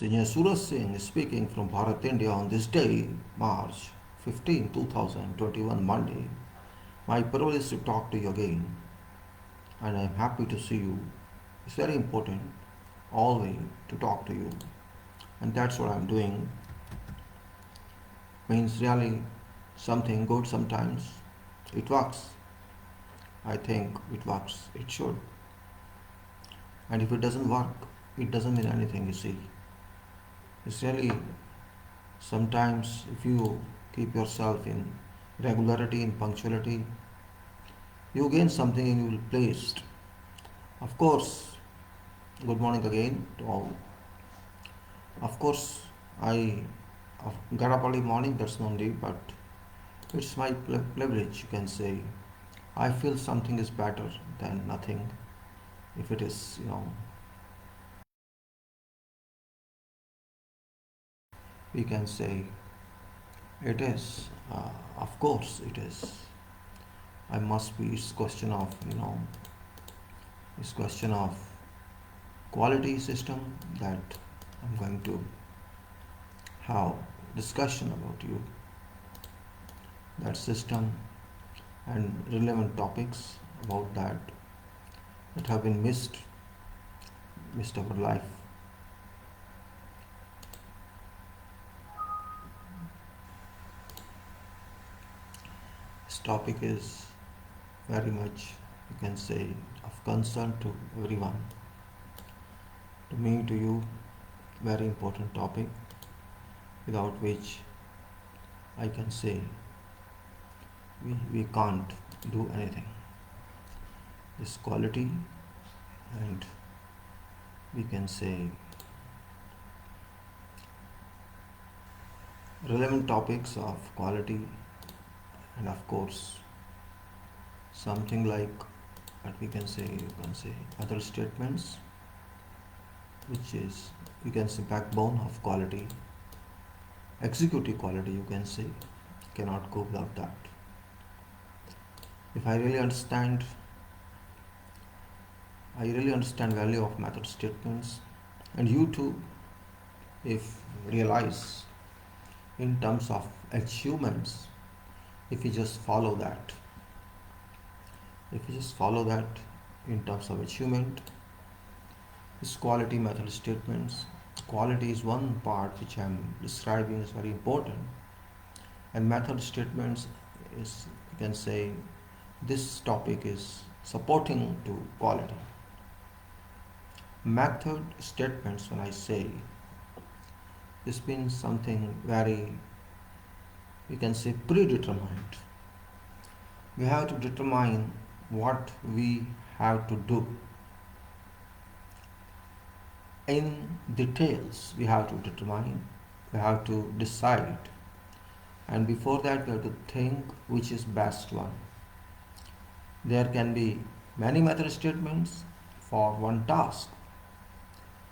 Senior Suraj Singh speaking from Bharat, India on this day, March 15, 2021, Monday. My privilege to talk to you again, and I am happy to see you. It's very important, always, to talk to you, and that's what I'm doing. Means really something good sometimes. It works. I think it works. It should. And if it doesn't work, it doesn't mean anything, you see. It's really sometimes if you keep yourself in regularity, in punctuality, you gain something and you will place it. Of course, good morning again to all. Of course, I got up early morning, that's no need, but it's my privilege, you can say. I feel something is better than nothing if it is, we can say it is. Of course, it is. I must be. It's question of it's question of quality system that I'm going to have discussion about you. That system and relevant topics about that have been missed our life. This topic is very much, you can say, of concern to everyone. To me, to you, very important topic without which I can say we can't do anything. This quality and we can say relevant topics of quality and of course something like what we can say, you can say other statements, which is you can say backbone of quality, executive quality, you can say, cannot go without that. If I really understand value of method statements, and you too, if realize in terms of achievements, if you just follow that in terms of achievement, this quality method statements, quality is one part which I am describing is very important, and method statements is, you can say, this topic is supporting to quality. Method statements, when I say, this means something very, you can say, predetermined. We have to determine what we have to do. In details, we have to determine, we have to decide, and before that, we have to think which is best one. There can be many method statements for one task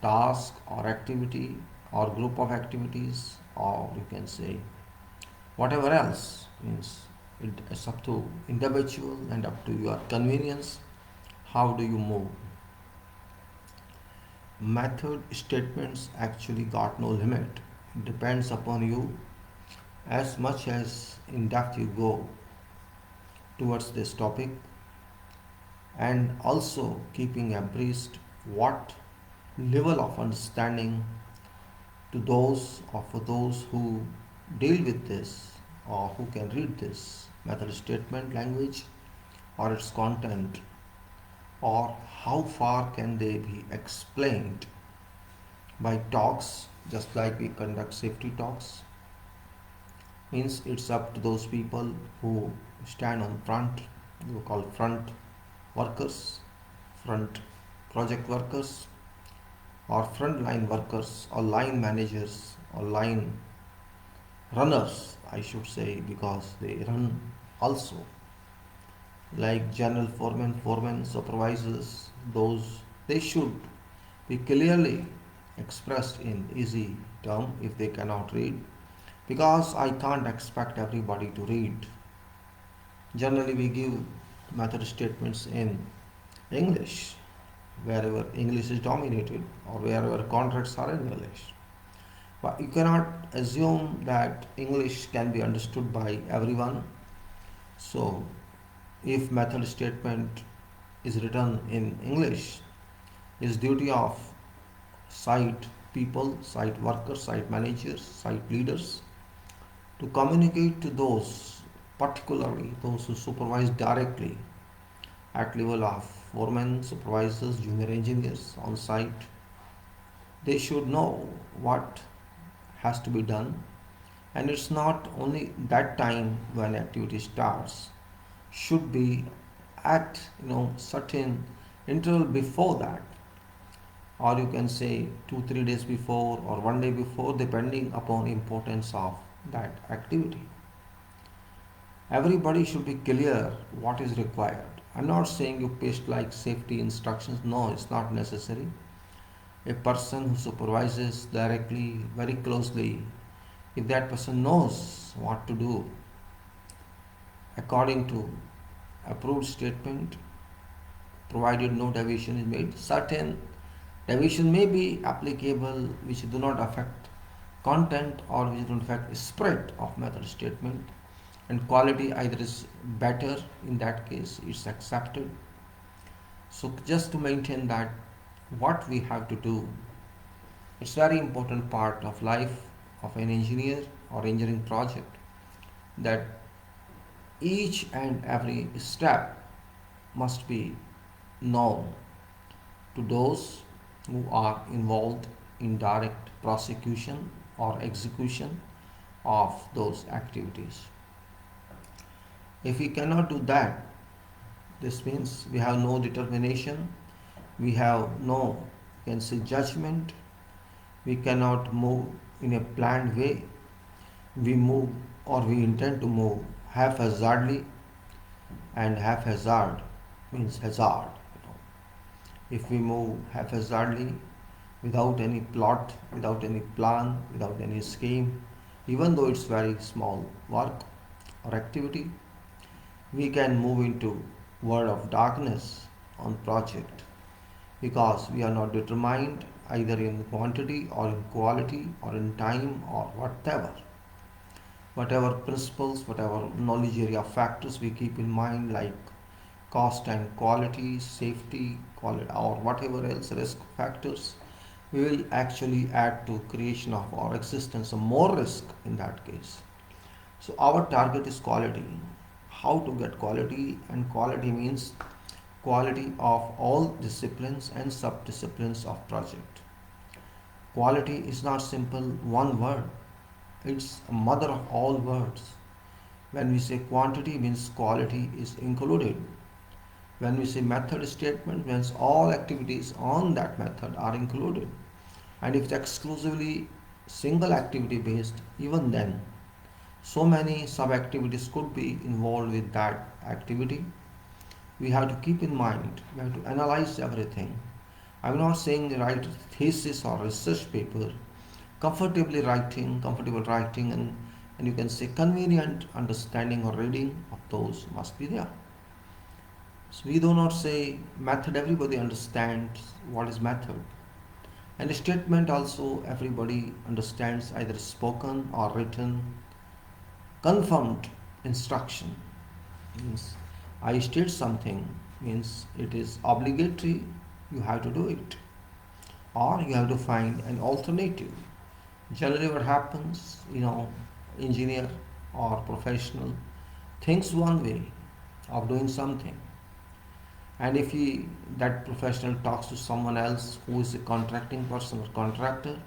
or activity or group of activities, or you can say whatever else, means it's up to individual and up to your convenience. How do you move? Method statements actually got no limit. It depends upon you as much as in depth you go towards this topic, and also keeping abreast what level of understanding to those or for those who deal with this or who can read this method statement language or its content, or how far can they be explained by talks, just like we conduct safety talks. Means it's up to those people who stand on front, you call front workers, front project workers, or front line workers, or line managers, or line runners, I should say, because they run also, like general foremen, supervisors. Those, they should be clearly expressed in easy term if they cannot read, because I can't expect everybody to read. Generally, we give method statements in English, wherever English is dominated or wherever contracts are in English. But you cannot assume that English can be understood by everyone. So, if method statement is written in English, it's duty of site people, site workers, site managers, site leaders to communicate to those, particularly those who supervise directly at level of foremen, supervisors, junior engineers on site. They should know what has to be done, and it's not only that time when activity starts. Should be at certain interval before that, or you can say 2 3 days before or 1 day before, depending upon importance of that activity. Everybody should be clear what is required. I'm not saying you paste like safety instructions. No, it's not necessary. A person who supervises directly, very closely, if that person knows what to do according to approved statement, provided no deviation is made, certain deviation may be applicable which do not affect content or which do not affect spread of method statement, and quality either is better, in that case it's accepted. So just to maintain that what we have to do, it's very important part of life of an engineer or engineering project, that each and every step must be known to those who are involved in direct prosecution or execution of those activities. If we cannot do that, this means we have no determination, we have no, you can say, judgment, we cannot move in a planned way, we move or we intend to move haphazardly, and haphazard means hazard. If we move haphazardly, without any plot, without any plan, without any scheme, even though it's very small work or activity, we can move into world of darkness on project, because we are not determined either in quantity or in quality or in time or whatever principles, whatever knowledge area factors we keep in mind, like cost and quality, safety, quality, or whatever else risk factors, we will actually add to creation of our existence of more risk in that case. So our target is quality. How to get quality? And quality means quality of all disciplines and sub-disciplines of project. Quality is not simple one word. It's a mother of all words. When we say quantity, means quality is included. When we say method statement, means all activities on that method are included. And if it's exclusively single activity based, even then, so many sub activities could be involved with that activity. We have to keep in mind, we have to analyze everything. I'm not saying write thesis or research paper. Comfortable writing, and you can say convenient understanding or reading of those must be there. So we do not say method, everybody understands what is method. And statement also everybody understands, either spoken or written. Confirmed instruction means I state something, means it is obligatory, you have to do it, or you have to find an alternative. Generally what happens, engineer or professional thinks one way of doing something, and if that professional talks to someone else who is a contracting person or contractor,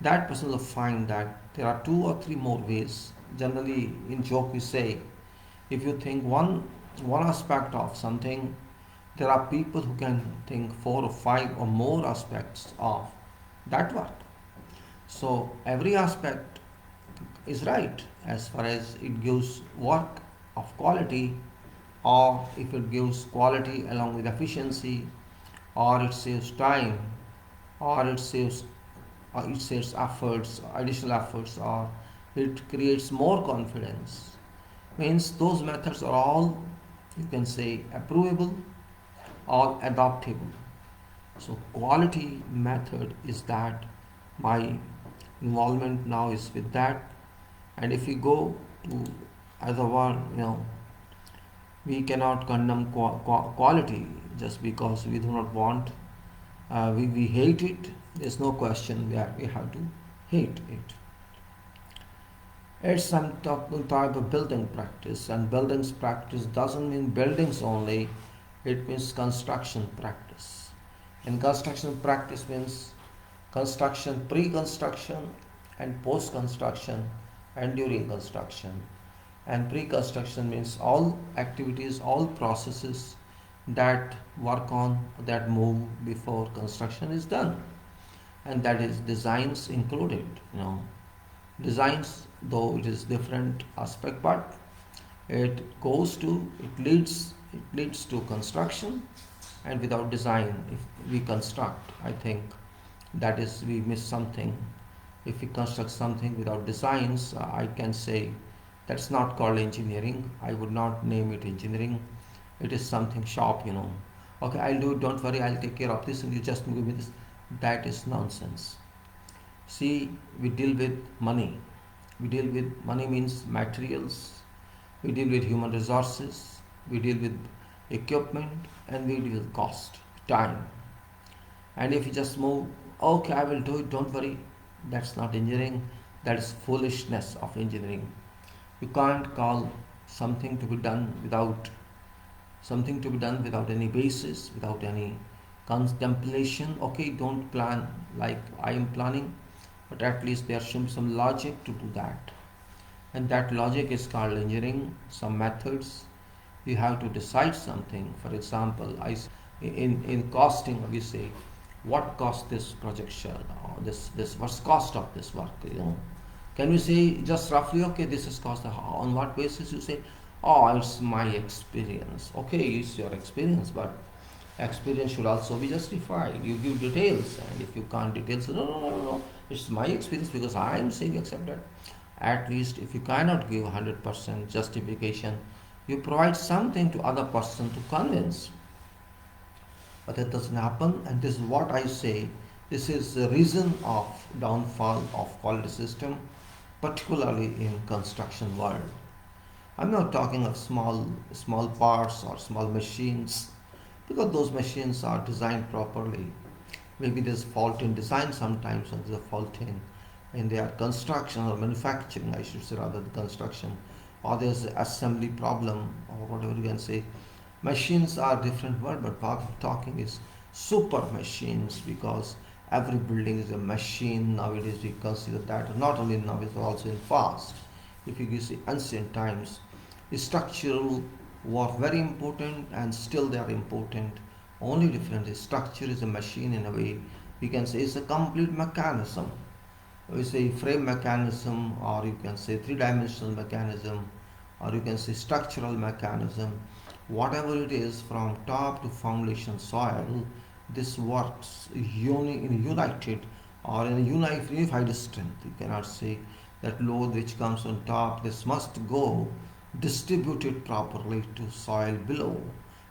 that person will find that there are two or three more ways. Generally in joke we say, if you think one aspect of something, there are people who can think four or five or more aspects of that work. So every aspect is right as far as it gives work of quality, or if it gives quality along with efficiency, or it saves time, or it saves efforts, additional efforts, or it creates more confidence. Means those methods are all, you can say, approvable or adoptable. So quality method is that by involvement now is with that. And if we go to as a one, we cannot condemn quality just because we do not want, we hate it. There's no question that we have to hate it. It's some type of building practice, and buildings practice doesn't mean buildings only, it means construction practice. And construction practice means construction, pre-construction and post-construction and during construction. And pre-construction means all activities, all processes that work on, that move before construction is done. And that is designs included, designs, though it is different aspect, but it leads to construction. And without design, if we construct, I think that is we miss something. If we construct something without designs, I can say that's not called engineering. I would not name it engineering. It is something sharp. Okay, I'll do it, don't worry, I'll take care of this, and you just give me this. That is nonsense. See, we deal with money. We deal with money means materials. We deal with human resources. We deal with equipment, and we deal with cost, time. And if you just move, okay, I will do it, don't worry, that's not engineering. That is foolishness of engineering. You can't call something to be done without any basis, without any contemplation. Okay, don't plan like I am planning, but at least there should be some logic to do that. And that logic is called engineering, some methods. You have to decide something. For example, in costing, we say, what cost this projection, or this what's cost of this work. Can you say just roughly, okay, this is cost, on what basis? You say, oh, it's my experience. Okay, it's your experience, but experience should also be justified. You give details, and if you can't details, no, it's my experience because I am saying accept that. At least if you cannot give 100% justification, you provide something to other person to convince. But that doesn't happen, and this is what I say. This is the reason of downfall of quality system, particularly in construction world. I'm not talking of small parts or small machines, because those machines are designed properly. Maybe there's fault in design sometimes, or there's a fault in their construction or manufacturing, I should say, rather than construction, or there's an assembly problem, or whatever you can say. Machines are different word, but what I'm talking is super machines, because every building is a machine nowadays. We consider that not only now, it's also in past. If you see ancient times, structural were very important, and still they are important. Only difference is structure is a machine in a way. We can say it's a complete mechanism. We say frame mechanism, or you can say three-dimensional mechanism, or you can say structural mechanism. Whatever it is, from top to foundation soil, this works united, or in a unified strength. You cannot say that load which comes on top, this must go distributed properly to soil below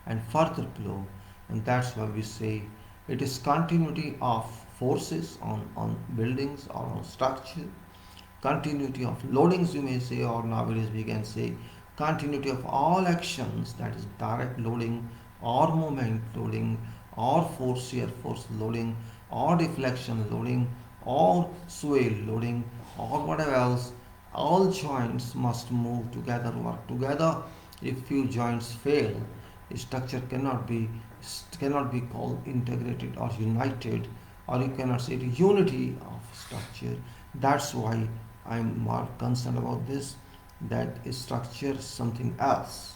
and further below. And that's why we say it is continuity of forces on buildings or on structure, continuity of loadings, you may say, or nowadays we can say continuity of all actions, that is direct loading or moment loading or shear force loading or deflection loading or sway loading or whatever else. All joints must move together, work together. If few joints fail, structure cannot be called integrated or united, or you cannot say the unity of structure. That's why I'm more concerned about this, that structure is something else.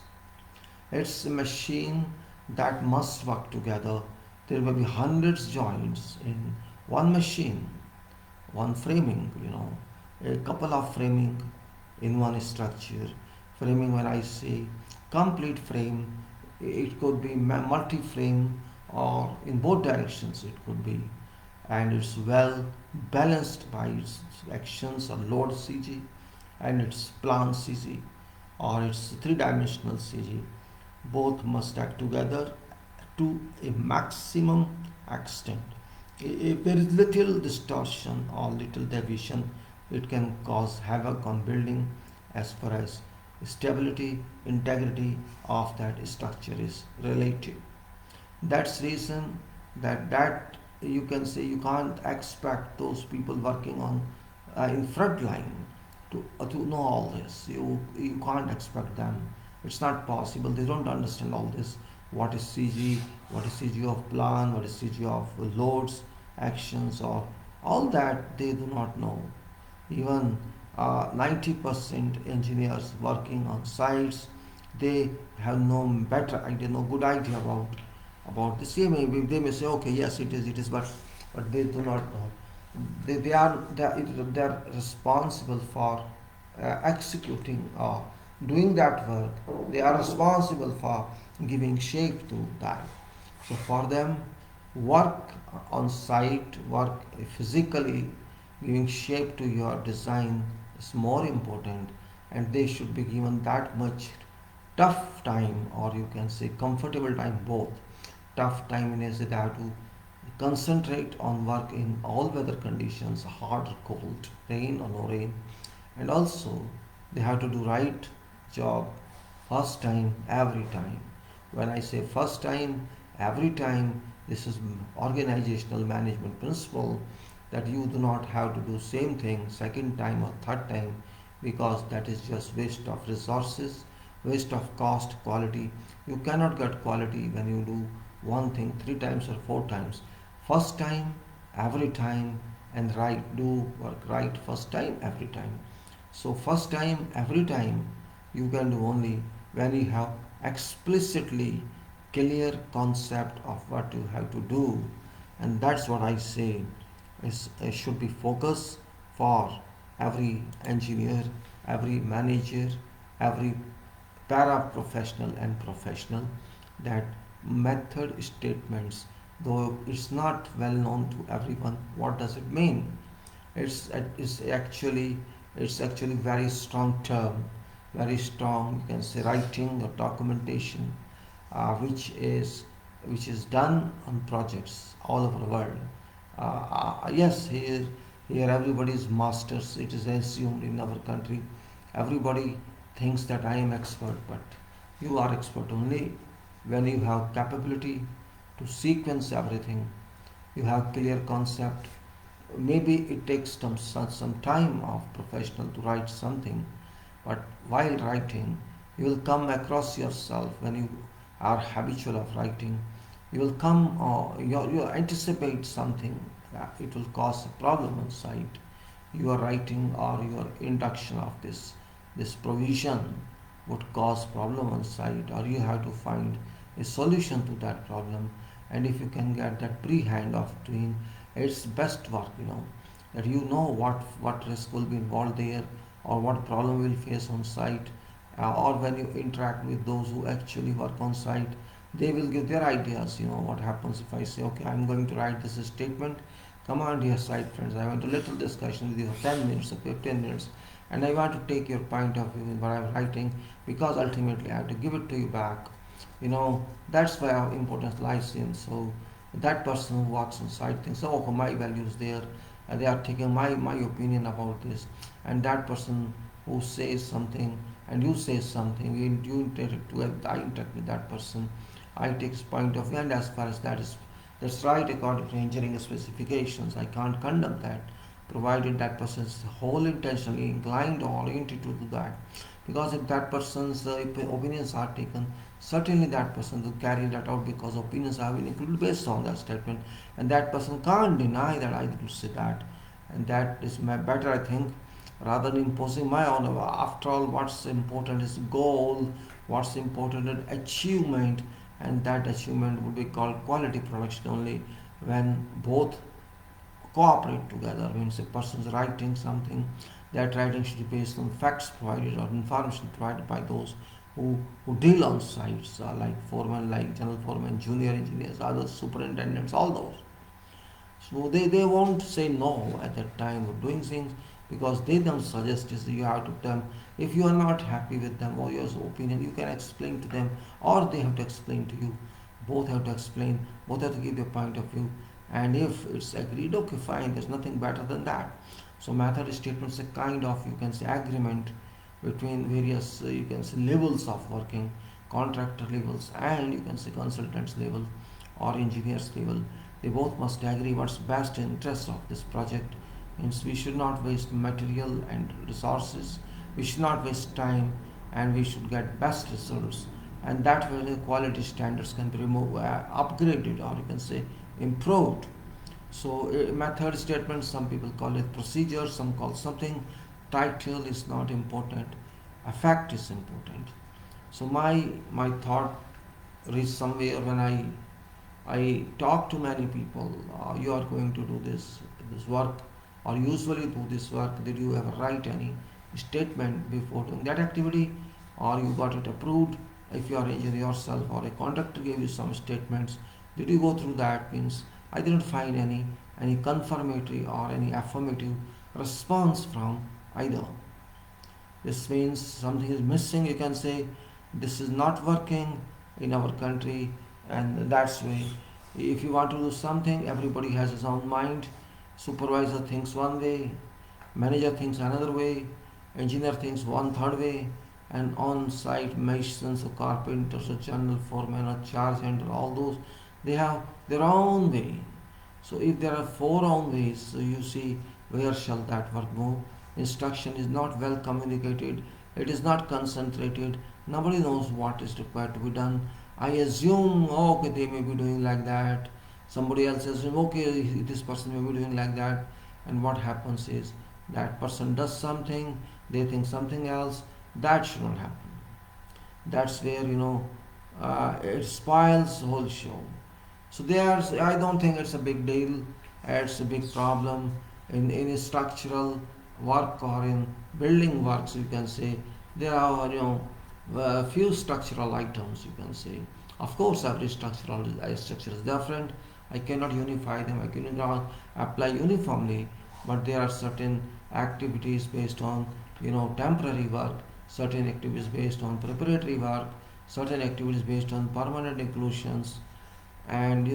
It's a machine that must work together. There will be hundreds joints in one machine, one framing, a couple of framing in one structure. Framing, when I say complete frame, it could be multi-frame, or in both directions it could be, and it's well balanced by its actions or load CG and its plan CG or its three-dimensional CG. Both must act together to a maximum extent. If there is little distortion or little deviation, it can cause havoc on building as far as stability, integrity of that structure is related. That's reason that you can say you can't expect those people working on in front line to know all this. You can't expect them. It's not possible. They don't understand all this. What is CG? What is CG of plan? What is CG of loads, actions, or all that they do not know. Even 90% engineers working on sites, they have no better idea, no good idea about this. They may say, okay, yes, it is, but they do not know. They are responsible for executing or doing that work. They are responsible for giving shape to that. So for them, work on site, work physically, giving shape to your design is more important, and they should be given that much tough time, or you can say comfortable time, both. Tough time means they have to concentrate on work in all weather conditions, hot or cold, rain or no rain, and also they have to do right job first time every time. When I say first time every time, this is organizational management principle, that you do not have to do same thing second time or third time, because that is just waste of resources, waste of cost. Quality, you cannot get quality when you do one thing three times or four times. First time every time, and right, do work right first time every time. So first time every time you can do only when you have explicitly clear concept of what you have to do. And that's what I say is should be focus for every engineer, every manager, every para-professional and professional, that method statements, though it's not well known to everyone, what does it mean? It's actually very strong term, very strong. You can say writing or documentation, which is done on projects all over the world. Yes, here everybody is masters. It is assumed in our country. Everybody thinks that I am expert, but you are expert only when you have capability to sequence everything. You have clear concept. Maybe it takes some time of professional to write something, but while writing, you will come across yourself when you are habitual of writing. You will come, you anticipate something. It will cause a problem on site. Your writing or your induction of this provision would cause problem on site, or you have to find a solution to that problem. And if you can get that pre-hand of doing, it's best work, that you know what risk will be involved there, or what problem will face on site, or when you interact with those who actually work on site, they will give their ideas. What happens if I say, okay, I'm going to write this statement. Come on, dear site friends, I want a little discussion with you for 10 minutes or 15 minutes, and I want to take your point of view in what I'm writing, because ultimately I have to give it to you back. That's where our importance lies in. So that person who works on site thinks, oh, okay, my value is there, and they are taking my opinion about this. And that person who says something and you say something, you interact with, I interact with that person, I take his point of view, and as far as that's right according to engineering specifications, I can't condemn that, provided that person is whole intentionally inclined or oriented to do that. Because if that person's opinions are taken, certainly that person will carry that out, because opinions have been included based on that statement, and that person can't deny that I didn't say that. And that is better, I think, rather than imposing my own. After all, what's important is goal, what's important is achievement, and that achievement would be called quality production only when both cooperate together. Means a person is writing something, that writing should be based on facts provided or information provided by those who deal on sites, like foremen, like general foremen, junior engineers, other superintendents, all those. So they won't say no at that time of doing things, because they don't suggest is you have to tell them. If you are not happy with them or your opinion, you can explain to them, or they have to explain to you. Both have to explain, both have to give their point of view. And if it's agreed, okay, fine, there's nothing better than that. So method statement is a kind of, you can say, agreement between various, you can say, levels of working, contractor levels and you can say consultants level or engineers level. They both must agree what's best interest of this project. Means we should not waste material and resources. We should not waste time, and we should get best results. And that way, the quality standards can be upgraded, or you can say improved. So, method statement, some people call it procedure, some call something. Title is not important. Effect is important. So, my thought reached somewhere when I talk to many people. You are going to do this work, or usually do this work. Did you ever write any statement before doing that activity, or you got it approved? If you are engineer yourself, or a contractor gave you some statements, did you go through that? Means I didn't find any confirmatory or any affirmative response from either. This means something is missing. You can say this is not working in our country, and that's way. If you want to do something, everybody has his own mind. Supervisor thinks one way, manager thinks another way, engineer thinks one third way, and on-site masons or carpenters or general foremen or charge hand, all those, they have their own way. So if there are four own ways, so you see where shall that work go? Instruction is not well communicated, it is not concentrated, nobody knows what is required to be done. I assume, oh, okay, they may be doing like that. Somebody else assumes, okay, this person may be doing like that. And what happens is that person does something, they think something else. That should not happen. That's where, it spoils the whole show. So there's, I don't think it's a big deal. It's a big problem in structural work or in building works. You can say there are a few structural items. You can say, of course, every structure is different. I cannot unify them. I cannot apply uniformly. But there are certain activities based on temporary work, certain activities based on preparatory work, certain activities based on permanent inclusions, and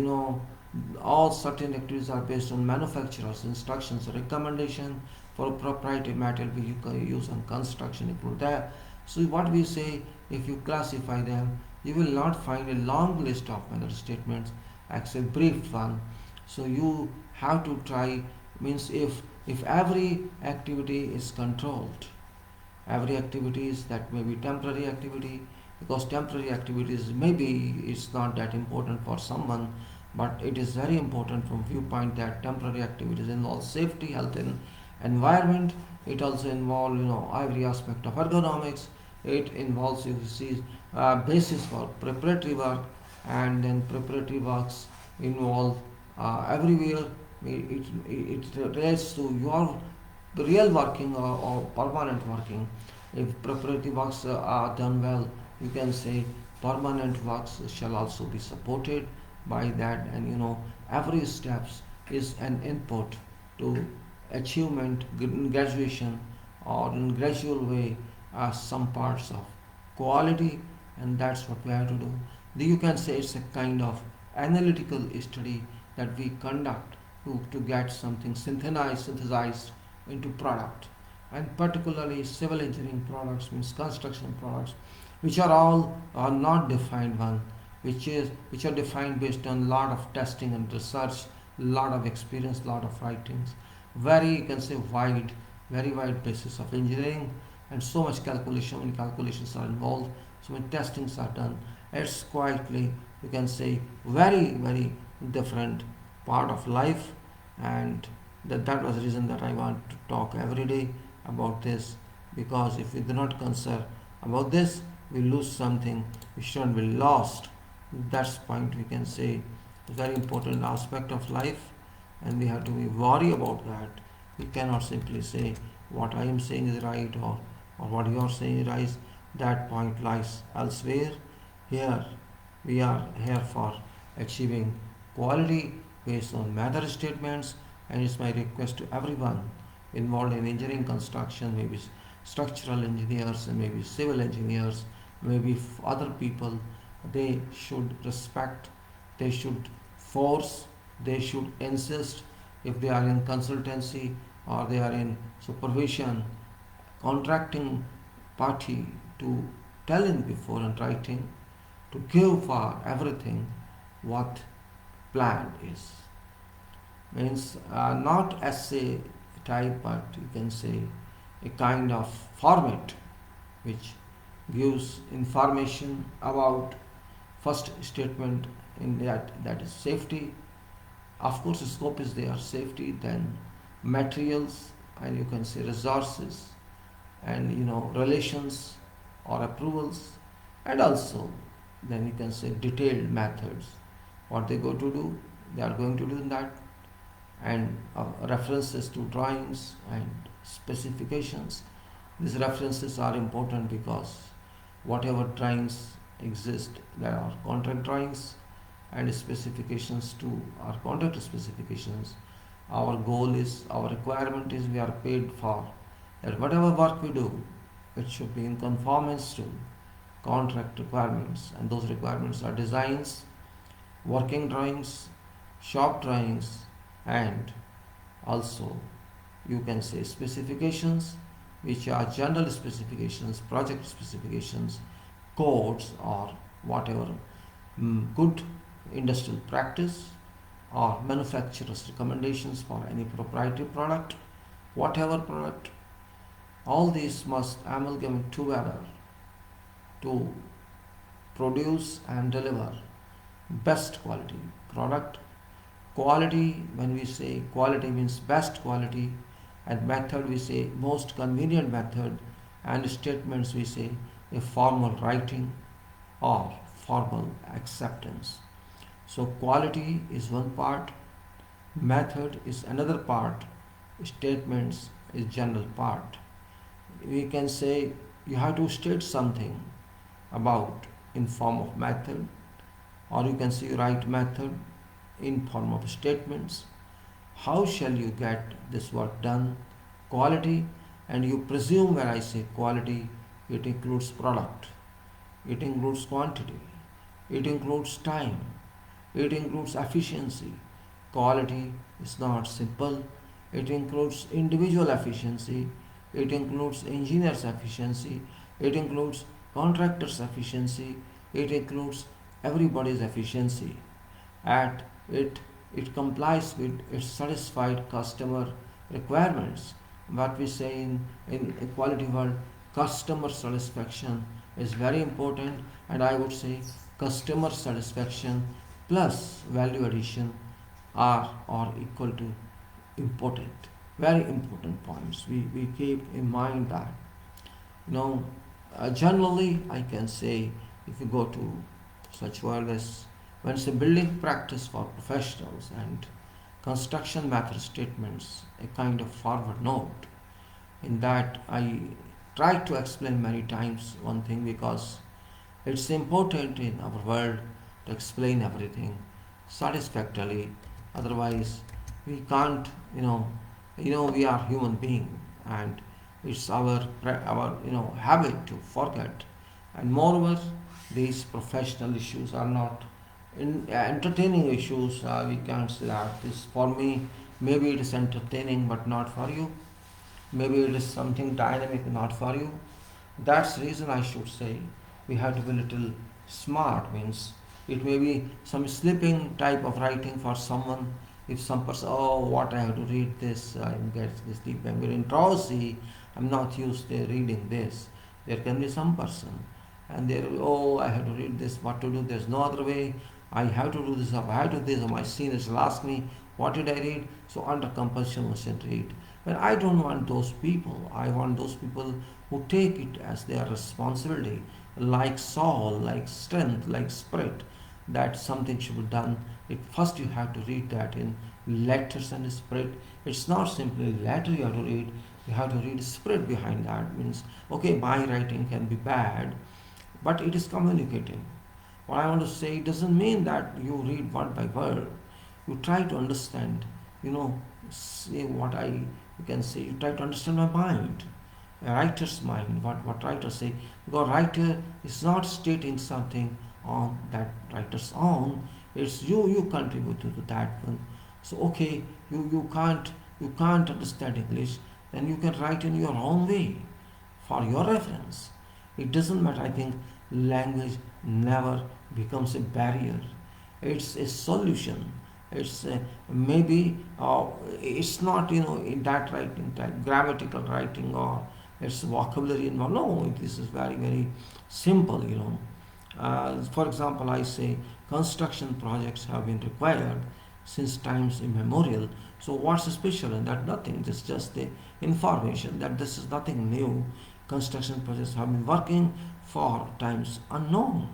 all certain activities are based on manufacturers instructions or recommendation. For proprietary material we use on construction include that. So what we say, if you classify them, you will not find a long list of method statements except brief one. So you have to try, means if every activity is controlled, every activity is that may be temporary activity, because temporary activities maybe it's not that important for someone, but it is very important from viewpoint that temporary activities involve safety, health and environment. It also involves every aspect of ergonomics. It involves, you see, basis for preparatory work, and then preparatory works involve everywhere. It relates to your real working or permanent working. If preparatory works are done well, you can say permanent works shall also be supported by that, and every steps is an input to achievement, graduation, or in gradual way some parts of quality, and that's what we have to do. You can say it's a kind of analytical study that we conduct to get something synthesized into product, and particularly civil engineering products means construction products, which are all are not defined one, which are defined based on lot of testing and research, lot of experience, lot of writings, very, you can say, very wide basis of engineering, and so much calculation, when calculations are involved, so many testings are done. It's quietly, you can say, very different part of life, and that was the reason that I want to talk every day about this, because if we do not concern about this, we lose something which shouldn't be lost. That's point, we can say, a very important aspect of life, and we have to be worry about that. We cannot simply say what I am saying is right, or what you are saying is right. That point lies elsewhere. Here we are here for achieving quality based on method statements, and it's my request to everyone involved in engineering construction, maybe structural engineers and maybe civil engineers, maybe other people, they should respect, they should force, They should insist, if they are in consultancy or they are in supervision, contracting party, to tell in before and writing, to give for everything what planned is. Means not essay type, but you can say a kind of format which gives information about first statement in that is safety. Of course, scope is there, safety, then materials, and you can say resources, and relations or approvals, and also then you can say detailed methods. What they go to do, they are going to do in that, and references to drawings and specifications. These references are important because whatever drawings exist, there are contract drawings and specifications to our contract specifications. Our goal is, our requirement is, we are paid for that whatever work we do, it should be in conformance to contract requirements, and those requirements are designs, working drawings, shop drawings, and also you can say specifications, which are general specifications, project specifications, codes, or whatever good industrial practice or manufacturer's recommendations for any proprietary product, whatever product. All these must amalgamate together to produce and deliver best quality product. Quality, when we say quality, means best quality, and method we say most convenient method, and statements we say a formal writing or formal acceptance. So quality is one part, method is another part, statements is general part. We can say you have to state something about in form of method, or you can say write method in form of statements. How shall you get this work done? Quality, and you presume when I say quality, it includes product, it includes quantity, it includes time, it includes efficiency. Quality is not simple, it includes individual efficiency, it includes engineer's efficiency, it includes contractor's efficiency, it includes everybody's efficiency. At it complies with its satisfied customer requirements. What we say in quality world, customer satisfaction is very important, and I would say customer satisfaction plus value addition are equal to important, very important points. We keep in mind that. You know, generally I can say, if you go to such world as when it's a building practice for professionals and construction method statements, a kind of forward note. In that, I try to explain many times one thing, because it's important in our world to explain everything satisfactorily. Otherwise, we can't. We are human being, and it's our habit to forget. And moreover, these professional issues are not entertaining issues. We can't say that this for me, maybe it is entertaining but not for you, maybe it is something dynamic not for you. That's the reason I should say we have to be a little smart. Means it may be some sleeping type of writing for someone. If some person, oh, what I have to read this, I'm getting sleep, I'm getting drowsy, I'm not used to reading this. There can be some person, and they, oh, I have to read this, what to do, there's no other way, I have to do this, I have to do this, or my seniors will ask me, what did I read? So under compulsion I should read. But I don't want those people. I want those people who take it as their responsibility, like soul, like strength, like spirit, that something should be done. First you have to read that in letters and spirit. It's not simply letter you have to read, you have to read spirit behind that. Means, okay, my writing can be bad, but it is communicating. What I want to say, doesn't mean that you read word by word. You try to understand, say what you can say, you try to understand my mind, a writer's mind, what writers say. Because writer is not stating something on that writer's own, It's you contribute to that one. So okay, you can't understand English, then you can write in your own way for your reference. It doesn't matter. I think language never becomes a barrier. It's a solution. It's maybe it's not in that writing type, grammatical writing, or it's vocabulary involved. No, this is very very simple. For example, I say construction projects have been required since times immemorial. So what's special in that? Nothing. It's just the information that this is nothing new. Construction projects have been working for times unknown.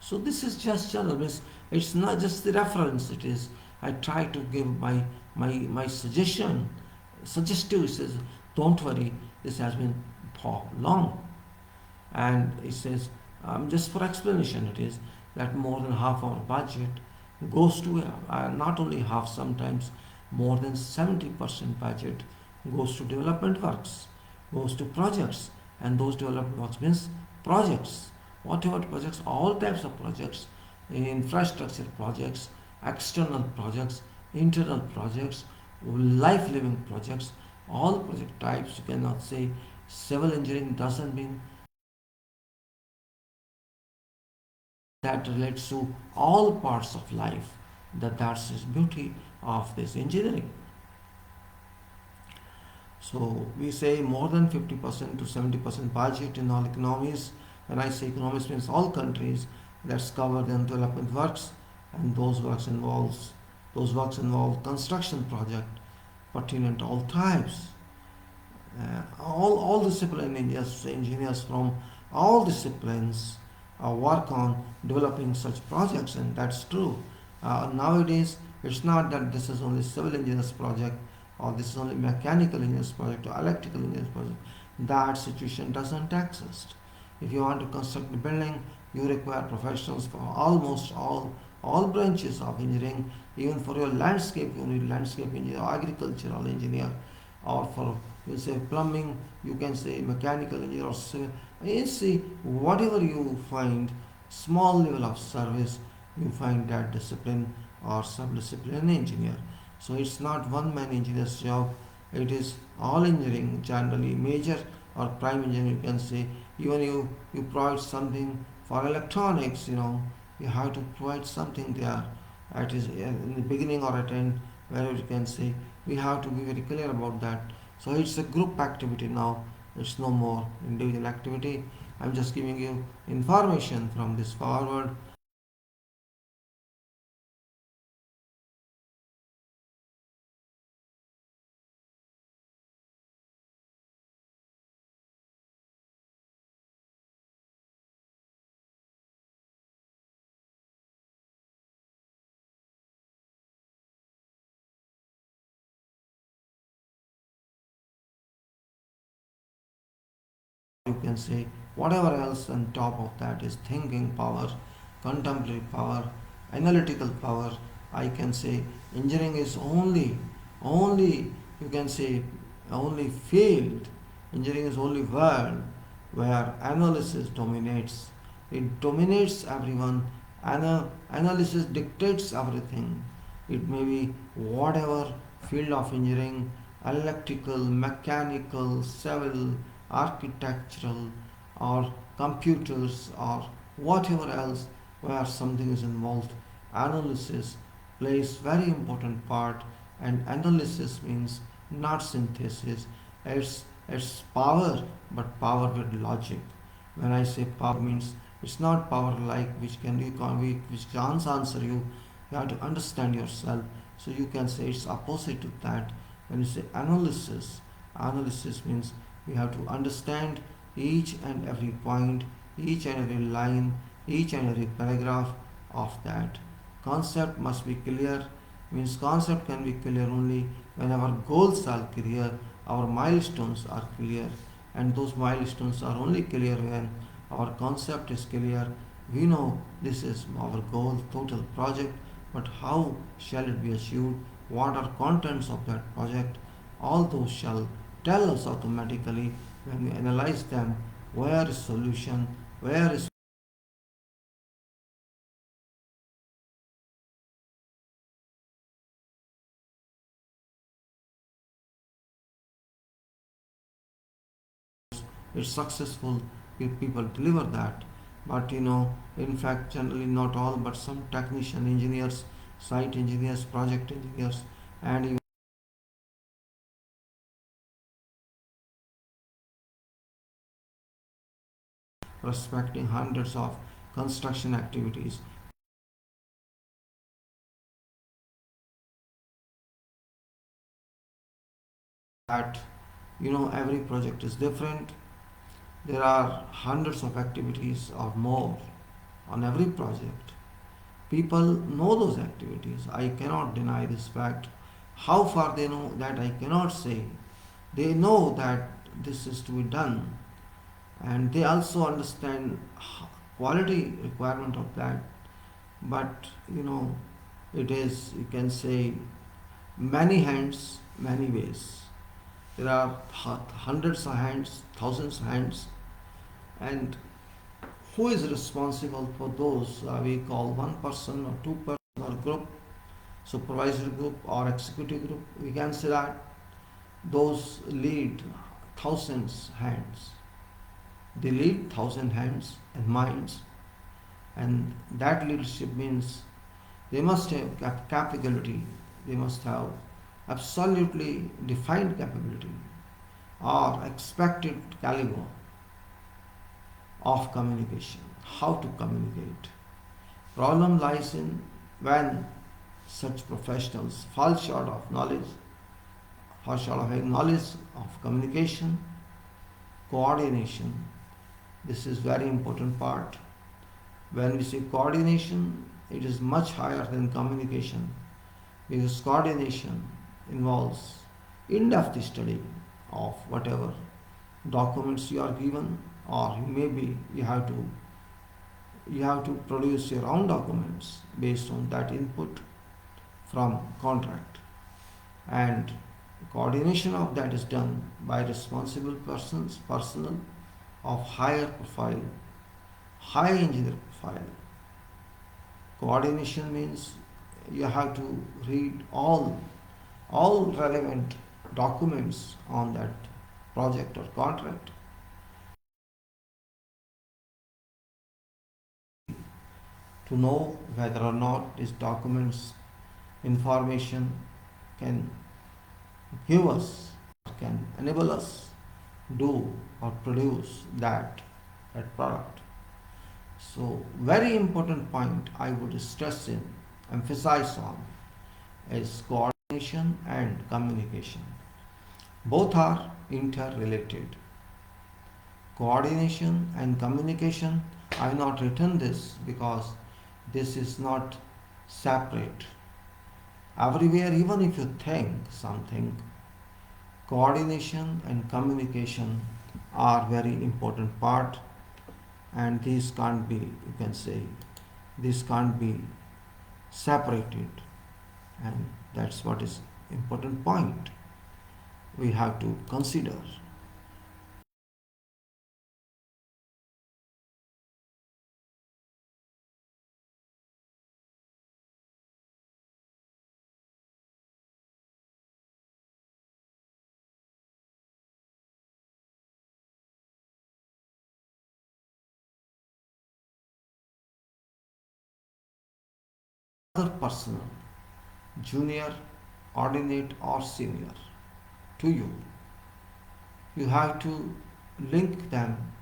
So this is just general. It's not just the reference. It is. I try to give my suggestion. Suggestive says, don't worry. This has been for long, and it says just for explanation, it is that more than half our budget goes to not only half, sometimes more than 70% budget goes to development works, goes to projects, and those development works means projects, whatever projects, all types of projects, infrastructure projects, external projects, internal projects, life living projects, all project types. You cannot say civil engineering doesn't mean that relates to all parts of life. That's the beauty of this engineering. So we say more than 50% to 70% budget in all economies. When I say economies, means all countries. That's covered in development works, and those works involve construction project pertinent to all types. All discipline engineers from all disciplines work on developing such projects, and that's true. Nowadays, it's not that this is only civil engineers project, or this is only mechanical engineers project, or electrical engineers project. That situation doesn't exist. If you want to construct a building, you require professionals for almost all branches of engineering. Even for your landscape, you need landscape engineer, agricultural engineer, or for you say plumbing, you can say mechanical engineer or civil. You see, whatever you find, small level of service, you find that discipline or subdiscipline engineer. So it's not one man engineer's job. It is all engineering generally, major or prime engineering. You can say even you provide something for electronics. You have to provide something there. It is in the beginning or at end, wherever you can say, we have to be very clear about that. So it's a group activity now. It's no more individual activity. I'm just giving you information from this forward. You can say whatever else on top of that is thinking power, contemplative power, analytical power. I can say engineering is only you can say only field. Engineering is only world where analysis dominates. It dominates everyone. Analysis dictates everything. It may be whatever field of engineering, electrical, mechanical, civil, architectural, or computers, or whatever else where something is involved. Analysis plays very important part, and analysis means not synthesis. It's power, but power with logic. When I say power means it's not power like which can answer you. You have to understand yourself. So you can say it's opposite to that. When you say analysis means we have to understand each and every point, each and every line, each and every paragraph of that. Concept must be clear, means concept can be clear only when our goals are clear, our milestones are clear, and those milestones are only clear when our concept is clear. We know this is our goal, total project, but how shall it be achieved? What are contents of that project? All those shall tell us automatically when we analyze them where is solution, where is it's successful if people deliver that. But in fact, generally not all, but some technician engineers, site engineers, project engineers, and even respecting hundreds of construction activities, that every project is different. There are hundreds of activities or more on every project. People know those activities. I cannot deny this fact. How far they know that I cannot say. They know that this is to be done, and they also understand quality requirement of that. But it is, you can say, many hands, many ways. There are hundreds of hands, thousands of hands, and who is responsible for those? We call one person or two person or group, supervisory group or executive group. We can say that those lead thousands hands. They lead thousand hands and minds, and that leadership means they must have capability. They must have absolutely defined capability or expected caliber of communication, how to communicate. Problem lies in when such professionals fall short of knowledge, fall short of having knowledge of communication, coordination. This is very important part. When we say coordination, it is much higher than communication, because coordination involves in-depth study of whatever documents you are given, or maybe you have to produce your own documents based on that input from contract, and coordination of that is done by responsible personnel of higher profile, high engineer profile. Coordination means you have to read all relevant documents on that project or contract to know whether or not these documents information can give us, can enable us do or produce that product. So very important point I would stress in, emphasize on, is coordination and communication. Both are interrelated. Coordination and communication, I have not written this because this is not separate. Everywhere, even if you think something, coordination and communication are very important part, and these can't be, you can say, these can't be separated, and that's what is important point we have to consider. Other personnel, junior, ordinate or senior, to you have to link them,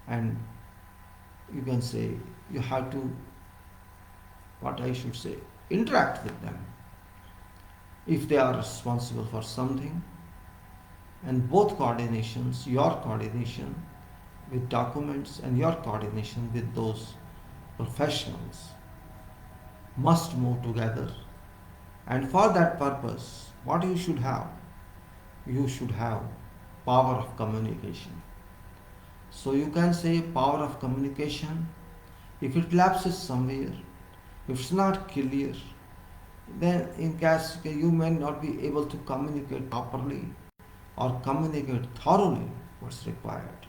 and you can say you have to, what I should say, interact with them if they are responsible for something. And both coordinations, your coordination with documents and your coordination with those professionals, must move together. And for that purpose, what you should have? You should have power of communication. So you can say power of communication. If it lapses somewhere, if it's not clear, then in case you may not be able to communicate properly or communicate thoroughly what's required.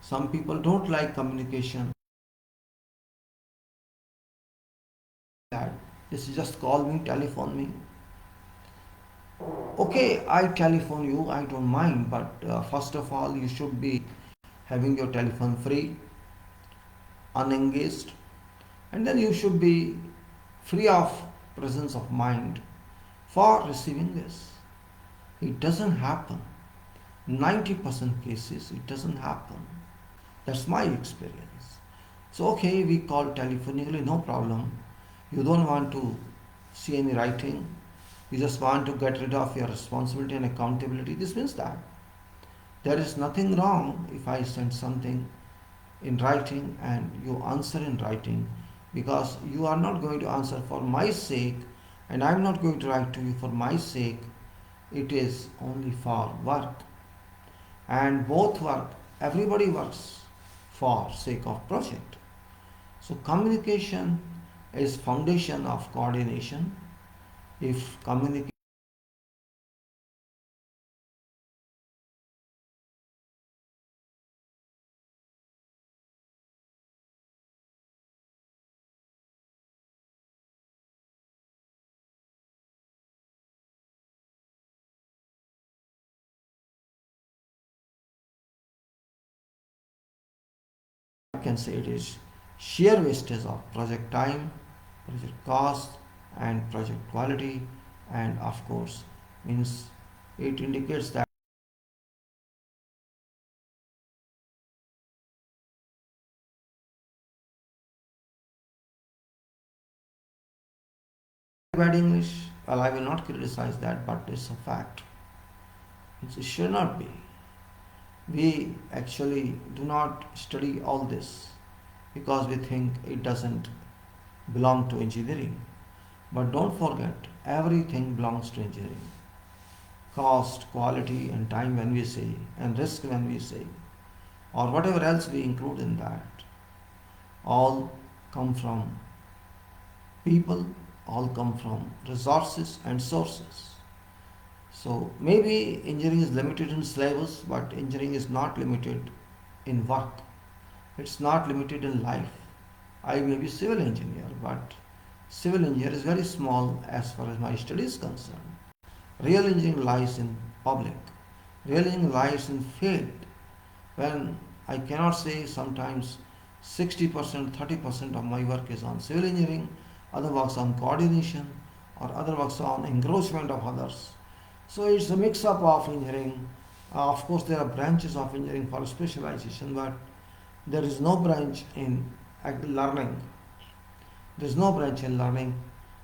Some people don't like communication. That this is just call me, telephone me. Okay, I telephone you, I don't mind, but first of all, you should be having your telephone free, unengaged, and then you should be free of presence of mind for receiving this. It doesn't happen. 90% cases, it doesn't happen. That's my experience. So, okay, we call telephonically, no problem. You don't want to see any writing, you just want to get rid of your responsibility and accountability. This means that there is nothing wrong if I send something in writing and you answer in writing, because you are not going to answer for my sake and I'm not going to write to you for my sake. It is only for work, and both work, everybody works for sake of project. So communication is foundation of coordination. If communication can say it is sheer wastage of project time, project cost, and project quality, and of course, means it indicates that bad English. Well, I will not criticize that, but it's a fact. It should not be. We actually do not study all this because we think it doesn't belong to engineering. But don't forget, everything belongs to engineering. Cost, quality, and time when we say, and risk when we say, or whatever else we include in that, all come from people, all come from resources and sources. So maybe engineering is limited in syllabus, but engineering is not limited in work. It's not limited in life. I may be civil engineer, but civil engineer is very small as far as my study is concerned. Real engineering lies in public. Real engineering lies in field. When I cannot say sometimes 60%, 30% of my work is on civil engineering, other works on coordination, or other works on engrossment of others. So it's a mix up of engineering. Of course, there are branches of engineering for specialization, but there is no branch in learning. There is no branch in learning.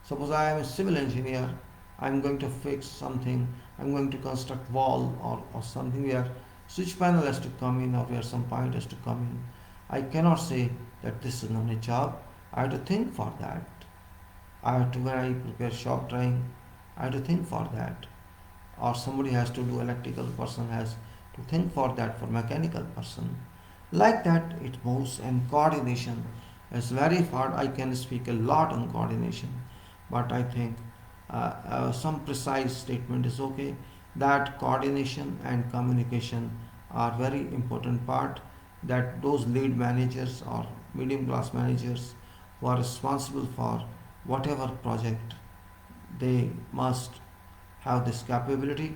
Suppose I am a civil engineer, I am going to fix something, I am going to construct wall or something where switch panel has to come in or where some point has to come in. I cannot say that this is not a job. I have to think for that. I have to, when I prepare shop drawing, I have to think for that. Or somebody has to do, electrical person has to think for that, for mechanical person. Like that it moves, and coordination is very hard. I can speak a lot on coordination, but I think some precise statement is okay, that coordination and communication are very important part, that those lead managers or medium class managers who are responsible for whatever project, they must have this capability,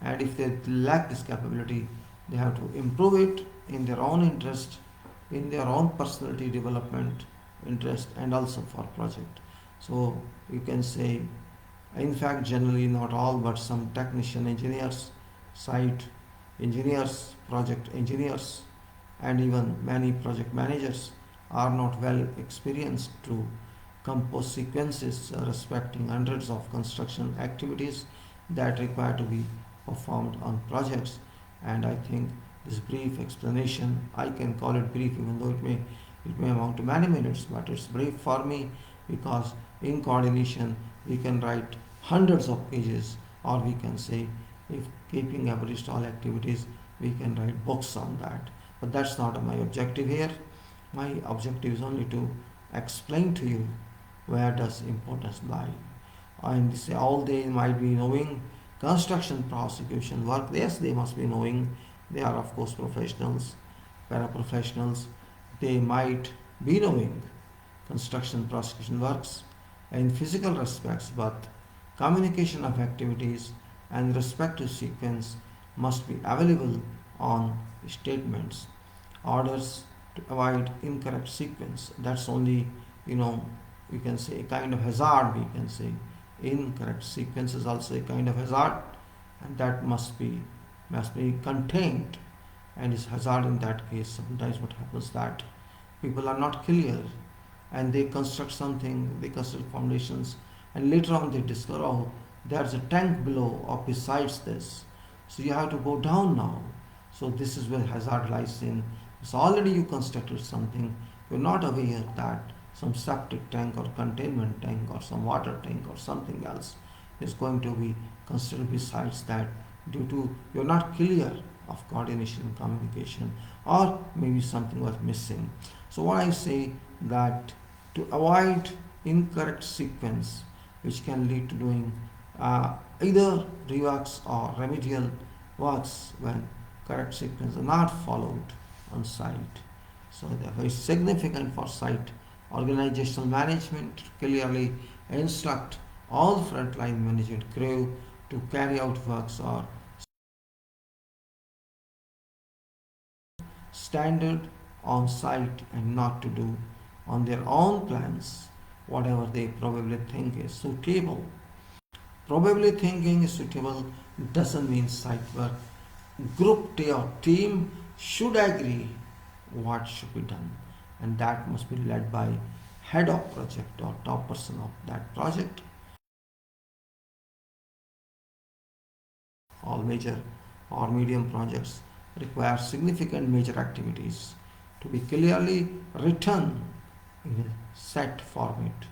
and if they lack this capability, they have to improve it in their own interest, in their own personality development interest, and also for project. So you can say, in fact, generally not all, but some technician engineers, site engineers, project engineers, and even many project managers are not well experienced to compose sequences respecting hundreds of construction activities that require to be performed on projects. And I think this brief explanation, I can call it brief even though it may amount to many minutes, but it's brief for me because in coordination we can write hundreds of pages, or we can say, if keeping abreast all activities, we can write books on that. But that's not my objective here. My objective is only to explain to you where does importance lie. And they say all they might be knowing construction prosecution work. Yes, they must be knowing. They are of course professionals, paraprofessionals. They might be knowing construction prosecution works in physical respects, but Communication of activities and respective sequence must be available on statements. Orders to avoid incorrect sequence. That's only, you know, you can say a kind of hazard, we can say. Incorrect sequence is also a kind of hazard, and that must be contained, and is hazard in that case. Sometimes what happens that people are not clear, and they construct something, they construct foundations, and later on they discover, oh, there's a tank below or besides this, so you have to go down now. So this is where hazard lies in. So already you constructed something, you're not aware that some septic tank or containment tank or some water tank or something else is going to be constructed besides that, due to you're not clear of coordination and communication, or maybe something was missing. So what I say, that to avoid incorrect sequence which can lead to doing either reworks or remedial works when correct sequence are not followed on site. So they are very significant for site organizational management to clearly instruct all frontline management crew to carry out works or standard on site, and not to do on their own plans whatever they probably think is suitable. Probably thinking is suitable doesn't mean site work. Group or team should agree what should be done, and that must be led by head of project or top person of that project. All major or medium projects require significant major activities to be clearly written in a set format,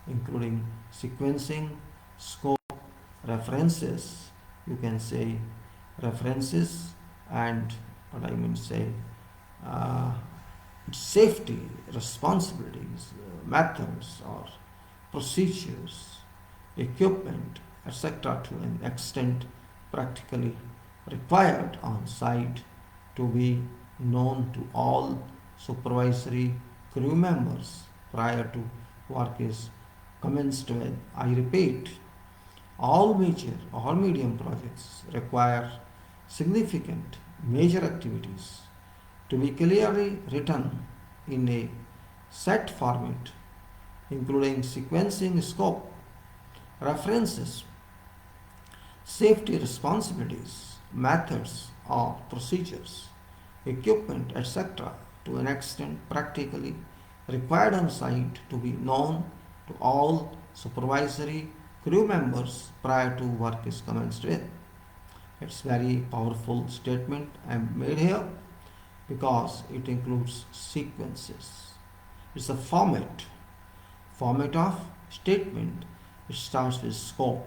including sequencing, scope, references, you can say references, and what I mean to say, uh, safety, responsibilities, methods or procedures, equipment, etc., to an extent practically required on site to be known to all supervisory crew members prior to work is commenced with. I repeat, all major or medium projects require significant major activities to be clearly written in a set format, including sequencing, scope, references, safety responsibilities, methods or procedures, equipment, etc., to an extent practically required on site to be known to all supervisory crew members prior to work is commenced with. It's very powerful statement I made here because it includes sequences. It's a format of statement. It starts with scope,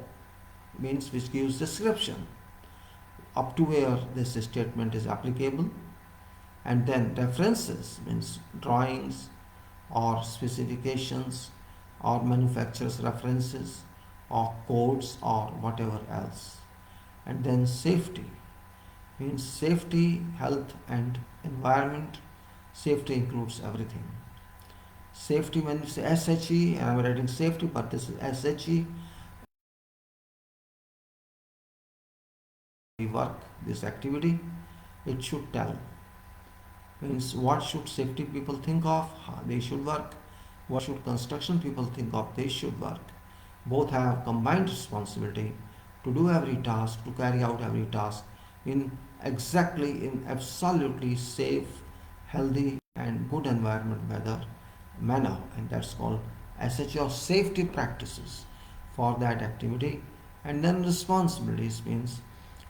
means which gives description up to where this statement is applicable, and then references means drawings or specifications or manufacturer's references or codes or whatever else. And then safety means safety, health and environment. Safety includes everything. Safety, when you say SHE, and I'm writing safety, but this is SHE. We work this activity, it should tell, means what should safety people think of, how they should work, what should construction people think of, they should work. Both have combined responsibility to do every task, to carry out every task in exactly, in absolutely safe, healthy and good environment manner, and that's called SHE, or safety practices for that activity. And then responsibilities means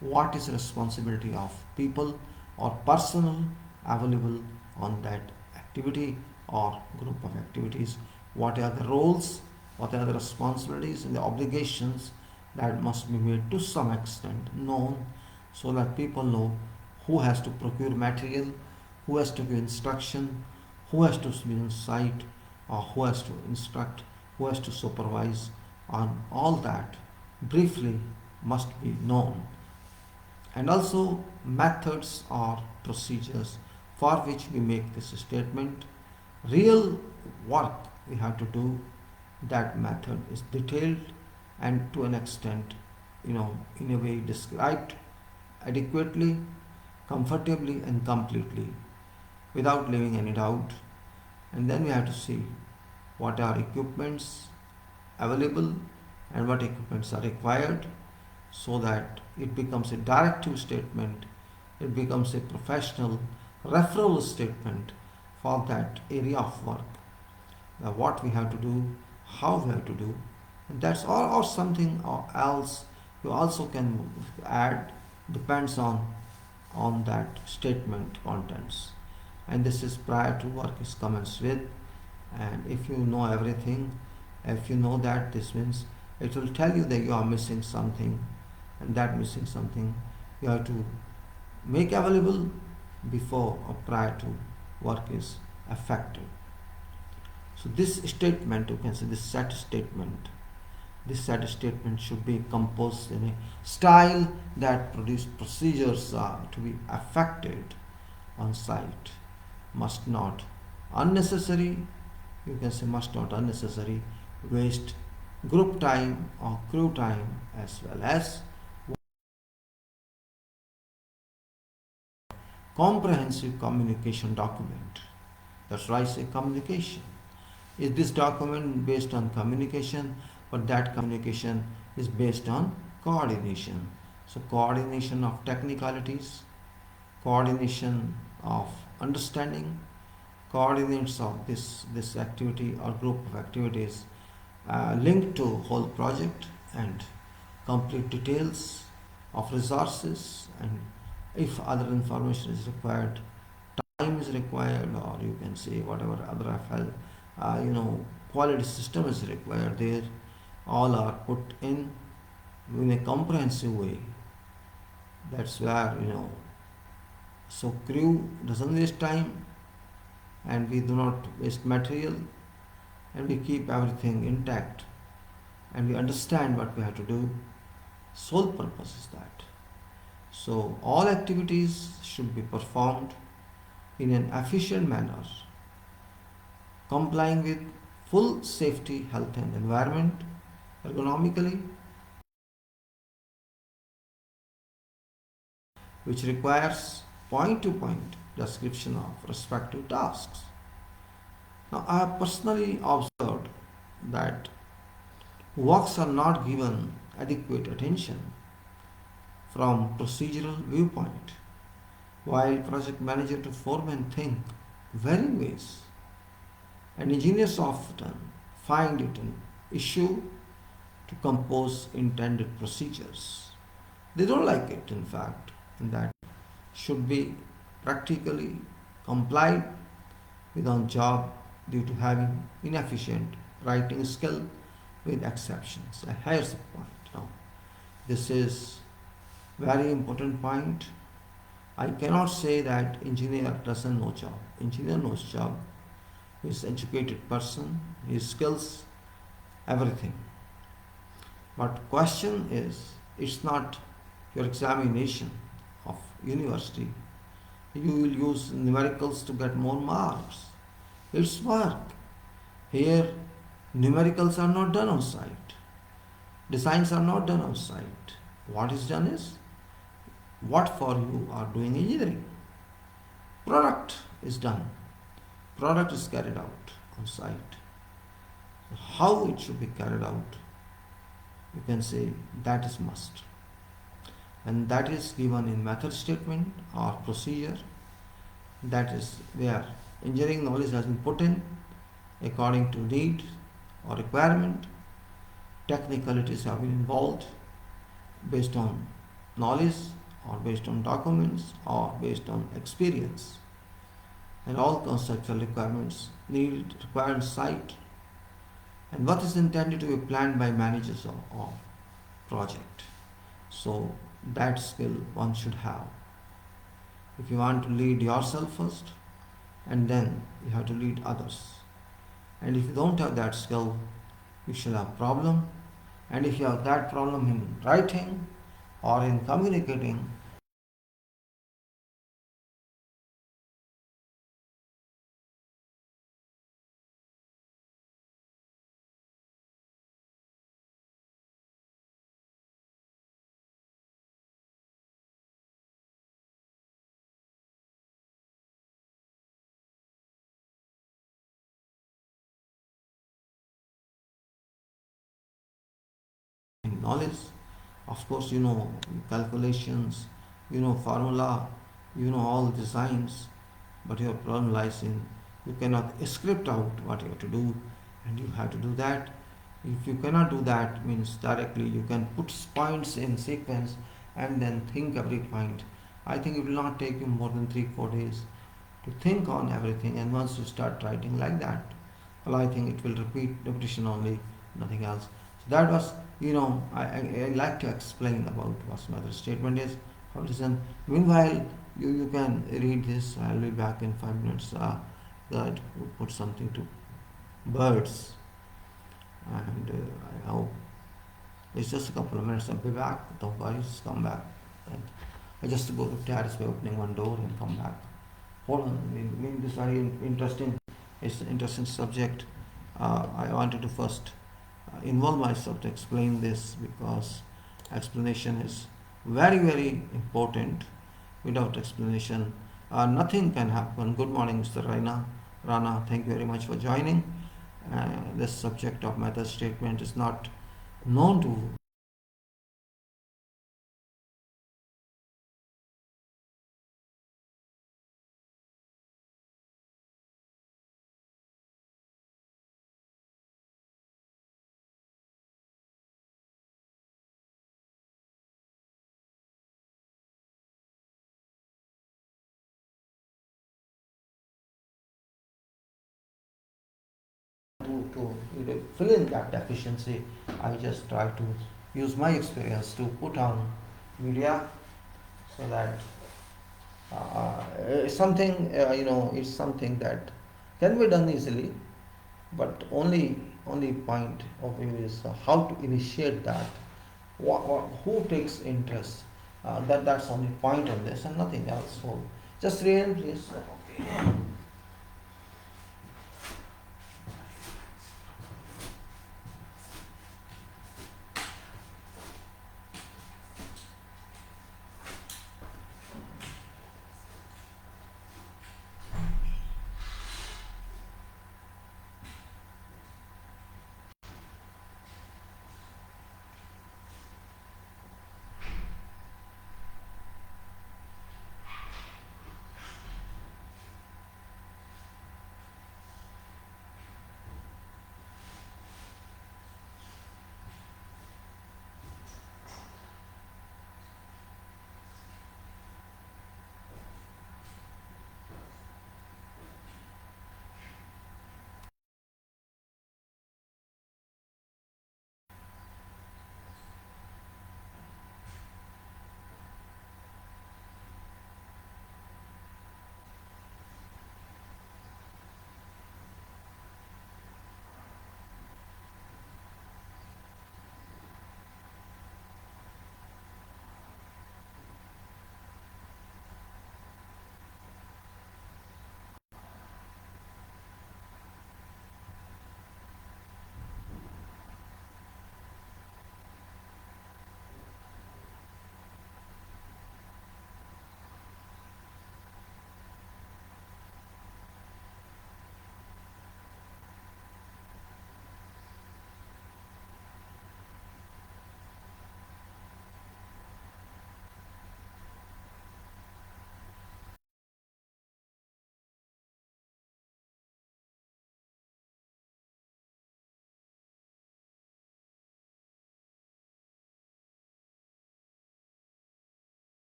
what is responsibility of people or personnel available on that activity or group of activities, what are the roles, what are the responsibilities and the obligations that must be made to some extent known, so that people know who has to procure material, who has to give instruction, who has to be on site, or who has to instruct, who has to supervise, on all that briefly must be known. And also methods or procedures for which we make this statement. Real work we have to do, that method is detailed and to an extent, in a way described adequately, comfortably, and completely without leaving any doubt. And then we have to see what are equipments available and what equipments are required, so that it becomes a directive statement, it becomes a professional referral statement for that area of work. Now, what we have to do, how we have to do, and that's all, or something or else you also can add, depends on that statement contents. And this is prior to work is commenced with. And if you know everything, if you know that, this means it will tell you that you are missing something, and that missing something you have to make available before or prior to work is effective. So this statement, you can say this set statement should be composed in a style that procedures are to be affected on site. Must not unnecessary, you can say must not unnecessary waste group time or crew time, as well as comprehensive communication document. That's why I say communication. Is this document based on communication, but that communication is based on coordination? So coordination of technicalities, coordination of understanding, coordinates of this activity or group of activities linked to whole project, and complete details of resources, and if other information is required, time is required, or you can say whatever other FL, quality system is required there, all are put in a comprehensive way. That's where, so crew doesn't waste time, and we do not waste material, and we keep everything intact, and we understand what we have to do. Sole purpose is that. So all activities should be performed in an efficient manner, complying with full safety, health and environment, ergonomically, which requires point to point description of respective tasks. Now, I have personally observed that works are not given adequate attention from procedural viewpoint, while project manager to foreman think varying ways, and engineers often find it an issue to compose intended procedures. They don't like it, in fact, and that should be practically complied with on job due to having inefficient writing skill with exceptions. And here's the point now. This is very important point. I cannot say that engineer doesn't know job. Engineer knows job. He is educated person. His skills, everything. But question is, it's not your examination of university. You will use numericals to get more marks. It's work. Here, numericals are not done on site. Designs are not done on site. What is done is, what for you are doing engineering. Product is done. Product is carried out on site. How it should be carried out, you can say that is must. And that is given in method statement or procedure. That is where engineering knowledge has been put in according to need or requirement. Technicalities have been involved based on knowledge, or based on documents, or based on experience. And all conceptual requirements required site, and what is intended to be planned by managers of project. So that skill one should have. If you want to lead yourself first, and then you have to lead others. And if you don't have that skill, you shall have problem. And if you have that problem in writing or in communicating, knowledge. Of course, you know calculations, you know formula, you know all designs, but your problem lies in you cannot script out what you have to do, and you have to do that. If you cannot do that, means directly you can put points in sequence and then think every point. I think it will not take you more than 3 4 days to think on everything, and once you start writing like that, well, I think it will repetition only, nothing else. So that was, I like to explain about what method statement is, how it is done. Meanwhile, you can read this. I'll be back in 5 minutes. That put something to birds, and I hope it's just a couple of minutes. I'll be back. Don't worry, just come back. And I just go to terrace by opening one door and come back. Hold on, this is very interesting. It's an interesting subject. I wanted to first involve myself to explain this because explanation is very, very important. Without explanation, nothing can happen. Good morning, Mr. Rana, thank you very much for joining. This subject of method statement is not known to fill in that deficiency. I just try to use my experience to put on media so that it's something it's something that can be done easily, but only point of view is how to initiate that. Who takes interest? That's only point on this and nothing else. So just read, please.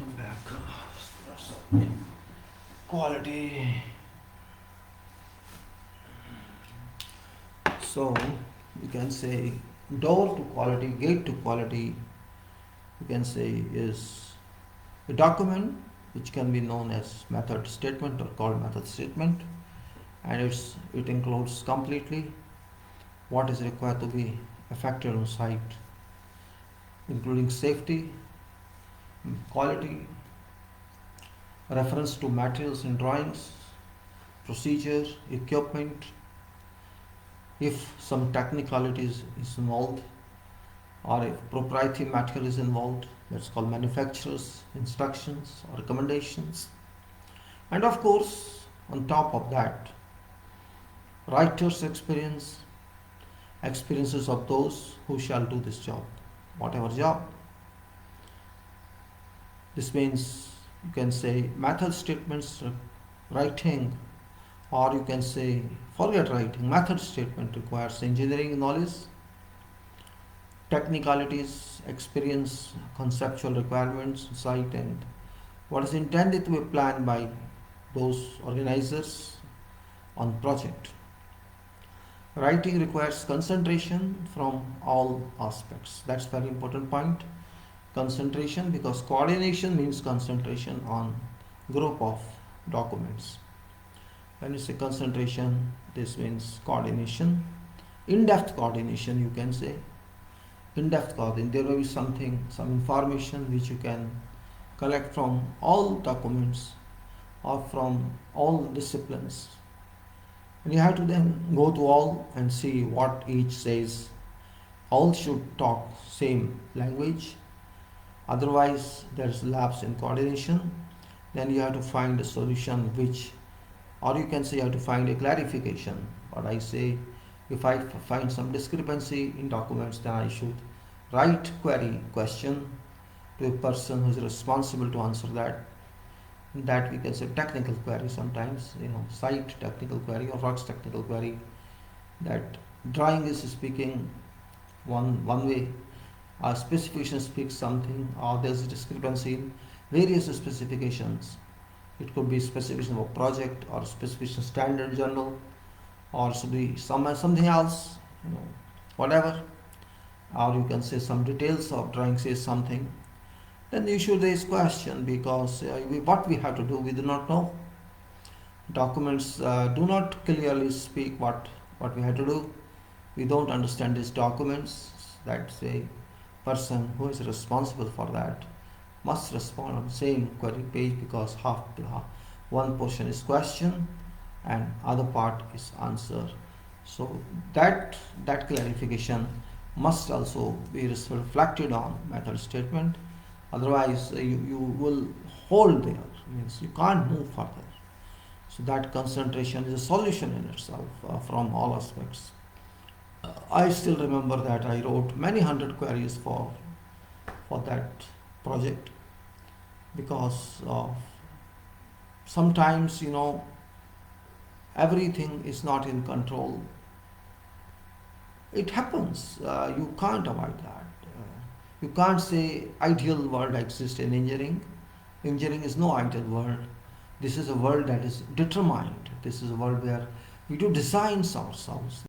back. Quality. So you can say door to quality, gate to quality, you can say is a document which can be known as method statement or called method statement, and it includes completely what is required to be effected on site, including safety, quality, reference to materials and drawings, procedure, equipment, if some technicalities is involved, or if proprietary material is involved, that's called manufacturer's instructions or recommendations. And of course, on top of that, writer's experiences of those who shall do this job, whatever job. This means you can say method statements writing, or you can say forget writing. Method statement requires engineering knowledge, technicalities, experience, conceptual requirements, site, and what is intended to be planned by those organizers on project. Writing requires concentration from all aspects. That's very important point. Concentration, because coordination means concentration on group of documents. When you say concentration, this means coordination, in-depth coordination, you can say. In-depth coordination, there will be something, some information which you can collect from all documents or from all disciplines. And you have to then go to all and see what each says. All should talk same language, otherwise there's lapse in coordination. Then you have to find a solution which, or you can say you have to find a clarification. But I say, if I find some discrepancy in documents, then I should write query question to a person who is responsible to answer that. That we can say technical query sometimes, site technical query or works technical query. That drawing is speaking one way, a specification speaks something, or there's a discrepancy in various specifications. It could be specification of a project or specification standard journal, or should be something else, whatever. Or you can say some details of drawing says something. Then you should raise question, because what we have to do, we do not know. Documents do not clearly speak what we have to do. We don't understand these documents. That's a person who is responsible for that must respond on the same query page, because one portion is question and other part is answer. So that clarification must also be reflected on method statement. Otherwise, you will hold there, means you can't move further. So that concentration is a solution in itself from all aspects. I still remember that I wrote many hundred queries for that project, because sometimes everything is not in control. It happens. You can't avoid that. You can't say ideal world exists in engineering. Engineering is no ideal world. This is a world that is determined. This is a world where we do designs ourselves.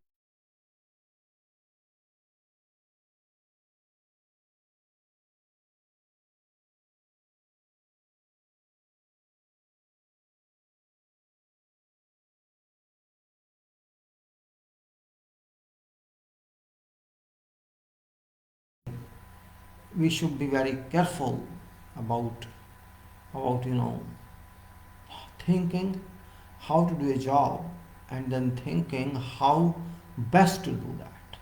We should be very careful about thinking how to do a job, and then thinking how best to do that.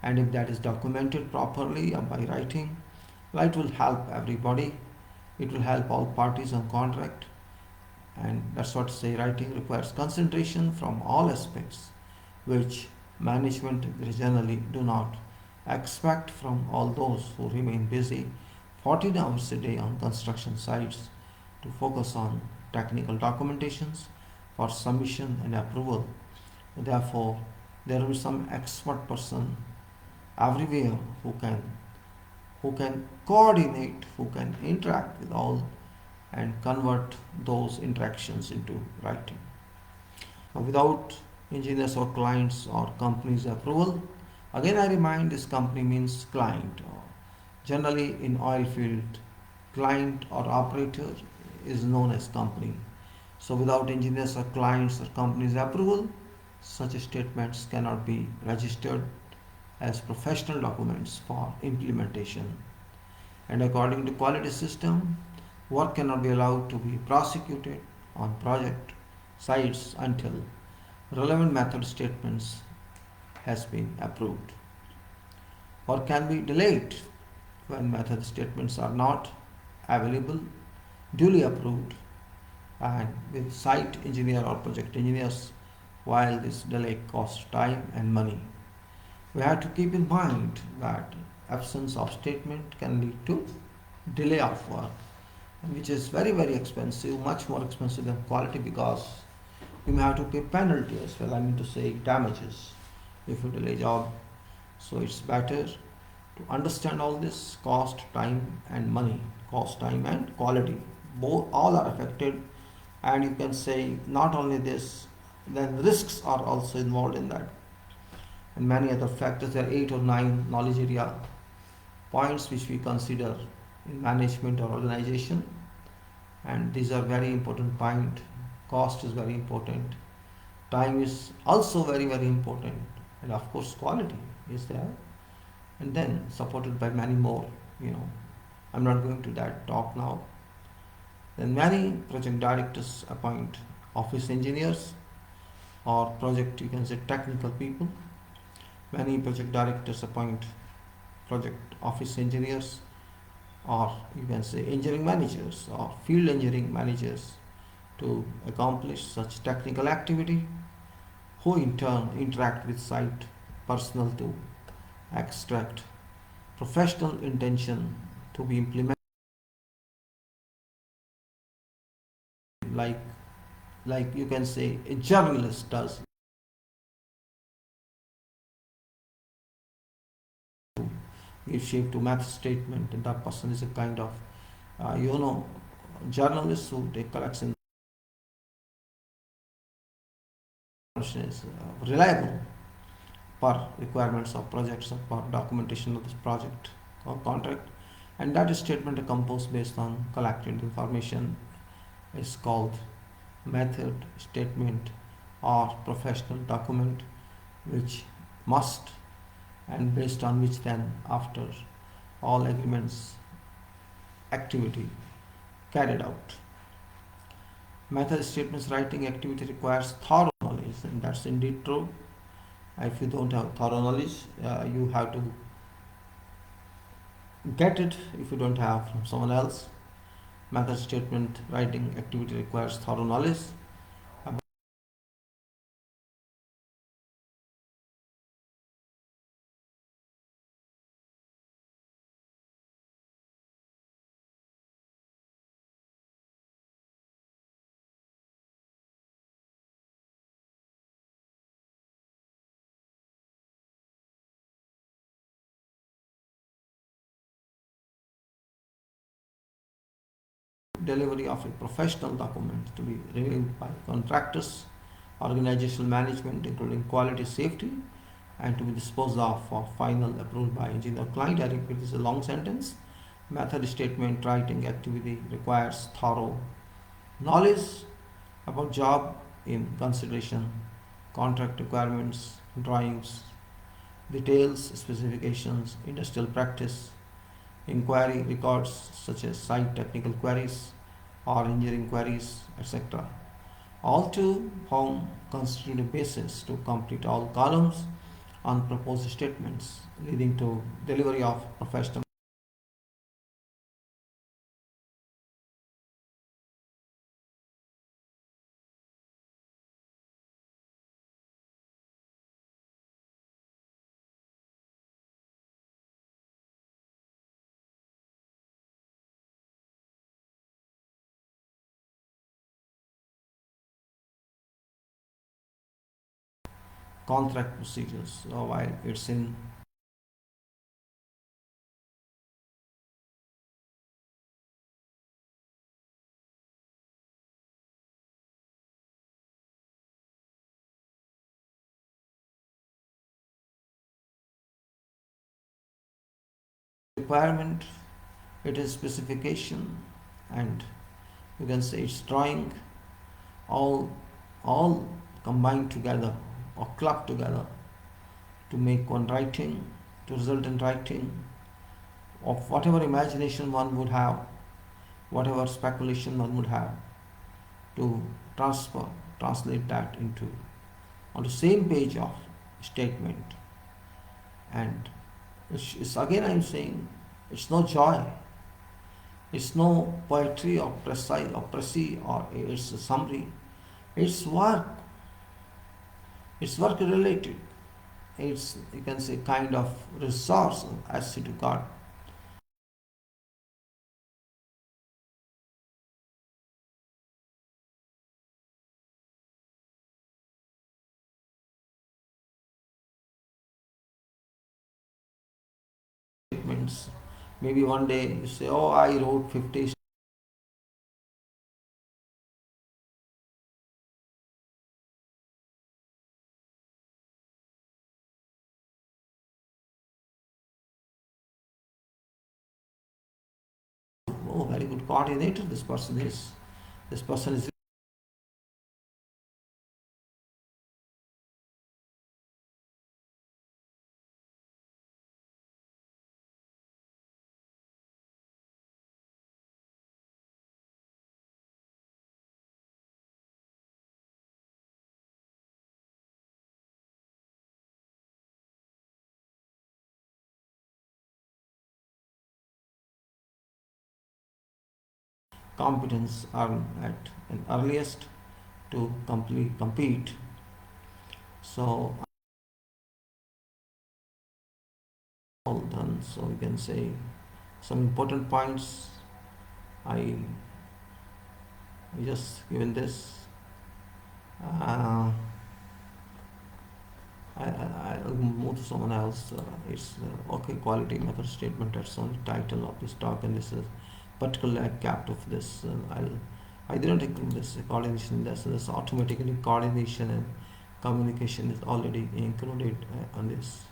And if that is documented properly by writing, it will help everybody. It will help all parties on contract. And that's what say writing requires concentration from all aspects, which management generally do not expect from all those who remain busy 14 hours a day on construction sites to focus on technical documentations for submission and approval. Therefore, there will be some expert person everywhere who can who can coordinate, who can interact with all and convert those interactions into writing. Without engineers or clients or company's approval, again I remind this company means client. Generally in oil field, client or operator is known as company. So without engineers or clients or company's approval, such statements cannot be registered as professional documents for implementation. And according to quality system, work cannot be allowed to be prosecuted on project sites until relevant method statements has been approved. Work can be delayed when method statements are not available, duly approved, and with site engineer or project engineers, while this delay costs time and money. We have to keep in mind that absence of statement can lead to delay of work, which is very expensive, much more expensive than quality, because you may have to pay penalty as well. I mean to say damages if you delay job. So it's better to understand all this: cost, time, and money. Cost, time, and quality. Both all are affected, and you can say not only this, then risks are also involved in that, and many other factors. There are 8 or 9 knowledge area points which we consider in management or organization, and these are very important point. Cost is very important, time is also very important, and of course quality is there, and then supported by many more. I'm not going to that talk now. Then many project directors appoint office engineers or project, you can say, technical people. Many project directors appoint project office engineers, or you can say engineering managers or field engineering managers, to accomplish such technical activity, who in turn interact with site personnel to extract professional intention to be implemented, like you can say a journalist does, give shape to math statement, and that person is a kind of journalist who take collection is reliable per requirements of projects or per documentation of this project or contract, and that statement is composed based on collected information is called method statement or professional document, which must, and based on which then after all agreements activity carried out. Method statements writing activity requires thorough knowledge, and that's indeed true. If you don't have thorough knowledge, you have to get it if you don't have from someone else. Method statement writing activity requires thorough knowledge. Delivery of a professional document to be reviewed by contractors, organizational management, including quality, safety, and to be disposed of for final approval by engineer client. I repeat, this is a long sentence. Method statement writing activity requires thorough knowledge about job in consideration, contract requirements, drawings, details, specifications, industrial practice, inquiry records such as site technical queries or engineering queries, etc. All to form constitute a basis to complete all columns on proposed statements, leading to delivery of professional contract procedures. So while it's in requirement, it is specification, and you can say it's drawing, all all combined together or clubbed together to make one writing, to result in writing of whatever imagination one would have, whatever speculation one would have, to translate that into on the same page of statement. And it's again I'm saying, it's no joy, it's no poetry or precise or it's a summary, it's work, it's work related, it's, you can say, kind of resource as to God. Statements. Maybe one day you say, oh, I wrote 50. Oh, very good coordinator this person is. This person is. Competence are at an earliest to compete. So all done. So you can say some important points. I just given this. Uh, I'll move to someone else. It's okay. Quality method statement. That's only title of this talk, and this is particularly capped of this. I didn't include this coordination. This automatically coordination and communication is already included on this.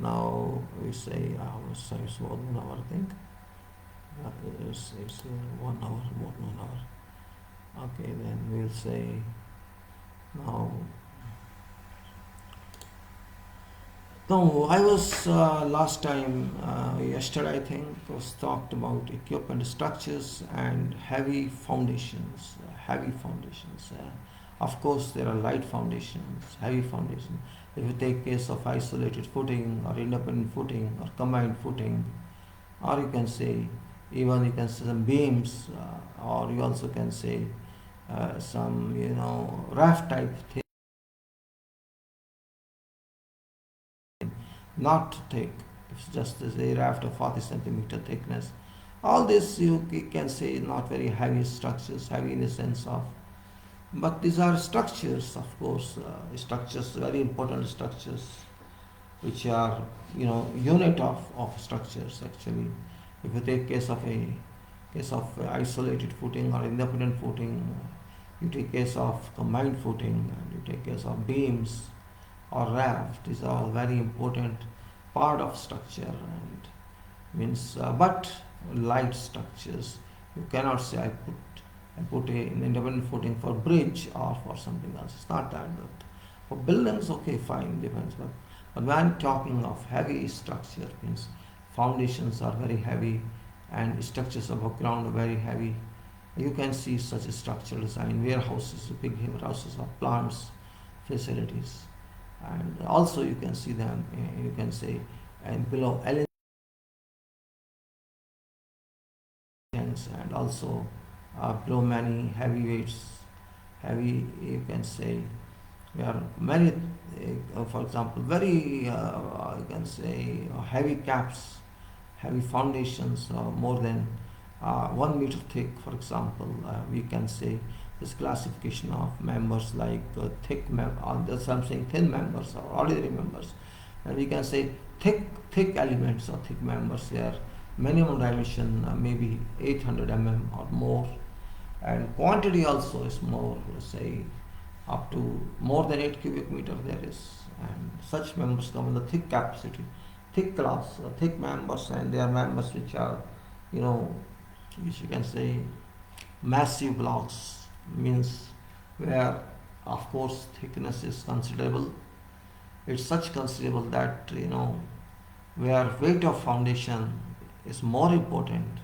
Now we say it's more than 1 hour. I think it's 1 hour, more than 1 hour. Okay, then we'll say now. No, I was last time, yesterday I think, was talked about equipment structures and heavy foundations. Of course, there are light foundations, heavy foundations. If you take case of isolated footing or independent footing or combined footing, or you can say, even you can say some beams, or you also can say some, raft type thing. Not thick, it's just a raft of 40 centimeter thickness. All this you can say not very heavy structures, heavy in the sense of, but these are structures, of course, structures, very important structures, which are, unit of structures actually. If you take case of isolated footing or independent footing, you take case of combined footing, and you take case of beams or raft, these are all very important part of structure, and means but light structures, you cannot say I put an independent footing for bridge or for something else. It's not that. But for buildings, okay, fine, depends. But when I'm talking of heavy structure, means foundations are very heavy and structures above ground are very heavy. You can see such a structural design, warehouses, big warehouses of plants, facilities, and also you can see them, you can say, and below elements, and also below many heavyweights, heavy, you can say, there are many, for example, very, you can say, heavy caps, heavy foundations, more than 1 meter thick, for example. We can say this classification of members like thick members, I'm saying thin members or ordinary members, and we can say thick elements or thick members. Their minimum dimension maybe 800 or more, and quantity also is more, say up to more than 8 cubic meter there is, and such members come in the thick capacity. thick class, thick members, and they are members which are, you know, which you can say massive blocks, means where of course thickness is considerable. It's such considerable that, where weight of foundation is more important,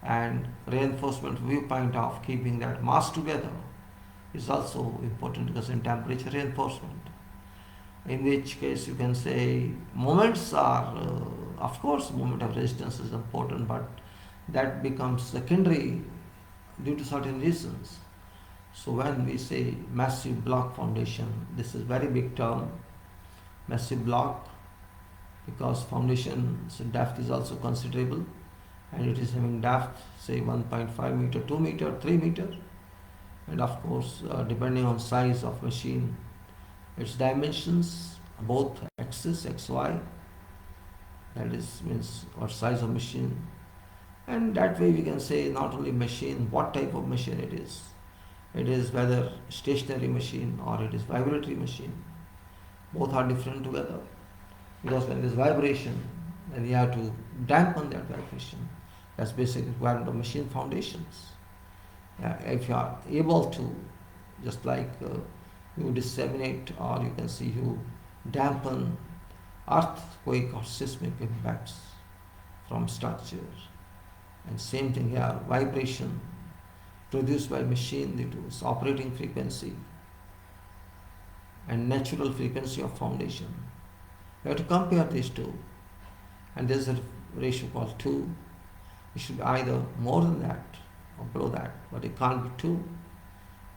and reinforcement viewpoint of keeping that mass together is also important because in temperature reinforcement, in which case you can say moments are, of course moment of resistance is important, but that becomes secondary due to certain reasons. So when we say massive block foundation, this is very big term, massive block, because foundation's depth is also considerable, and it is having depth say 1.5 meter, 2 meter, 3 meter, and of course depending on size of machine, its dimensions, both axis xy, that is means what size of machine, and that way we can say not only machine, what type of machine it is. It is whether stationary machine or it is vibratory machine. Both are different together, because when there is vibration, then you have to dampen that vibration. That's basic requirement of machine foundations. If you are able to, just like you disseminate, or you can see you dampen earthquake or seismic impacts from structure, and same thing here, vibration produced by machine due to its operating frequency and natural frequency of foundation. You have to compare these two, and there is a ratio called 2. It should be either more than that or below that, but it can't be 2.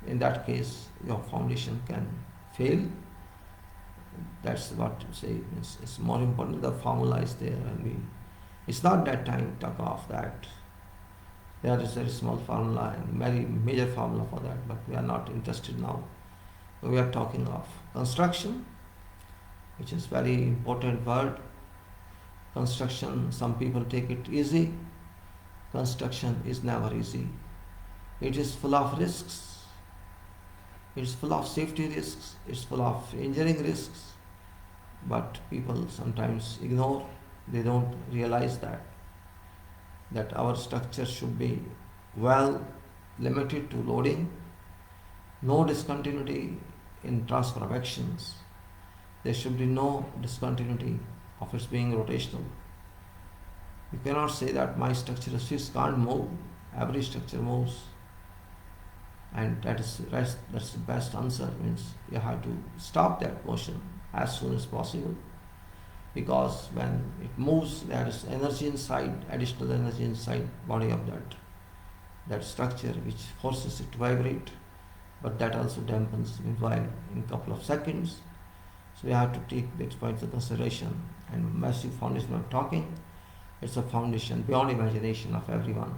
In that case, your foundation can fail. That's what you say. It's more important. The formula is there, and it's not that time to talk of that. There is a very small formula and very major formula for that, but we are not interested now. We are talking of construction, which is very important word. Construction, some people take it easy. Construction is never easy. It is full of risks. It's full of safety risks. It's full of engineering risks. But people sometimes ignore. They don't realize that our structure should be well limited to loading, no discontinuity in transfer of actions. There should be no discontinuity of its being rotational. You cannot say that my structure is fixed, can't move. Every structure moves, and that's the best answer. Means you have to stop that motion as soon as possible, because when it moves, there is energy inside, additional energy inside body of that structure, which forces it to vibrate, but that also dampens meanwhile in a couple of seconds. So you have to take these points into consideration. And massive foundation I'm talking, it's a foundation beyond imagination of everyone.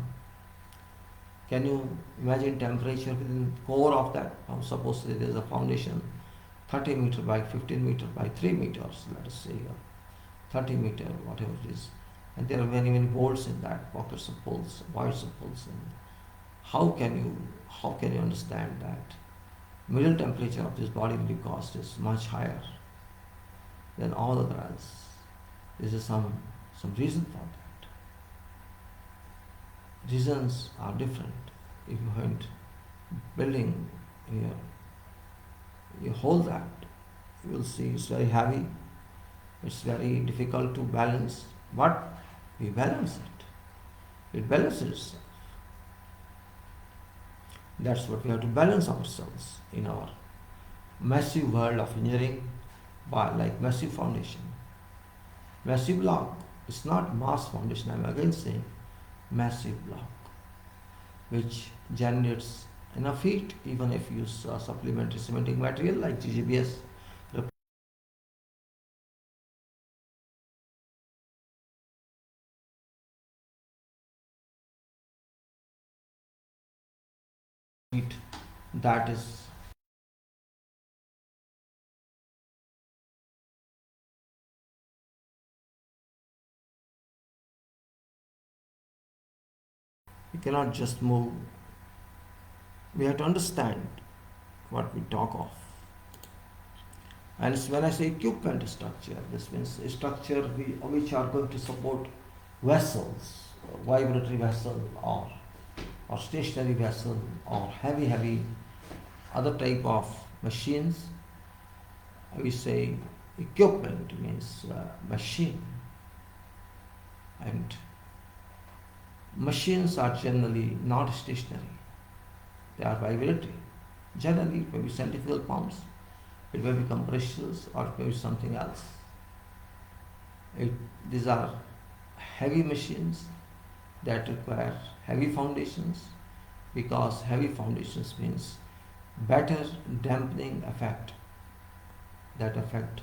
Can you imagine temperature within the core of that? Suppose there is a foundation 30 meter by 15 meter by 3 meters, let us say 30 meter, whatever it is, and there are many bolts in that, pockets of bolts, wires of bolts, and how can you understand that middle temperature of this body will be cost is much higher than all other else? There is some reason for that. Reasons are different. If you had building here, you hold that, you will see it's very heavy, it's very difficult to balance, but we balance it balances itself. That's what we have to balance ourselves in our massive world of engineering, by like massive foundation. Massive block is not mass foundation, I'm again saying massive block, which generates enough heat even if you use supplementary cementing material like GGBS. Heat that is, you cannot just move. We have to understand what we talk of. And when I say equipment structure, this means a structure which are going to support vessels, vibratory vessel or stationary vessel or heavy other type of machines. We say equipment means machine, and machines are generally not stationary, they are vibratory. Generally it may be centrifugal pumps, it may be compressors, or it may be something else. These are heavy machines that require heavy foundations, because heavy foundations means better dampening effect. That effect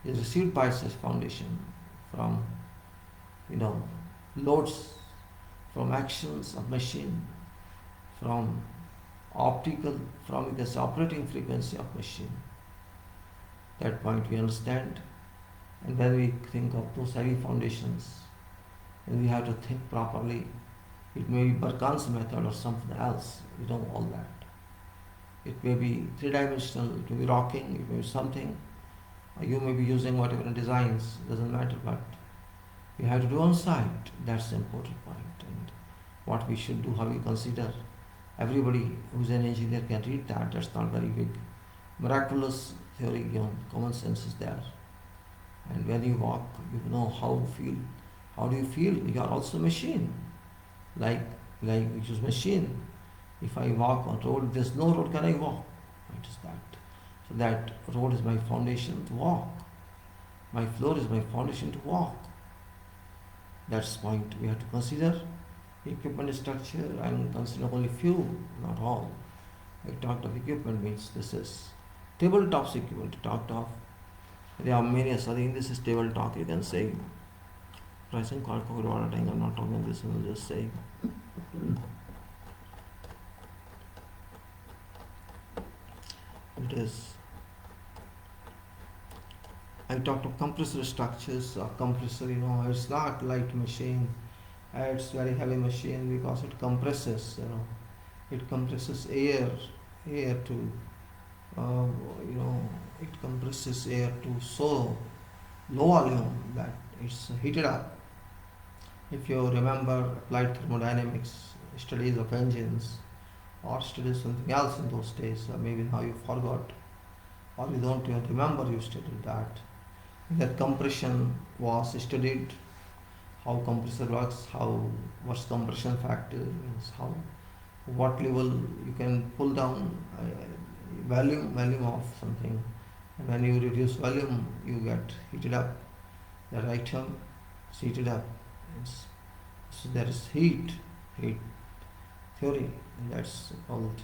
is received by such foundation from loads, from actions of machine, from from this operating frequency of machine. That point we understand, and when we think of those heavy foundations, and we have to think properly. It may be Berkan's method or something else. We know all that. It may be three-dimensional, it may be rocking, it may be something. Or you may be using whatever designs, doesn't matter, but we have to do on site. That's the important point. And what we should do, how we consider. Everybody who's an engineer can read that. That's not very big. Miraculous theory, common sense is there. And when you walk, you know how you feel. How do you feel? You are also a machine. Like which is machine. If I walk on road, there's no road, can I walk? What is that? So that road is my foundation to walk. My floor is my foundation to walk. That's the point we have to consider. Equipment structure, I'm considering only few, not all. I talked of equipment means this is tabletops equipment talked of. There are many, sorry, this is tabletop, you can say. Pricing card for water tank, I'm not talking this, I'm just saying. It is. I talked of compressor structures. A compressor, it's not light machine. It's very heavy machine because it compresses. It compresses air to, it compresses air to so low volume that it's heated up. If you remember applied thermodynamics, studies of engines, or studies something else in those days, or maybe now you forgot, or you don't even remember you studied that. That compression was studied, how compressor works, what's compression factor means, what level you can pull down volume of something, and when you reduce volume, you get heated up. The right term is heated up. So there is heat theory, and that's called,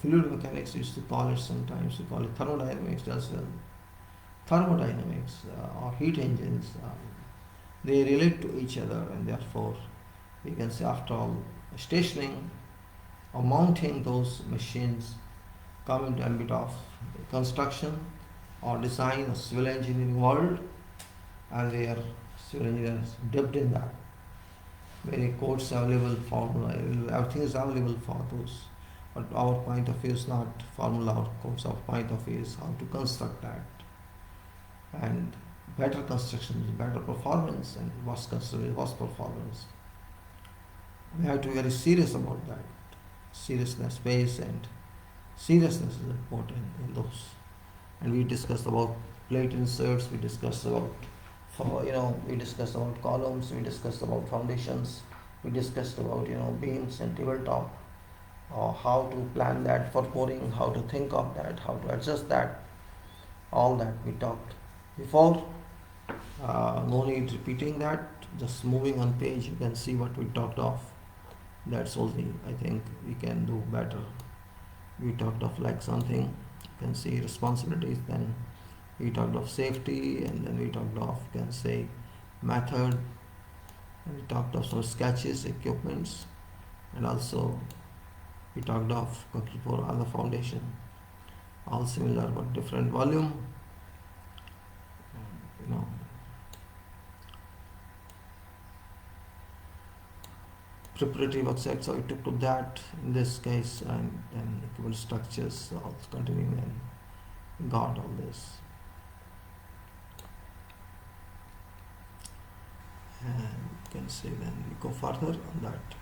fluid mechanics used to call it sometimes. We call it thermodynamics as well. Thermodynamics or heat engines, they relate to each other, and therefore we can say, after all, stationing or mounting those machines come into ambit of construction or design or civil engineering world, and they are civil engineers dipped in that. Many codes available, formula, everything is available for those. But our point of view is not formula or codes. Our point of view is how to construct that. And better construction is better performance, and worse construction is worse performance. We have to be very serious about that. Seriousness, space, and seriousness is important in those. And we discussed about plate inserts, we discussed about we discussed about columns, we discussed about foundations, we discussed about beams and tabletop, how to plan that for pouring, how to think of that, how to adjust that, all that we talked before. No need repeating that, just moving on page, you can see what we talked of. That's only, I think we can do better. We talked of like something, you can see responsibilities, then we talked of safety, and then we talked of, you can say, method, and we talked of some sketches, equipments, and also we talked of concrete for other foundation, all similar but different volume. Preparatory work set, so I took to that in this case, and then equipment structures, also continuing, and got all this. And you can say then we go further on that.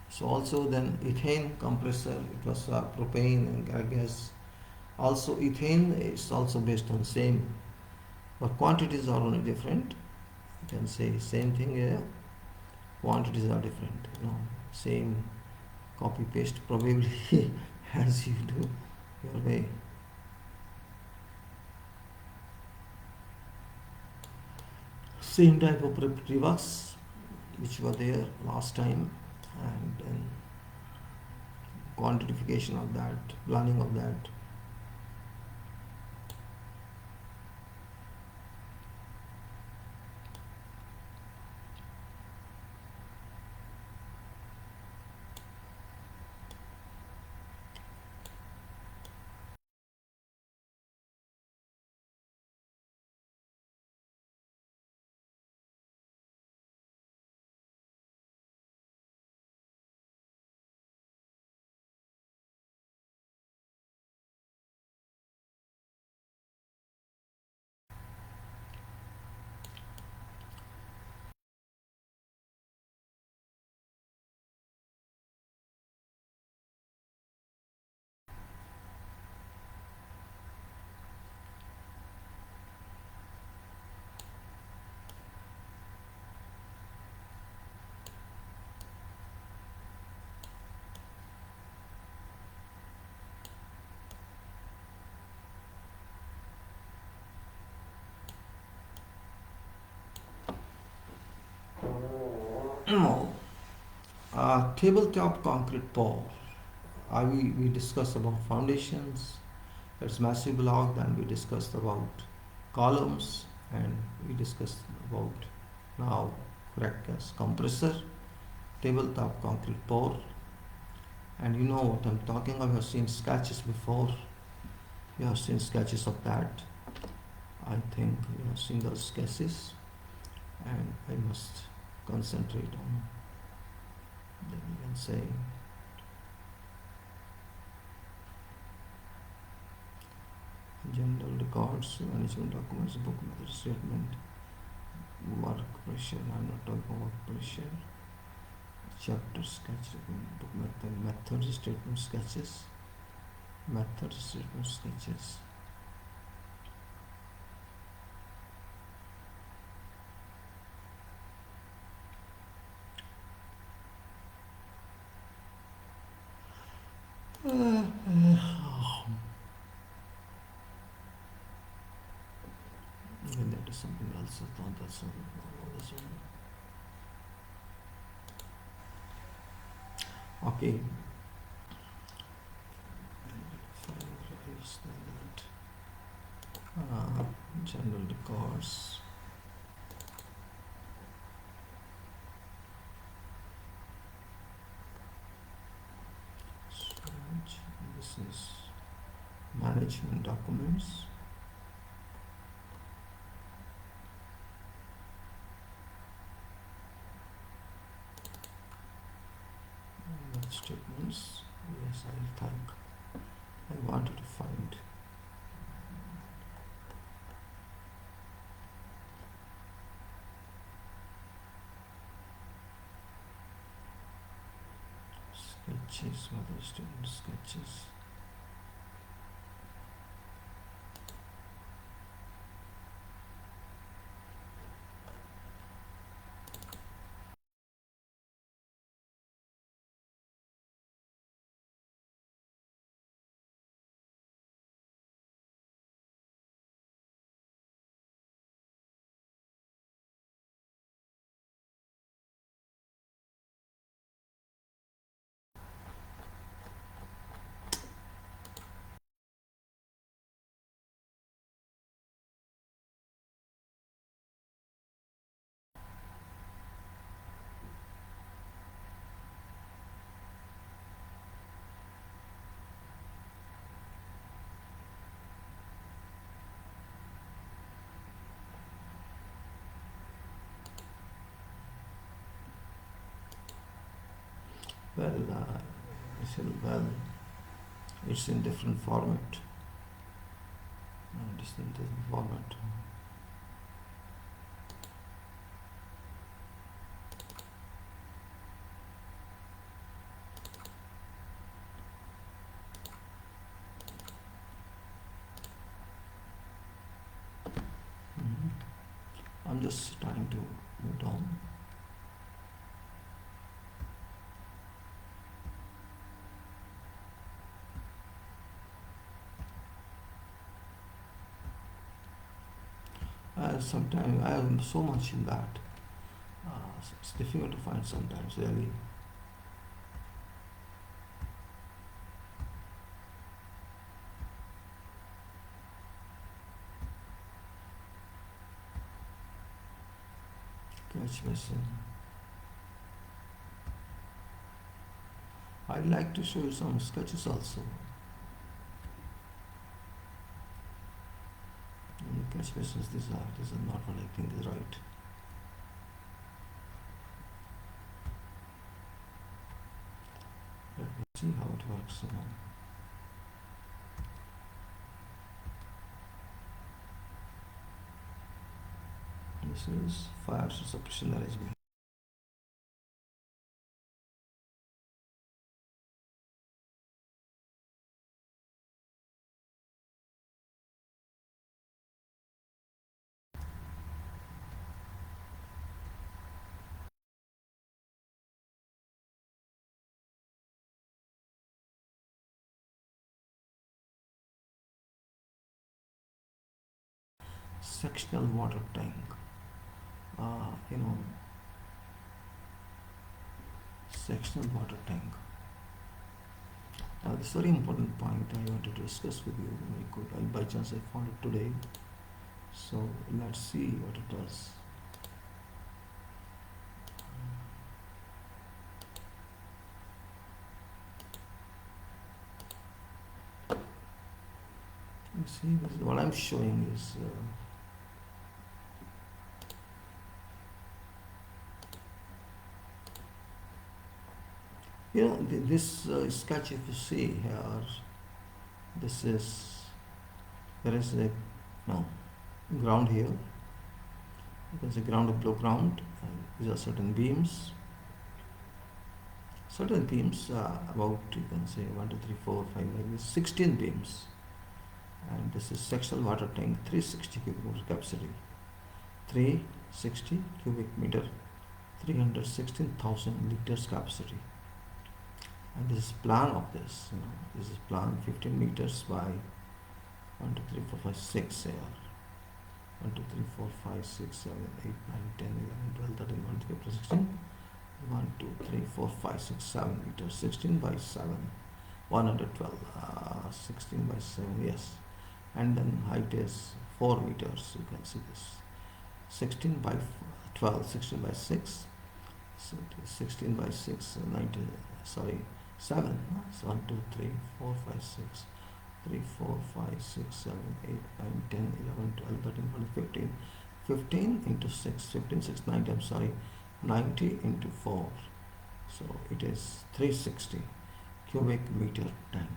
So also then ethane compressor, it was propane and gas. Also ethane is also based on same, but quantities are only different. You can say same thing here, quantities are different. Same copy paste probably as you do your way. Same type of preparatory works which were there last time, and then quantification of that, planning of that. No. Tabletop concrete pour. We discussed about foundations, that's massive block, then we discussed about columns, and we discussed about now correct as compressor, tabletop concrete pour. And you know what I'm talking about. You have seen sketches before. You have seen sketches of that. I think you have seen those sketches, and I must concentrate on, then you can say general records, management documents, book method statement, work pressure. I'm not talking about pressure. Chapter sketch, book method statement sketches, method statement sketches. And that is something else. I thought that's something. Okay. General records. This is management documents. Statements. Yes, I think I wanted to find. Sketches, mother student sketches. Well, well, it's in different format. It's in different format. I'm just trying to move down. Sometimes I am so much in that. It's difficult to find sometimes, really. Catch missing. I'd like to show you some sketches also. Catch missions, these are not what I think is right. Let me see how it works now. This is fire suppression arrangement. Sectional water tank. Sectional water tank. This is a very important point I wanted to discuss with you. By chance I found it today. So let's see what it does. You see, what I'm showing is this sketch, if you see here, there is a ground here. There's a ground of below ground. These are certain beams. About, you can say 1, 2, 3, 4, 5, like this, 16 beams. And this is sectional water tank, 360 cubic meter capacity. 360 cubic meter, 316,000 liters capacity. And this is plan of this. This is plan 15 meters by 1, 2, 3, 4, 5, 6 here. 1, 2, 3, 4, 5, 6, 7, 8, 9, 10, 11, 12, 13, 1, 2, 3, 16. 1, 2, 3, 4, 5, 6, 7 meters. 16 by 7. 112. 16 by 7, yes. And then height is 4 meters. You can see this. 16 by 12, 16 by 6. So 16 by 6, 19, 7. So 1, 2, 3, 4, 5, 6, 3, 4, 5, 6, 7, 8, 9, 10, 11, 12, 13, 14, 15. 15 into 6, 15, 6, 90, I'm sorry, 90 into 4. So it is 360 cubic meter tank.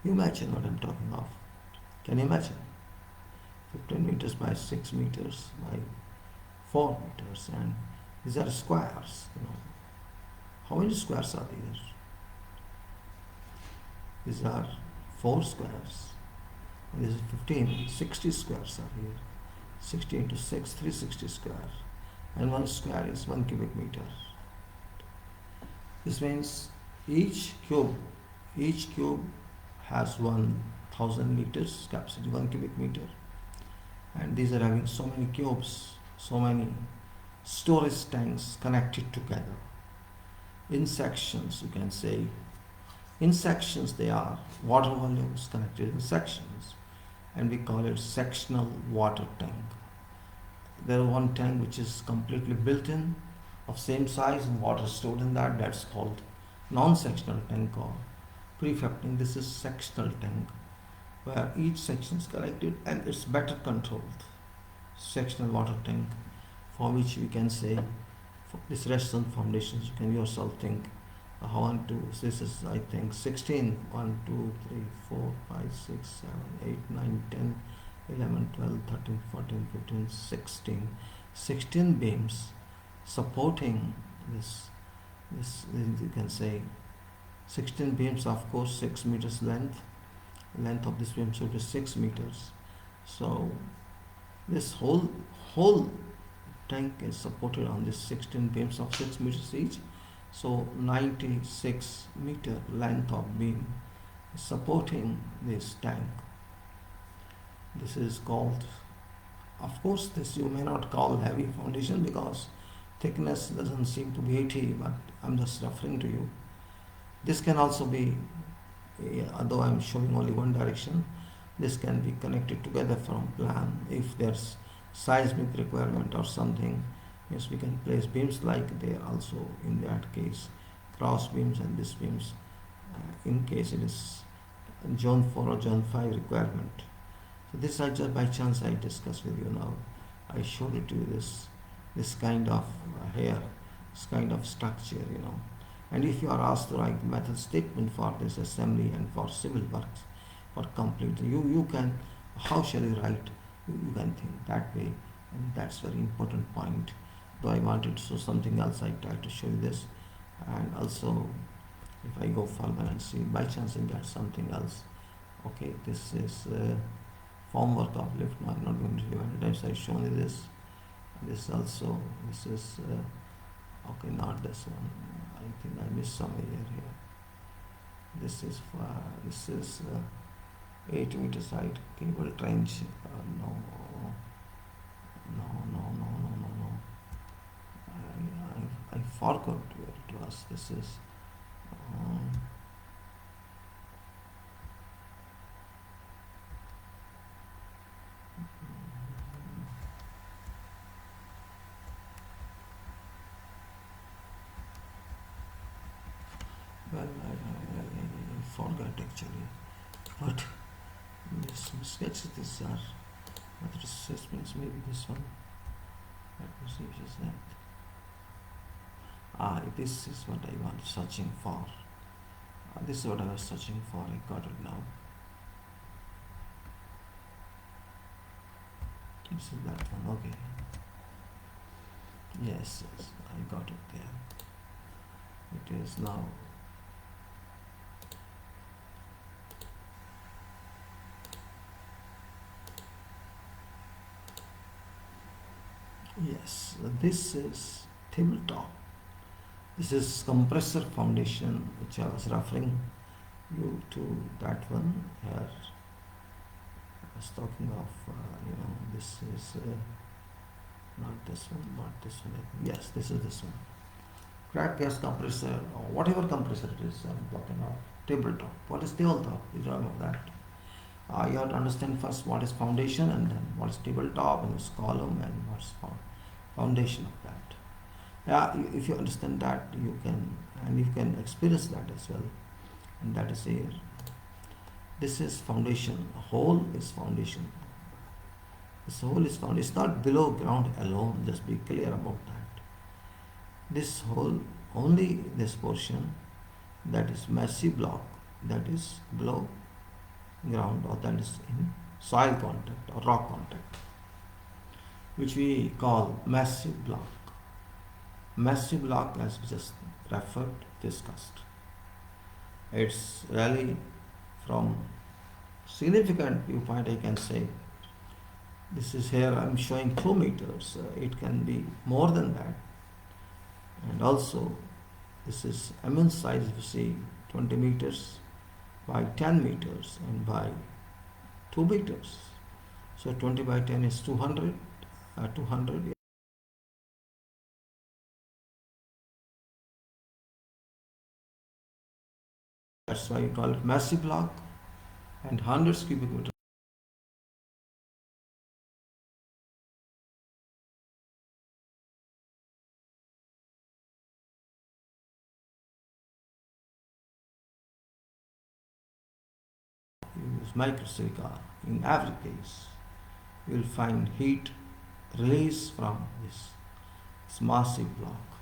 You imagine what I'm talking of. Can you imagine? 15 meters by 6 meters by 4 meters, and these are squares. How many squares are there? These are 4 squares. And this is 15, 60 squares are here. 60 into 6, 360 square. And 1 square is 1 cubic meter. This means each cube has 1,000 liters capacity, 1 cubic meter. And these are having so many cubes, so many storage tanks connected together. In sections, you can say, in sections they are water volumes connected in sections, and we call it sectional water tank. There is one tank which is completely built in, of same size and water stored in that. That's called non-sectional tank or prefab tank. This is sectional tank, where each section is connected and it's better controlled. Sectional water tank, for which we can say, for this rests on foundations. You can yourself think 1, 2, this is I think 16, 1, 2, 3, 4, 5, 6, 7, 8, 9, 10, 11, 12, 13, 14, 15, 16. 16 beams supporting this you can say 16 beams, of course 6 meters length of this beam should be 6 meters. So this whole tank is supported on this 16 beams of 6 meters each. So 96-meter length of beam is supporting this tank. This is called, of course this you may not call heavy foundation because thickness doesn't seem to be 80, but I'm just referring to you. This can also be, although I'm showing only one direction, this can be connected together from plan if there's seismic requirement or something. Yes, we can place beams like there also in that case, cross beams and this beams in case it is zone 4 or zone 5 requirement. So this I just by chance I discussed with you now. I showed it to you this kind of here, this kind of structure, you know. And if you are asked to write method statement for this assembly and for civil works for complete, you can, how shall you write? You can think that way, and that's very important point. Though I wanted to show something else, I tried to show you this. And also, if I go further and see, by chance I get something else. Okay, this is formwork of lift. No, I'm not going to show you. I've shown you this. This also, this is okay, not this one. I think I missed some area here. This is 8 meters height cable trench. No. I forgot where it was. This is well, I forgot actually. But this sketches, these are method assessments. Maybe this one. Let me see which is that. This is what I was searching for. This is what I was searching for. I got it now. This is that one. Okay. Yes, I got it there. It is now. Yes, this is tabletop. This is compressor foundation, which I was referring you to that one here. I was talking of, this is not this one, but this one. Yes, this is this one. Crack gas compressor, or whatever compressor it is, I'm talking of tabletop. What is tabletop? You know that. You have to understand first what is foundation and then what is tabletop and what's column and what's foundation of that. Yeah, if you understand that, you can experience that as well, and that is here. This is foundation. Whole is foundation. This whole is foundation. It's not below ground alone. Just be clear about that. This whole, only this portion, that is massive block, that is below ground, or that is in soil contact or rock contact, which we call massive block. Massive block, as we just referred, discussed. It's really from significant viewpoint, I can say. This is here I'm showing 2 meters. It can be more than that. And also, this is immense size. If you see 20 meters by 10 meters and by 2 meters. So 20 by 10 is 200. 200. That's why you call it massive block, and hundreds cubic meter. You use microsilica. In every case, you will find heat release from this massive block,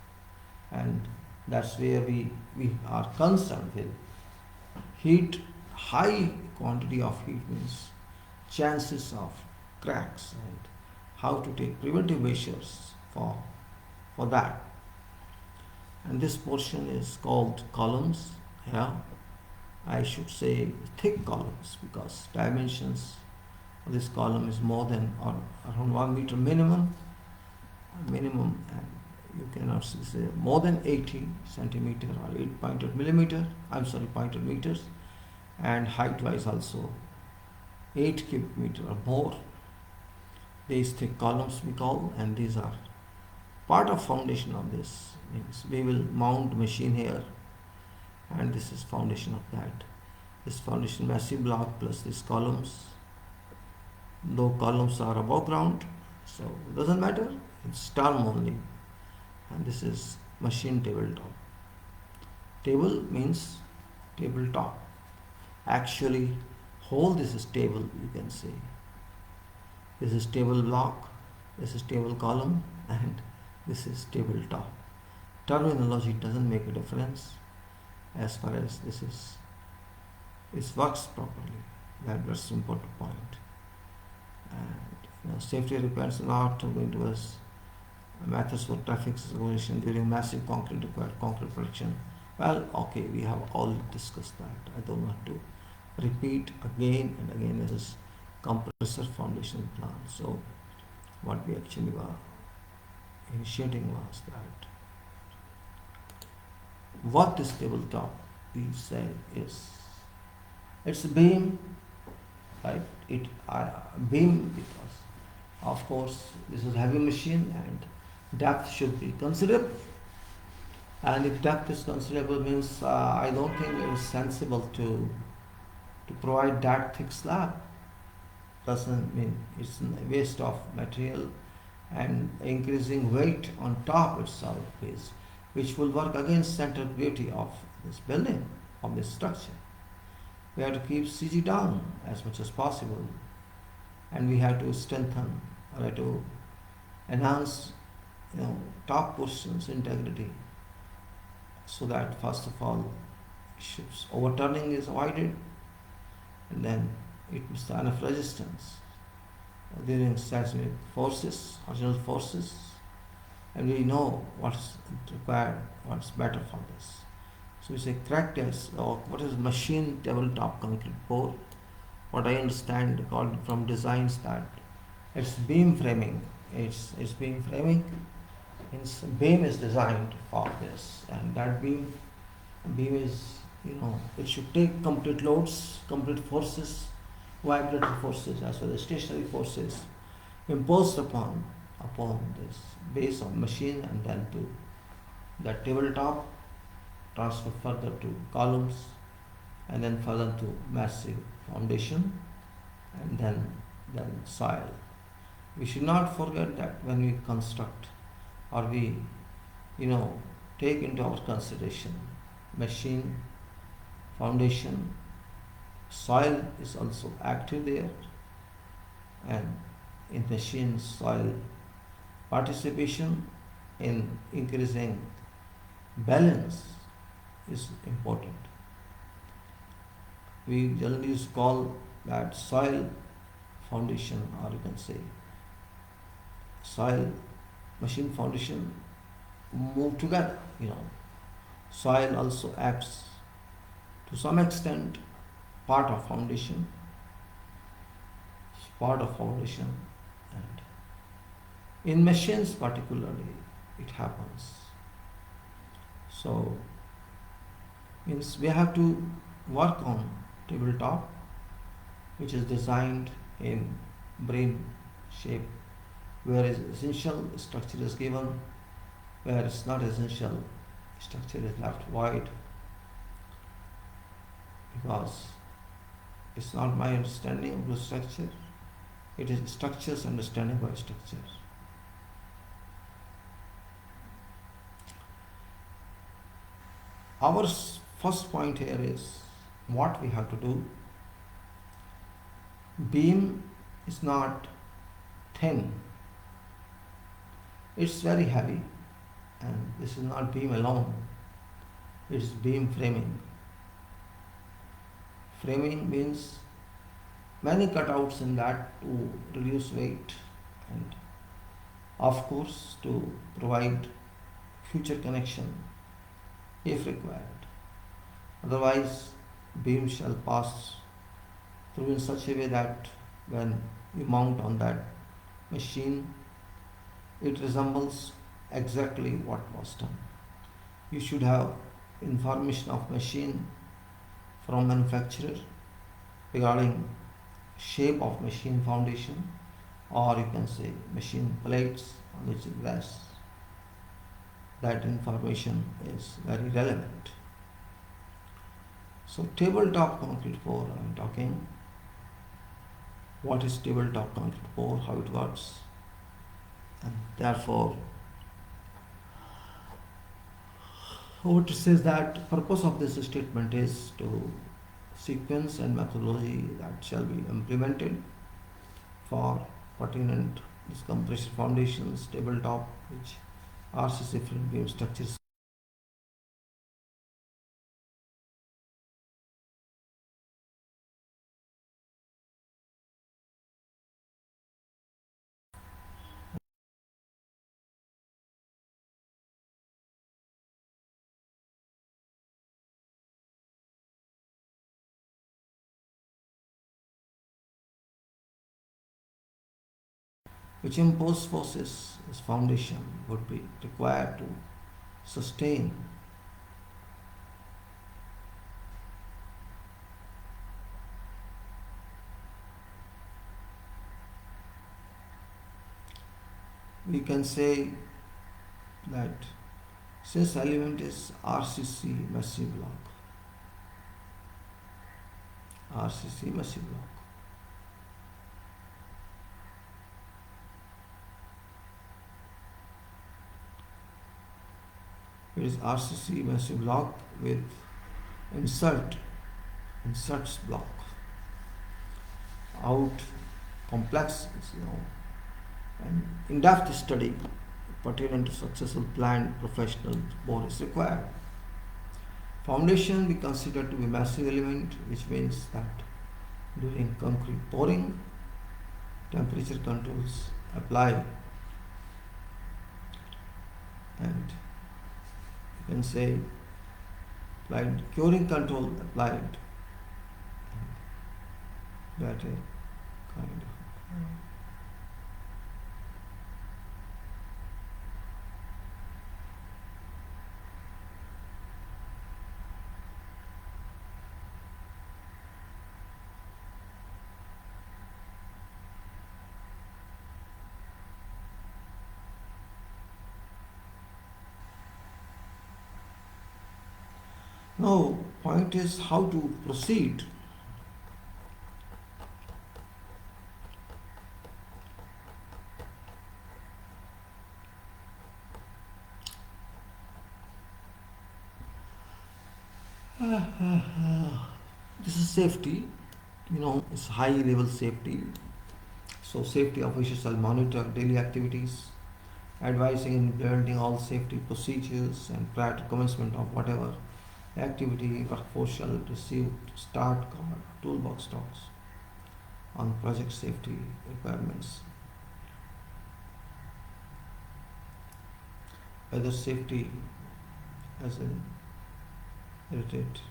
and That's where we are concerned with. Heat, high quantity of heat means chances of cracks and how to take preventive measures for that. And this portion is called columns. Yeah, I should say thick columns because dimensions of this column is more than or around 1 meter minimum, and you cannot say more than 80 centimeter or 8 millimeter. I'm sorry, pointed meters, and height wise also 8 cubic meter or more. These thick columns we call, and these are part of foundation of this. Means we will mount machine here, and this is foundation of that. This foundation massive block plus these columns. Though columns are above ground, so it doesn't matter. It's term only, and this is machine tabletop. Table means tabletop. Actually, whole this is table. You can say this is table block, this is table column, and this is tabletop. Terminology doesn't make a difference as far as this is. It works properly. That's important point. And safety depends a lot going towards methods for traffic circulation during massive concrete required concrete production. Well, okay, we have all discussed that. I don't want to repeat again and again. This is compressor foundation plan. So what we actually were initiating was that what this tabletop we say is it's a beam, right? Beam because of course this is heavy machine and depth should be considerable. And if depth is considerable means I don't think it is sensible to provide that thick slab. Doesn't mean it's a waste of material and increasing weight on top itself is which will work against center gravity of this building, of this structure. We have to keep CG down as much as possible, and we have to strengthen, or have to enhance, top portions integrity, so that first of all, ships overturning is avoided, and then it must have enough resistance during seismic forces, original forces, and we know what's required, what's better for this. So we say crack test, or what is machine tabletop concrete pour. What I understand according from designs that it's beam framing. It's beam framing. Means beam is designed for this, and that beam is it should take complete loads, complete forces, vibratory forces as well as stationary forces imposed upon this base of machine, and then to that tabletop, transfer further to columns, and then further to massive foundation, and then soil. We should not forget that when we construct or we take into our consideration machine, foundation, soil is also active there, and in machine soil participation in increasing balance is important. We generally used to call that soil foundation, or you can say soil machine foundation move together. Soil also acts to some extent part of foundation, and in machines particularly it happens. So means we have to work on tabletop, which is designed in brain shape, where is essential structure is given, where it's not essential structure is left void, because it's not my understanding of the structure, it is structure's understanding by structure. Our first point here is what we have to do. Beam is not thin, it's very heavy, and this is not beam alone. It's beam framing. Framing means many cutouts in that to reduce weight and of course to provide future connection if required. Otherwise, beam shall pass through in such a way that when you mount on that machine, it resembles exactly what was done. You should have information of machine from manufacturer regarding shape of machine foundation, or you can say machine plates on which it rests. That information is very relevant. So tabletop concrete pour, I am talking. What is tabletop concrete pour, how it works, and therefore what it says that purpose of this statement is to sequence and methodology that shall be implemented for pertinent compression foundations, tabletop, which RCC frame beam structures, which impose forces as foundation would be required to sustain. We can say that since element is RCC massive block, RCC massive block, it is RCC massive block with inserts block out complex, and in-depth study pertinent to successful planned professional bore is required. Foundation we consider to be massive element, which means that during concrete pouring, temperature controls apply, and you can say applied curing control applied, that a kind of now point is how to proceed. This is safety, it's high level safety. So safety officers shall monitor daily activities, advising and implementing all safety procedures, and prior to commencement of whatever activity, workforce shall receive start card, toolbox talks on project safety requirements, whether safety as in irritate.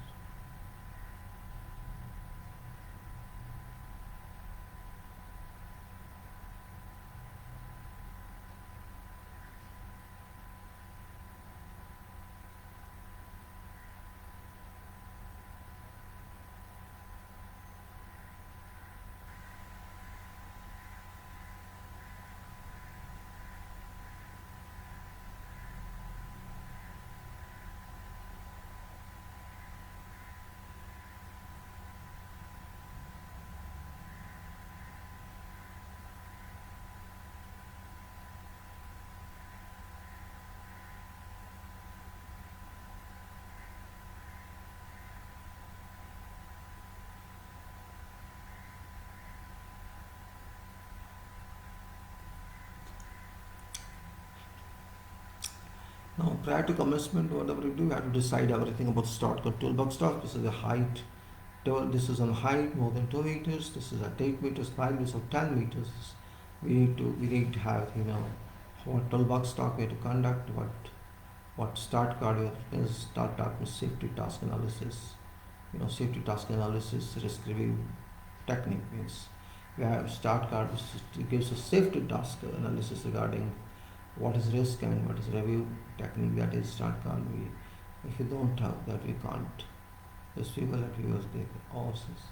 Now, prior to commencement, whatever you do, you have to decide everything about start control box start. This is the height. This is on height more than 2 meters. This is at 8 meters, 5 meters, or 10 meters. We need to have what toolbox stock way to conduct, what start card is. Start card means safety task analysis. Safety task analysis risk review technique means we have start card which gives a safety task analysis regarding what is risk and what is review technique. That is start card. If you don't have that, we can't. Just we will at viewers they all size.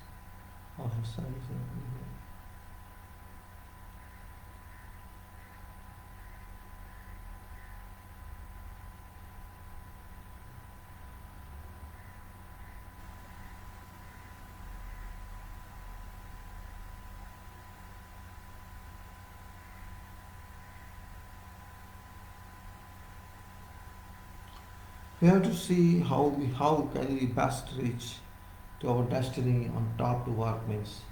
We have to see how can we best reach to our destiny on top to work means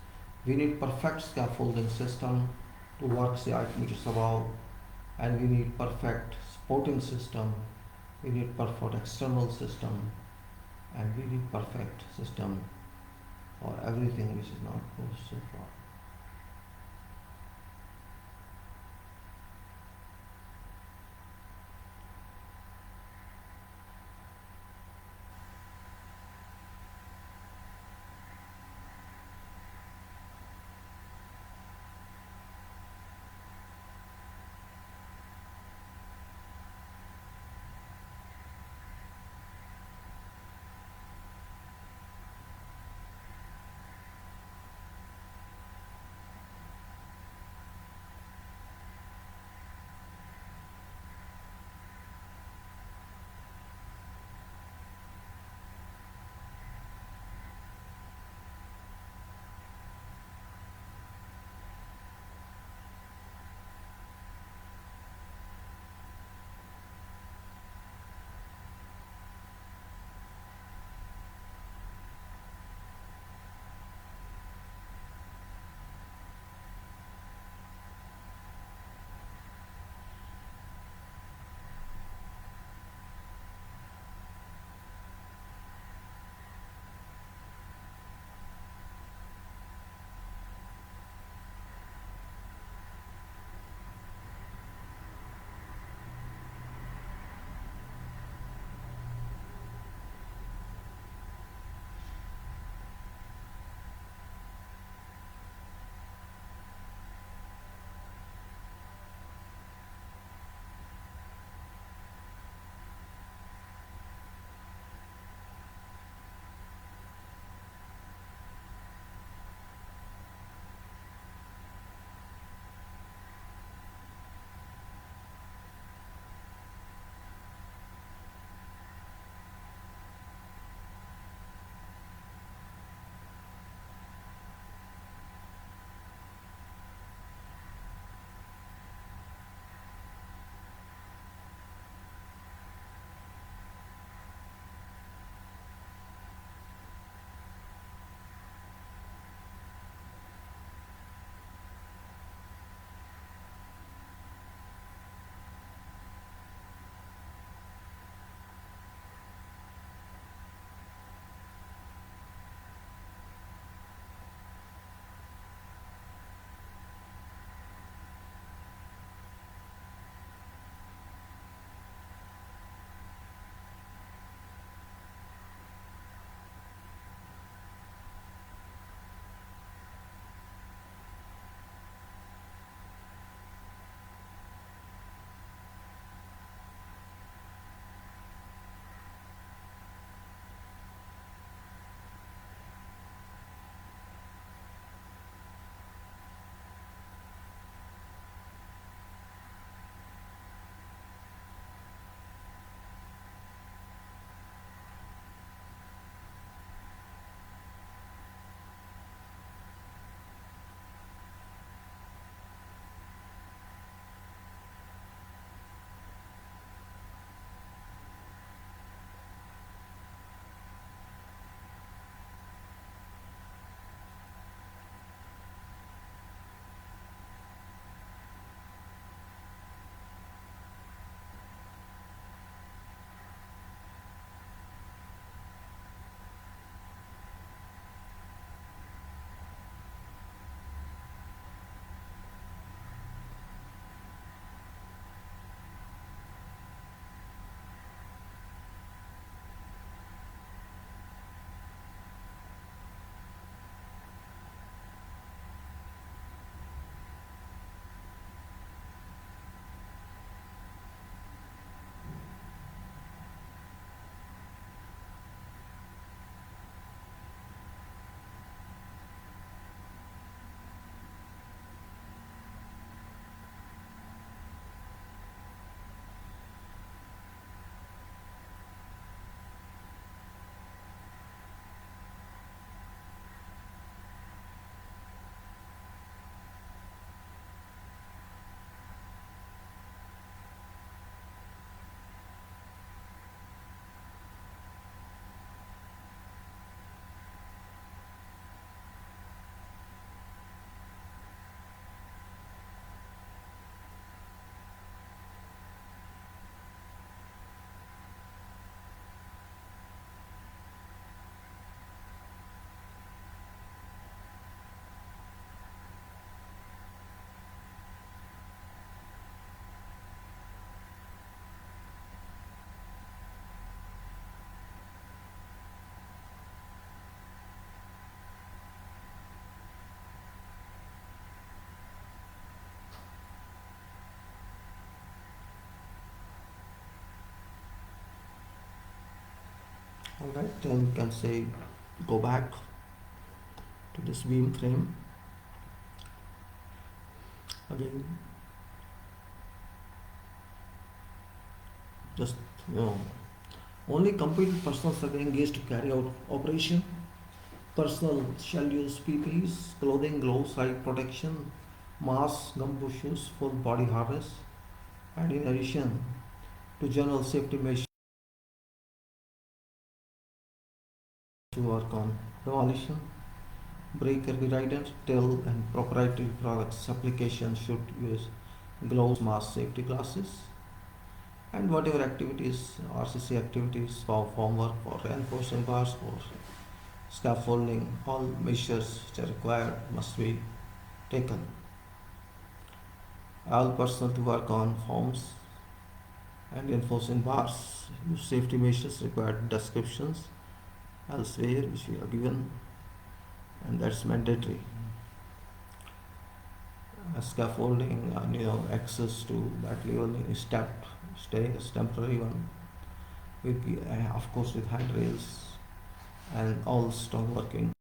we need perfect scaffolding system to work say 8 meters above, and we need perfect supporting system, we need perfect external system, and we need perfect system for everything which is not posed so far. Alright, then you can say go back to this beam frame again. Just, you know, only competent personnel are engaged to carry out operation. Personnel shall use PPEs, clothing, gloves, eye protection, masks, gumboot shoes, full body harness, and in addition to general safety measures to work on demolition, breaker guidance, tail and proprietary products application should use gloves, masks, safety glasses, and whatever activities, RCC activities for formwork, for reinforcement bars, for scaffolding, all measures which are required must be taken. All personnel to work on forms and enforcing bars use safety measures required descriptions elsewhere which we are given, and that's mandatory. Scaffolding and access to that level is stepped stairs, temporary one, with of course with handrails and all stone working.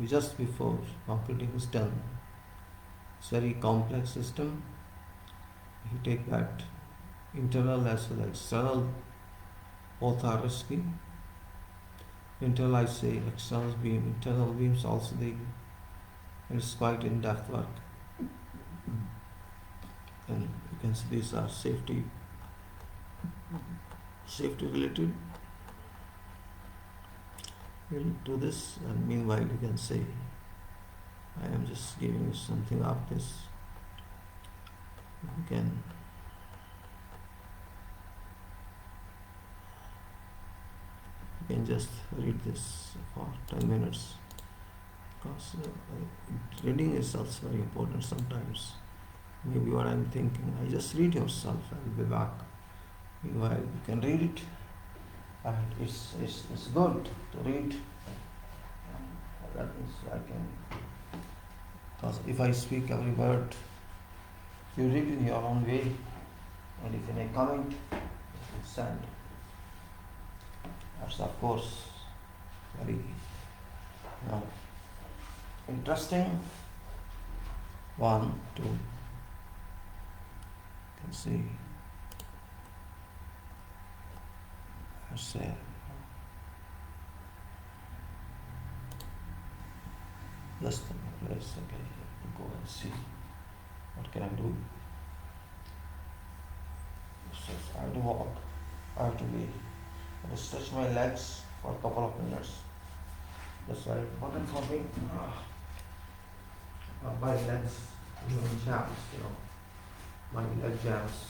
Just before concreting is done, it's very complex system. You take that internal as well as external, both are risky. Internal I say, external beam, internal beams also it's quite in-depth work. And you can see these are safety related. We'll do this, and meanwhile you can say I am just giving you something of this. You can just read this for 10 minutes, because reading is also very important sometimes. Maybe what I'm thinking, I just read yourself. I'll be back. Meanwhile, you can read it, and it's good to read. That means I can, because if I speak every word, you read in your own way, and if any comment, you send. That's of course very interesting. 1, 2, you can see. Say, just the place. Okay, go and see what can I do. So I have to walk. I have to stretch my legs for a couple of minutes. That's very important for me. My legs, jams. My leg jams.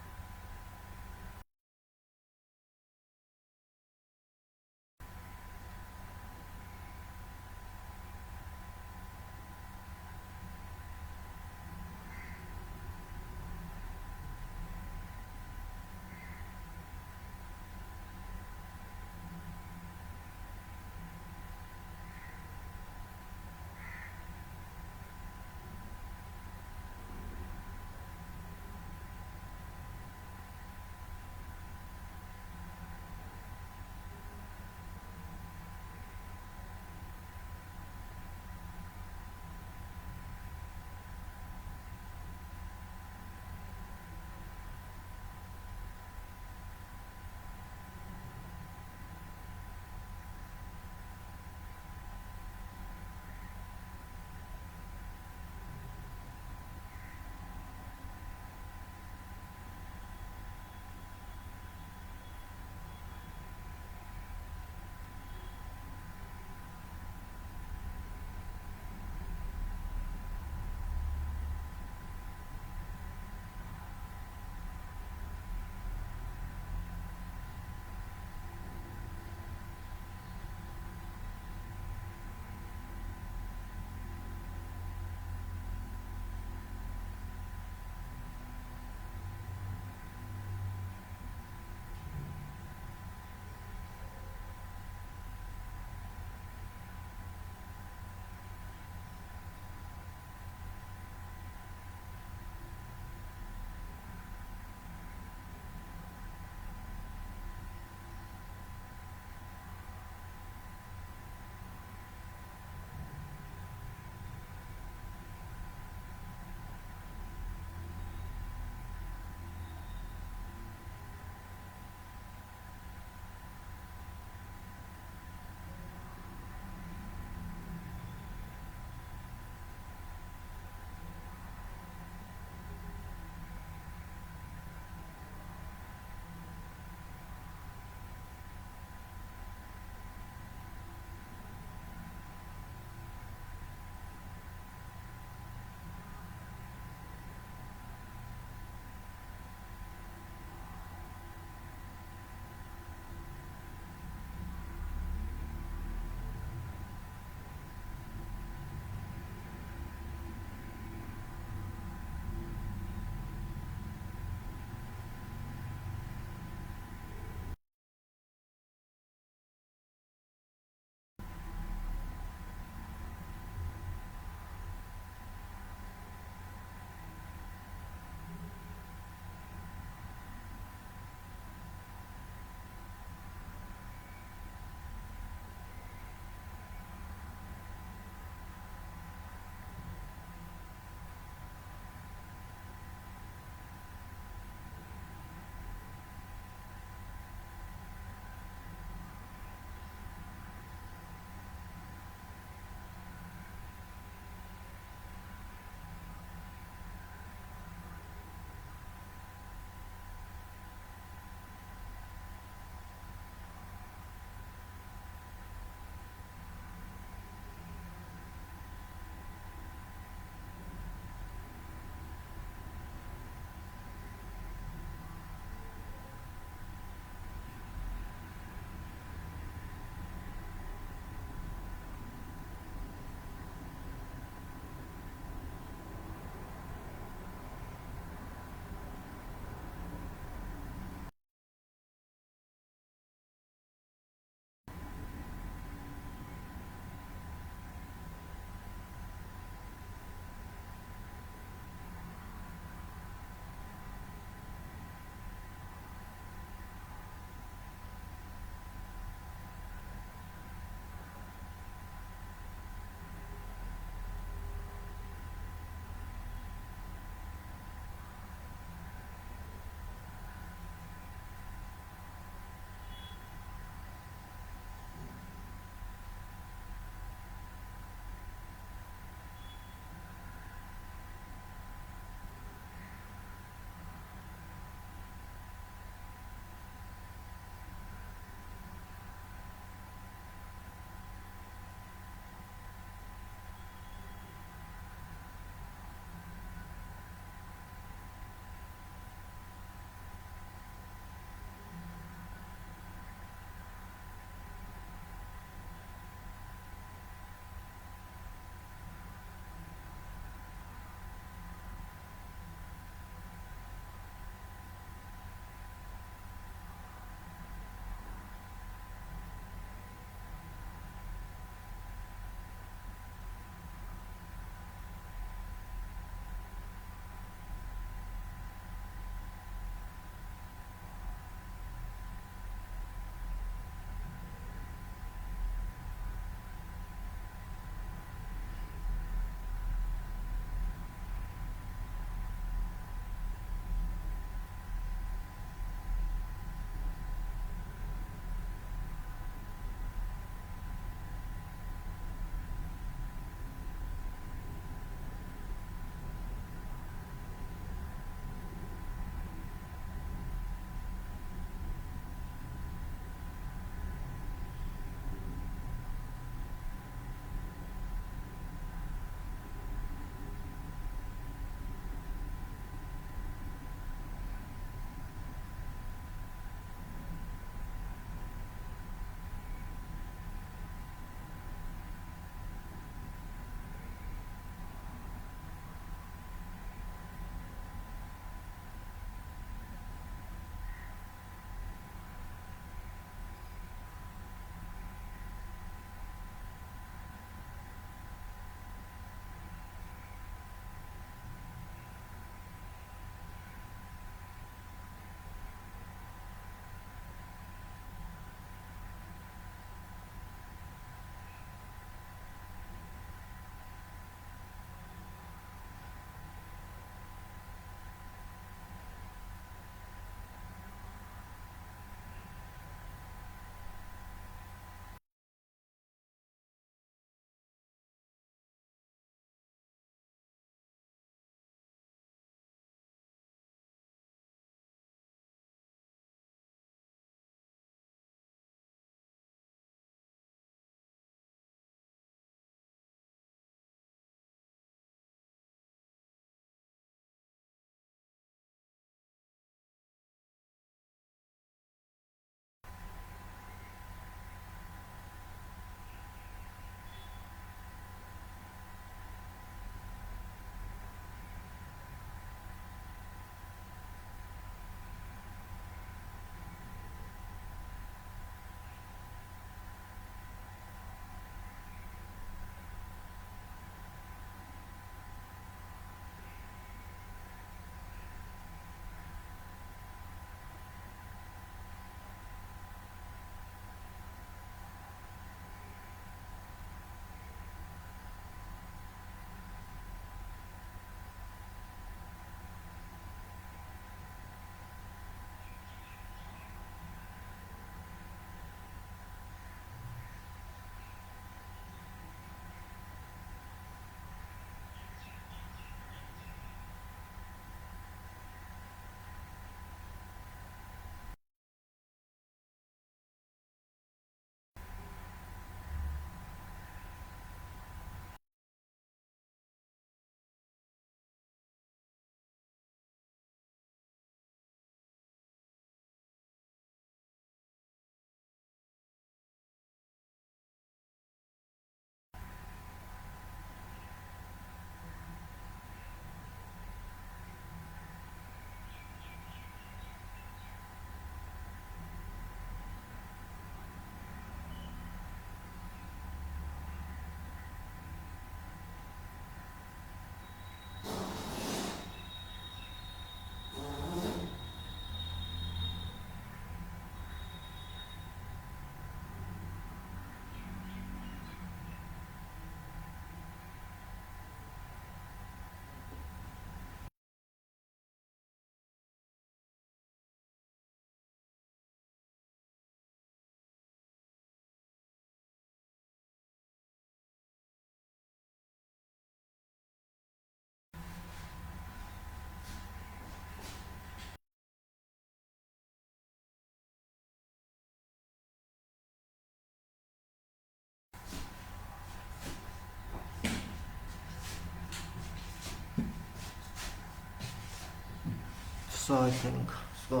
So I think so.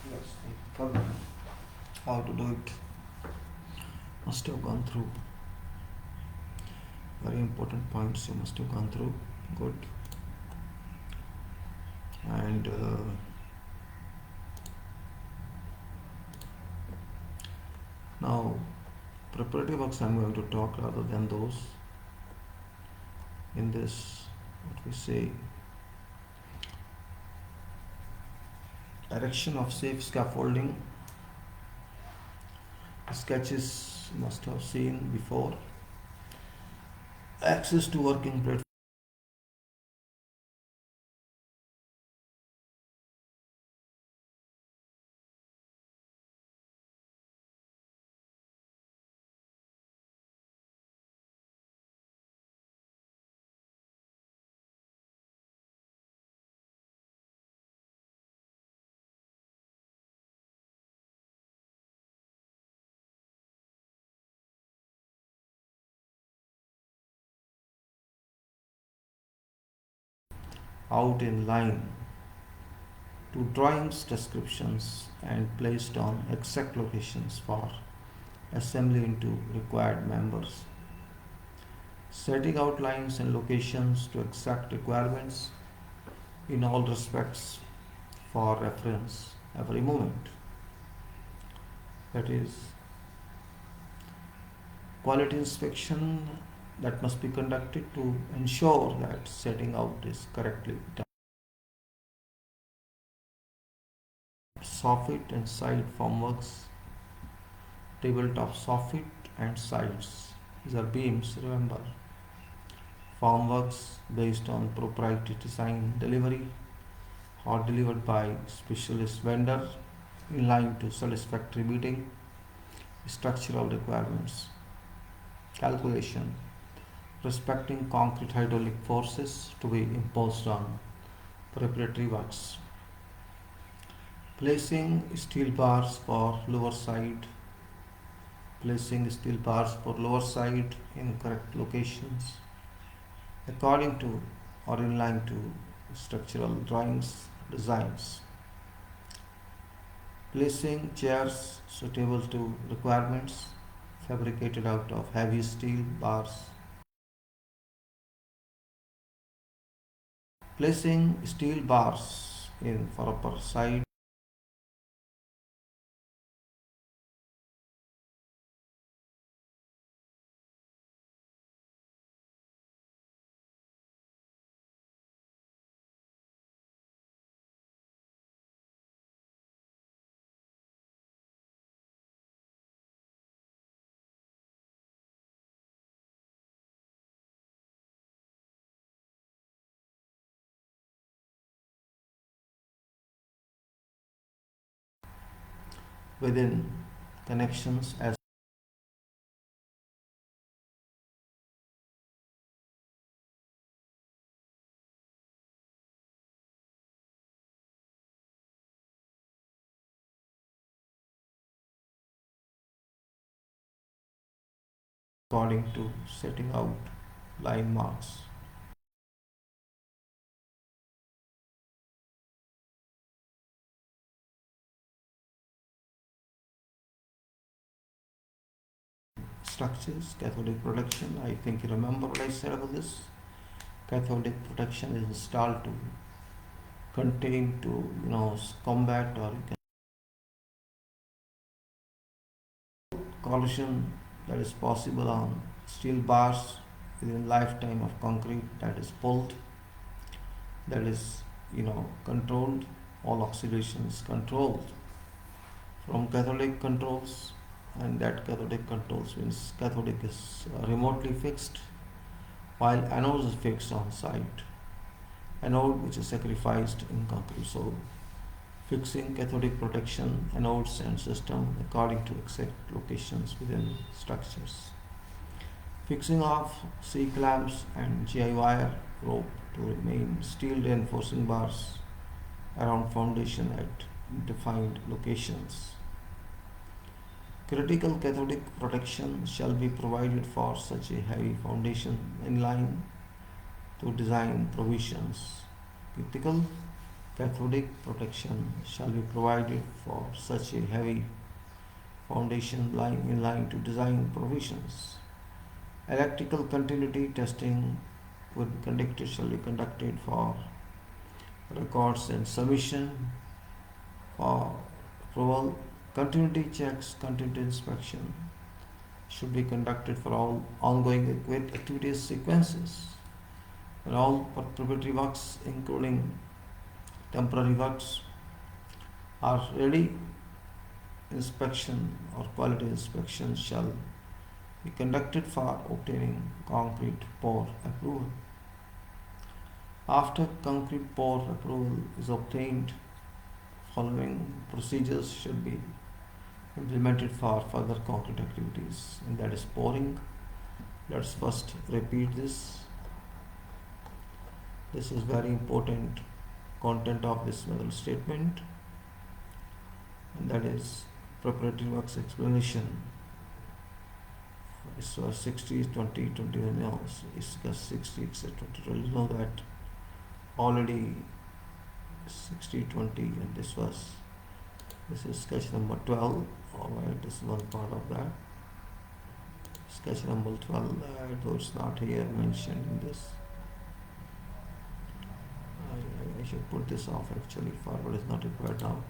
Let's think how to do it. Must have gone through very important points. You must have gone through. Good. And now preparatory works I'm going to talk rather than those in this what we say erection of safe scaffolding. Sketches you must have seen before. Access to working platform. Out in line to drawings descriptions and placed on exact locations for assembly into required members. Setting outlines and locations to exact requirements in all respects for reference every moment. That is quality inspection that must be conducted to ensure that setting out is correctly done. Soffit and side formworks, tabletop soffit and sides. These are beams, remember. Formworks based on proprietary design delivery or delivered by specialist vendor in line to satisfactory meeting structural requirements. Calculation respecting concrete hydraulic forces to be imposed on preparatory works. Placing steel bars for lower side. Placing steel bars for lower side in correct locations according to or in line to structural drawings designs. Placing chairs suitable to requirements fabricated out of heavy steel bars. Placing steel bars in for upper side. Within connections as according to setting out line marks. Structures, cathodic protection. I think you remember what I said about this. Cathodic protection is installed to contain to combat or collision that is possible on steel bars within lifetime of concrete that is pulled, that is controlled. All oxidation is controlled from cathodic controls, and that cathodic controls means cathodic is remotely fixed while anode is fixed on site. Anode which is sacrificed in concrete. So fixing cathodic protection anodes and system according to exact locations within structures. Fixing of C clamps and GI wire rope to remain steel reinforcing bars around foundation at defined locations. Critical cathodic protection shall be provided for such a heavy foundation in line to design provisions. Critical Cathodic protection shall be provided for such a heavy foundation lying in line to design provisions. Electrical continuity testing shall be conducted for records and submission for approval. Continuity checks, continuity inspection should be conducted for all ongoing activities sequences. And all preparatory works, including temporary works, are ready. Inspection or quality inspection shall be conducted for obtaining concrete pour approval. After concrete pour approval is obtained, following procedures should be implemented for further concrete activities, and that is pouring. Let's first repeat this. This is very important content of this middle statement, and that is preparatory works explanation. This was 60, 20, 21, no, it's 60, etc. You know that already 60, 20, and this is sketch number 12. Alright, this is one part of that. Sketch number 12, though it's not here mentioned in this. I should put this off actually, forward is not required now.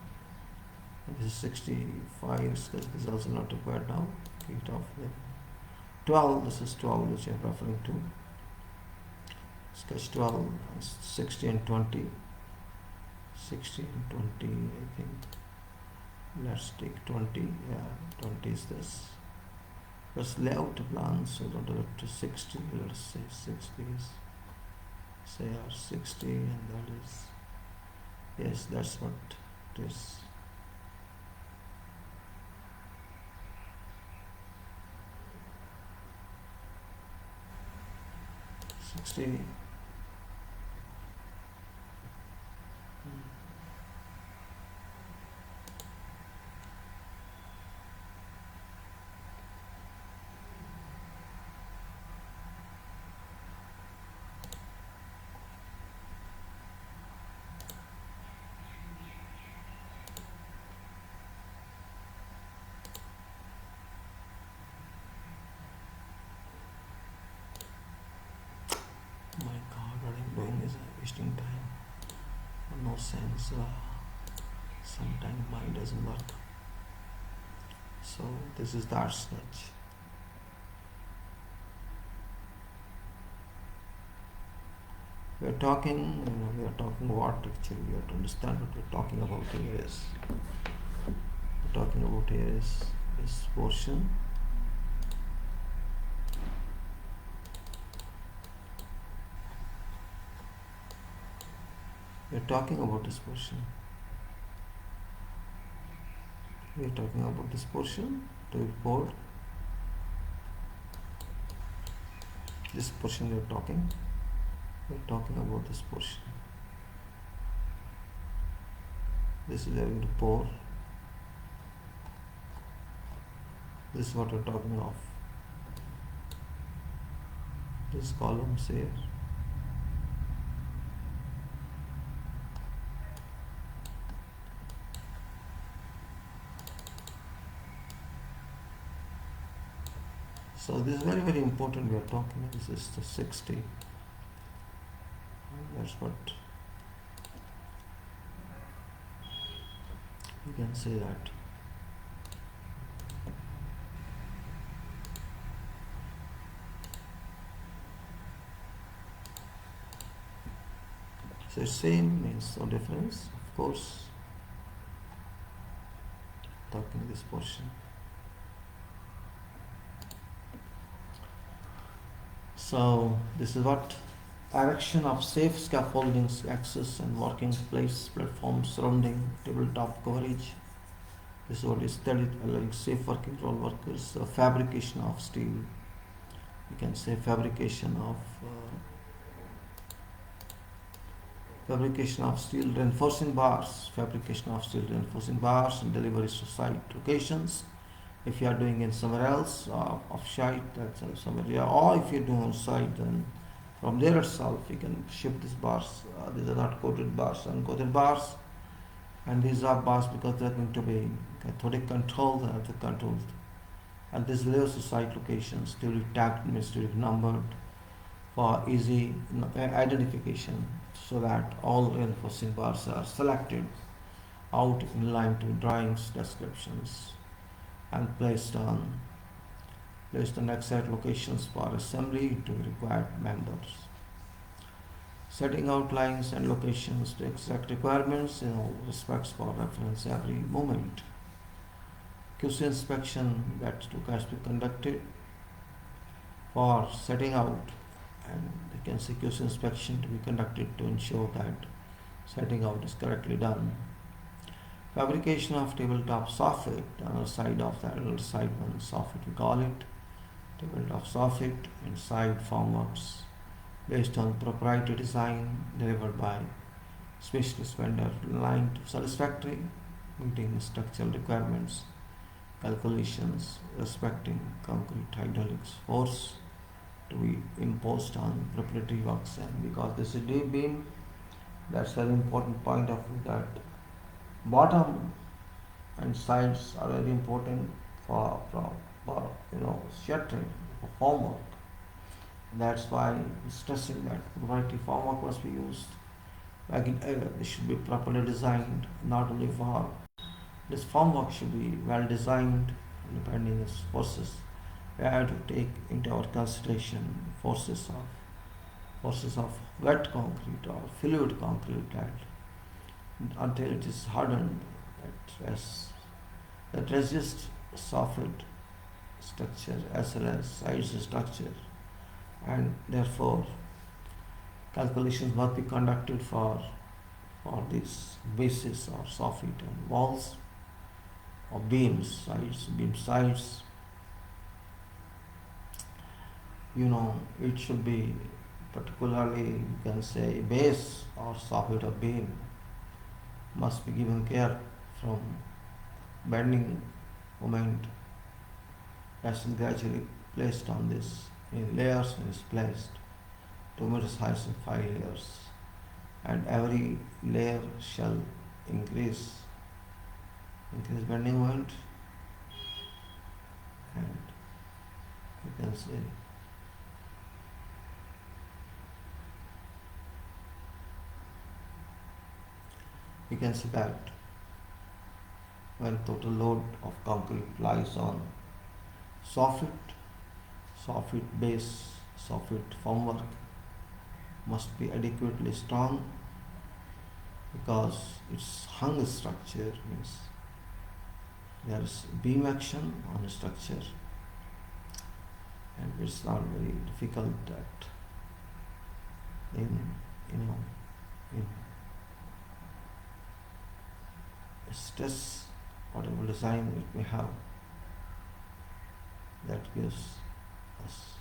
And this is 65, sketch is also not required now. Keep it off there. 12, this is 12 which I am referring to. Sketch 12, 60 and 20. 60 and 20, I think. Let's take 20, yeah, 20 is this. Let's lay out the plan, so don't go up to 60, let's say 60 is, say our 60, and that is, yes, that's what it is. My God, what I'm doing is wasting time. No sense. Sometimes mind doesn't work. So this is that sketch. We are talking what actually we have to understand what we're talking about here is. We're talking about here is this portion. We are talking about this portion. We are talking about this portion to be poured. This portion we are talking. We are talking about this portion. This is having to pour. This is what we are talking of. This columns here. So this is very, very important we are talking. This is the 60. That's what you can say that. So same means no difference, of course. Talking this portion. So this is what erection of safe scaffoldings, access and working place platforms surrounding tabletop coverage. This is what is studied, allowing safe working for all workers. Fabrication of steel. You can say fabrication of steel reinforcing bars. Fabrication of steel reinforcing bars and deliveries to site locations. If you are doing it somewhere else, off site, that's somewhere, yeah, or if you do on site, then From there itself, you can shift these bars. These are not coated bars, uncoated bars, and these are bars because they're going to be cathodic controlled and the controlled. And these layers to site locations to be tagged means to be numbered for easy identification, so that all reinforcing bars are selected out in line to drawings descriptions and placed on exact locations for assembly to required members. Setting outlines and locations to exact requirements in all respects for reference every moment. QC inspection that has to be conducted for setting out, and you can see QC inspection to be conducted to ensure that setting out is correctly done. Fabrication of tabletop soffit on the side of the adult side one soffit we call it, tabletop soffit and side formworks based on proprietary design delivered by specialist vendor line to satisfactory, meeting structural requirements, calculations respecting concrete hydraulics force to be imposed on preparatory works. And because this is deep beam, that's an important point of view, that bottom and sides are very important for shuttering, for formwork. That's why stressing that proprietary formwork must be used. Again, it should be properly designed, not only for this formwork should be well designed depending on its forces. We have to take into our consideration forces of wet concrete or fluid concrete, that until it is hardened, that resists soffit structure as well as sides structure, and therefore calculations must be conducted for these bases or soffit and walls or beam sides. It should be particularly, you can say, base or soffit or beam must be given care from bending moment as gradually placed on this in layers when it's placed 2 meters high and 5 layers, and every layer shall increase bending moment, and you can say that when total load of concrete lies on soffit base, soffit formwork must be adequately strong, because its hung structure means there is beam action on the structure, and it's not very difficult that in stress, whatever design it may have, that gives us.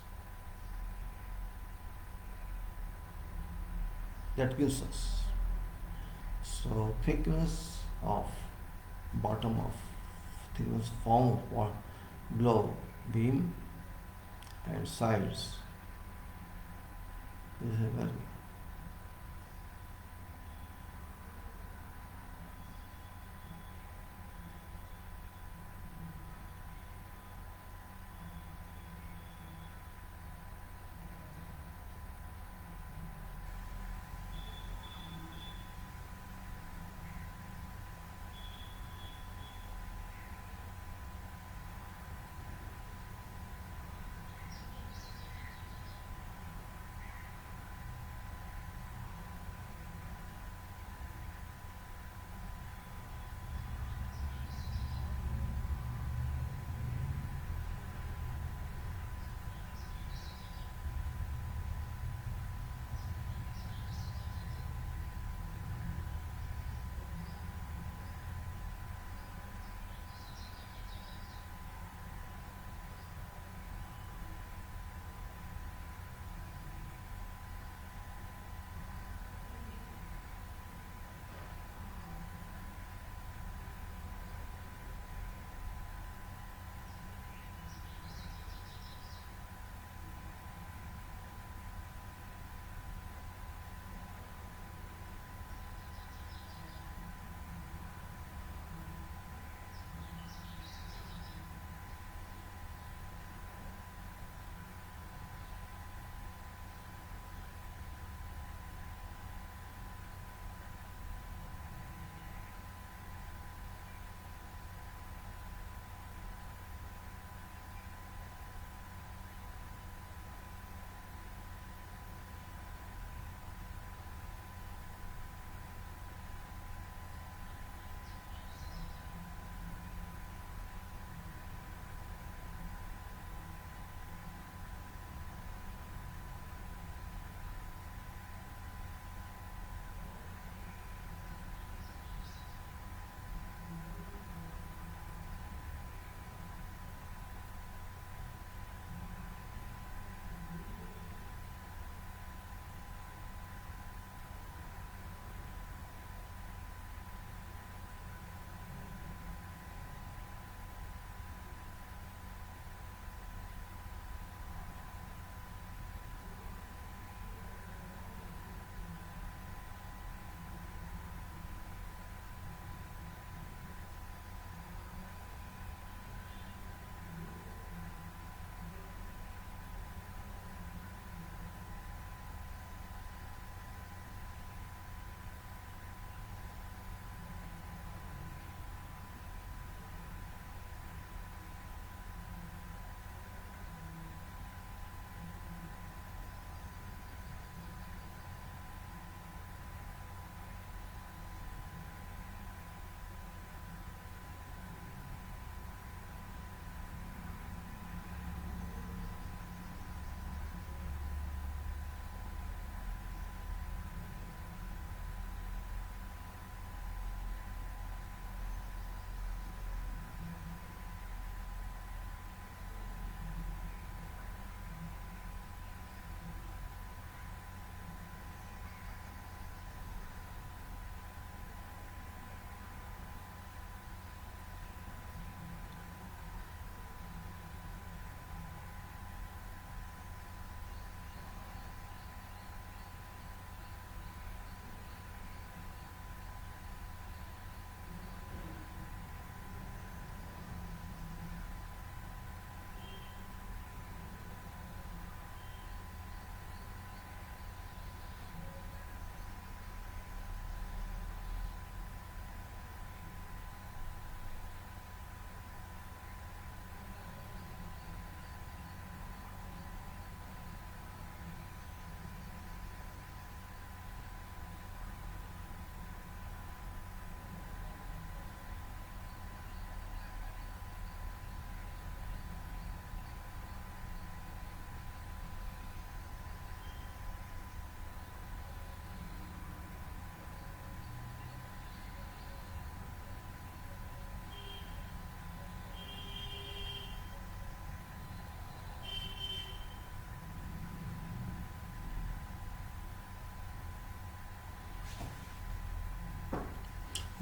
So thickness of bottom of thickness form of below beam and sides is a very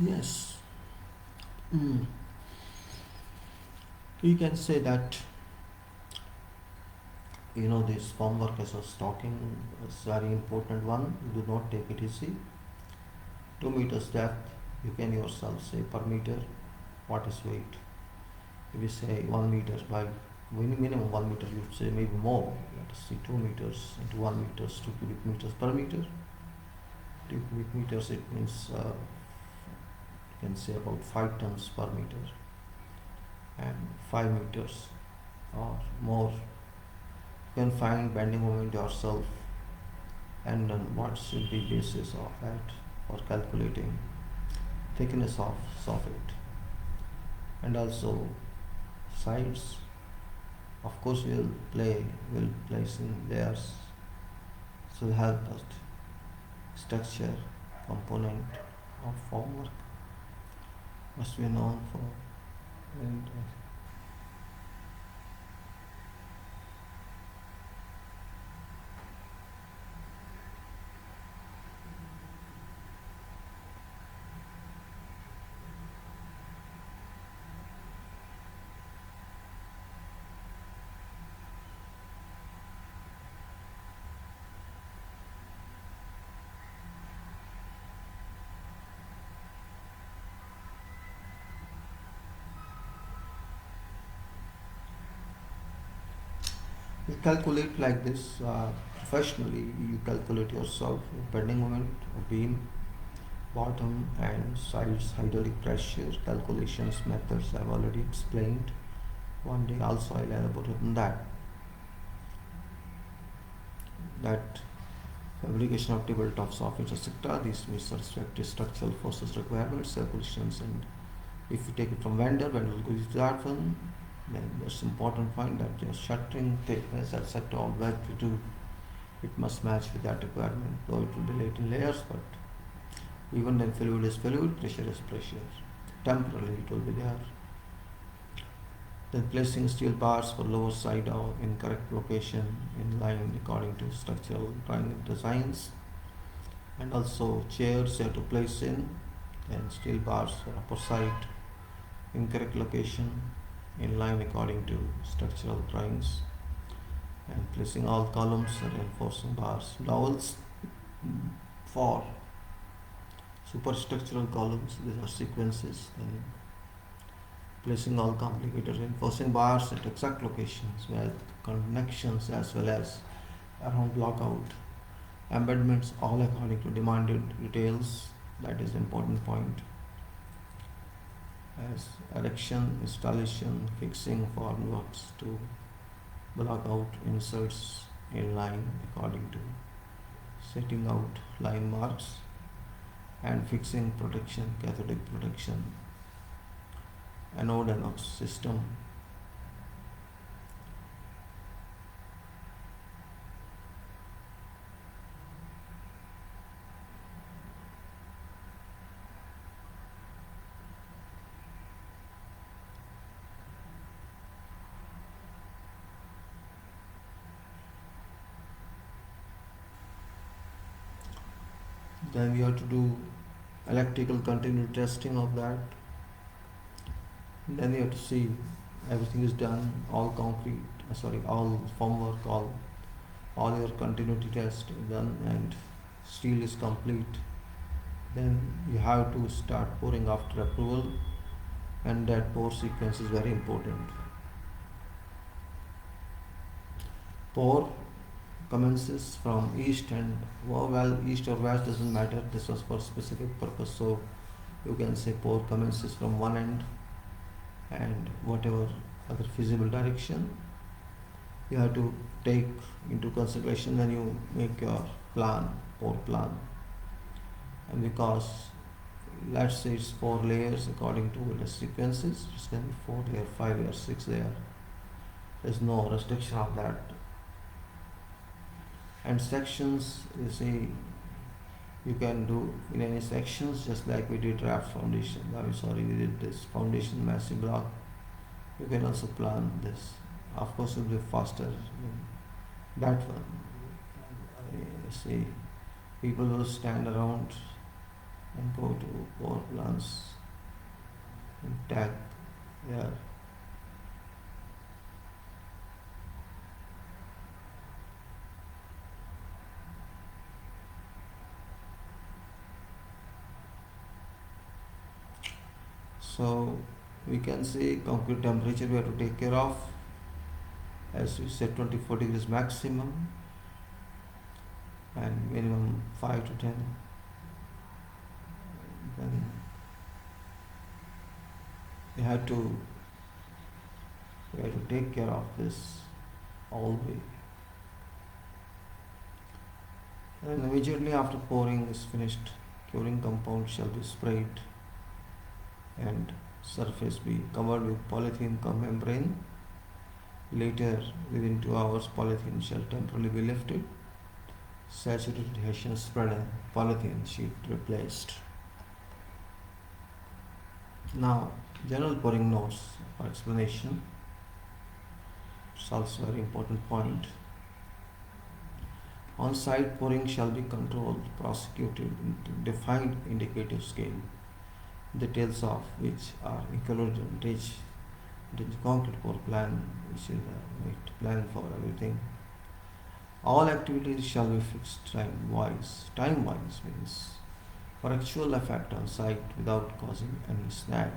Yes. Mm. You can say that, this formwork as I was talking is very important one. Do not take it easy. 2 meters depth, you can yourself say per meter what is weight. If you say 1 meter by minimum 1 meter, you say maybe more. Let us see 2 meters into 1 meters, 2 cubic meters per meter. 2 cubic meters, it means you can say about 5 tons per meter, and 5 meters or more. You can find bending moment yourself, and on what should be basis of that for calculating thickness of soffit, and also sides. Of course, will place in layers, so help us structure component of formwork must be known for. And you calculate like this professionally. You calculate yourself bending moment of beam, bottom and sides hydraulic pressure calculations methods I've already explained. One day also I'll elaborate on that fabrication of tabletops of etc. These meet satisfactory structural forces requirements calculations, and if you take it from vendor will go to that one. Then there's important point that your shuttering thickness etc. all what you do, it must match with that requirement, though it will be laid in layers, but even when fluid is fluid, pressure is pressure. Temporarily it will be there. Then placing steel bars for lower side in correct location in line according to structural designs, and also chairs you have to place in, and steel bars for upper side in correct location in line according to structural drawings, and placing all columns and reinforcing bars. Dowels for superstructural columns, these are sequences. Then placing all complicated reinforcing bars at exact locations with connections as well as around lockout. Embedments all according to demanded details, that is important point. As erection, installation, fixing formworks to block out inserts in line according to setting out line marks, and fixing protection, cathodic protection, anode and system. Then we have to do electrical continuity testing of that. Then you have to see everything is done, all all formwork, all your continuity test is done, and steel is complete. Then you have to start pouring after approval, and that pour sequence is very important. Pour commences from east, and east or west doesn't matter, this was for specific purpose, so you can say pour commences from one end, and whatever other feasible direction you have to take into consideration when you make your pour plan. And because let's say it's 4 layers according to the sequences, it's going to be 4 layer, 5 layer, 6 layer, there's no restriction of that. And sections, you see, you can do in any sections, just like we did raft foundation. We did this foundation massive block. You can also plan this. Of course, it will be faster than that one. You see, people will stand around and go to power plants and tag here. So we can see concrete temperature we have to take care of, as we said 24 degrees maximum and minimum 5 to 10. Then we have to take care of this all the way. And immediately after pouring is finished, curing compound shall be sprayed and surface be covered with polythene membrane. Later, within 2 hours, polythene shall temporarily be lifted. Saturated Hessian spread and polythene sheet replaced. Now, general pouring notes or explanation. It's also a very important point. On-site pouring shall be controlled, prosecuted into defined indicative scale, details of which are included in the concrete pour plan, which is a plan for everything. All activities shall be fixed time-wise. Time-wise means for actual effect on site without causing any snag.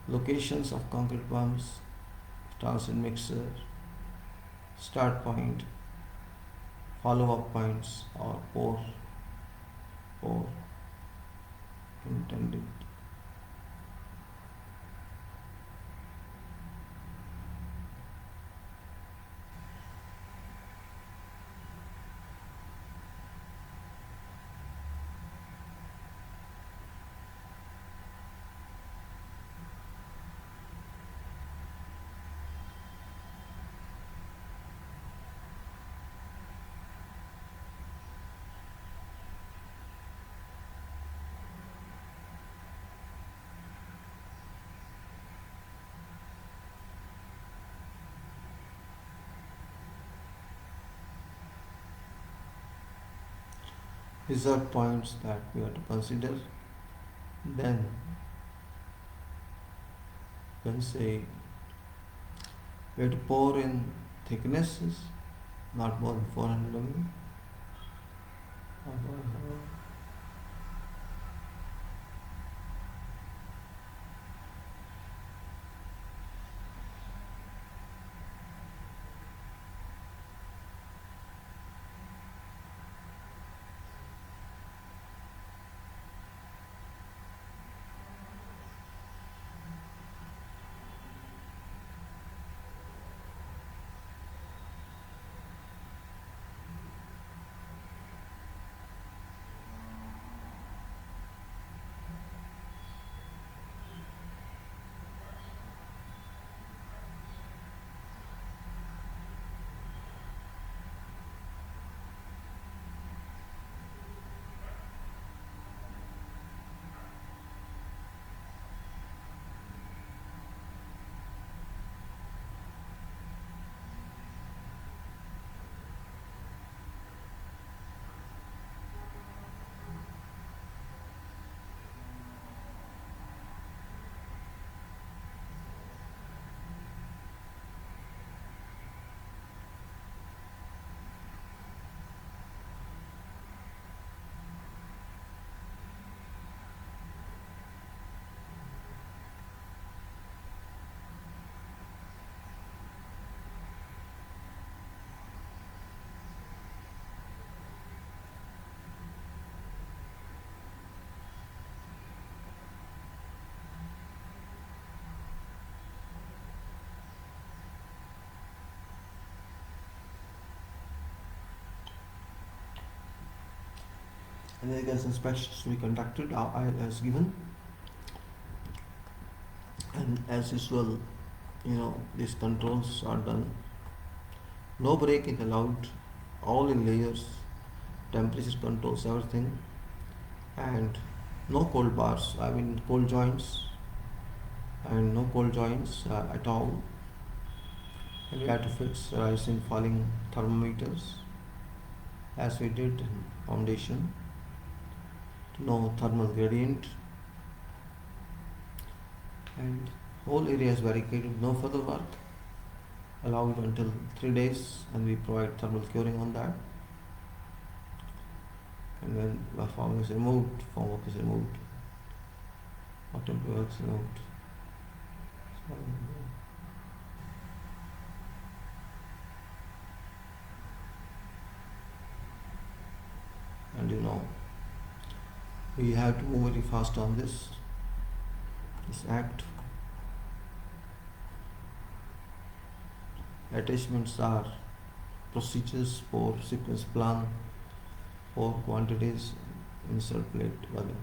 Locations of concrete pumps, transit mixer, start point, follow-up points, or pour intended. Result points that we have to consider. Then you can say we have to pour in thicknesses not more than 400 mm. And then there's inspections to be conducted as given, and as usual, these controls are done. No break-in allowed, all in layers, temperature controls everything, and no cold bars, cold joints, and no cold joints at all. And we had to fix rising falling thermometers as we did in foundation no thermal gradient, and whole area is barricaded, no further work. Allow it until 3 days and we provide thermal curing on that. And when the form is removed, formwork is removed, or temporary work is removed. And we have to move very fast on this act. Attachments are procedures for sequence plan for quantities, insert plate value.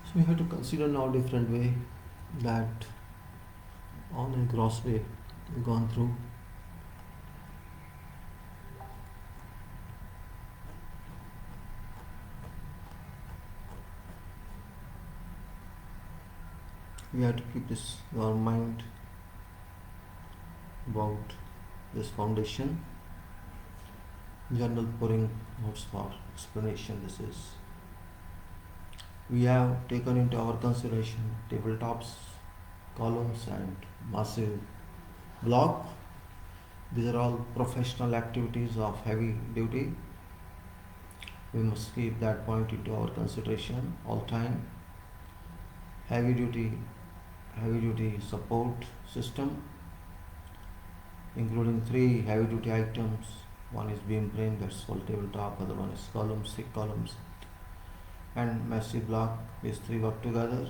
So we have to consider now different way that on a gross way we've gone through. We have to keep this in our mind about this foundation. General pouring notes for explanation. This is, we have taken into our consideration tabletops, columns and massive block. These are all professional activities of heavy duty. We must keep that point into our consideration all time. Heavy duty support system, including 3 heavy duty items. One is beam frame, that's called tabletop, other one is columns, thick columns, and massive block. These 3 work together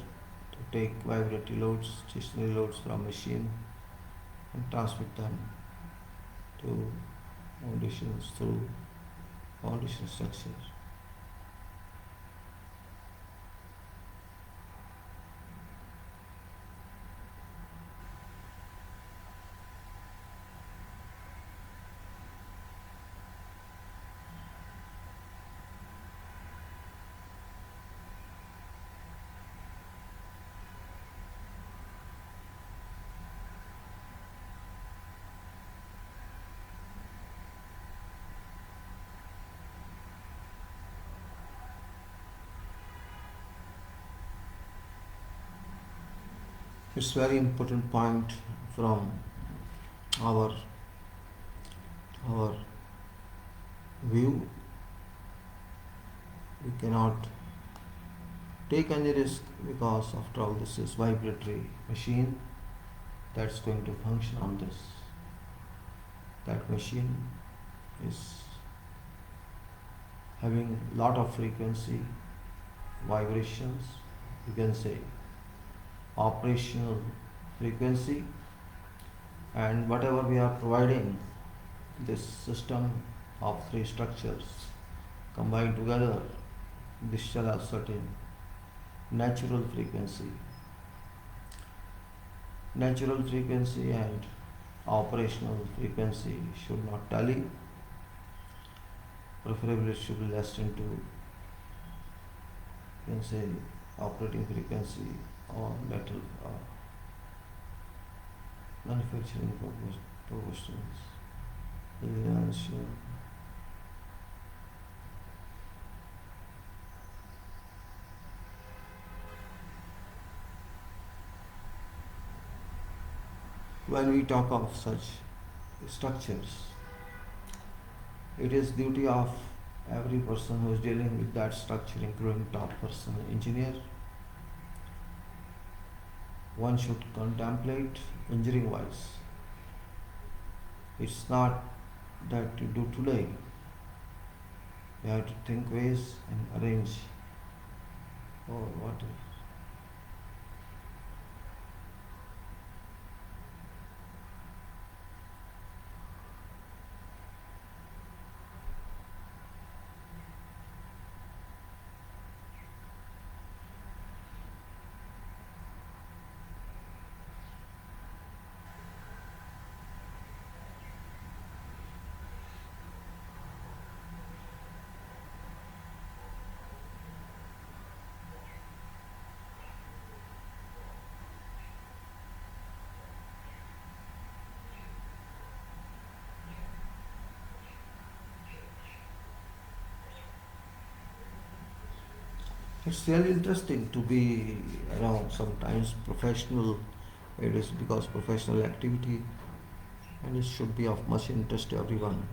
to take vibratory loads, stationary loads from machine and transmit them to foundations through foundation structure. It's very important point from our view. We cannot take any risk because after all this is vibratory machine that's going to function on this. that machine is having lot of frequency vibrations, you can say operational frequency, and whatever we are providing, this system of three structures combined together, this shall have certain natural frequency. Natural frequency and operational frequency should not tally. Preferably it should be less than 2, you can say operating frequency or metal manufacturing proportions. Yeah, sure. When we talk of such structures, it is duty of every person who is dealing with that structure, including top person, engineer. One should contemplate engineering wise. It's not that you do today. You have to think ways and arrange or what. It's really interesting to be around sometimes professional. It is because professional activity, and it should be of much interest to everyone.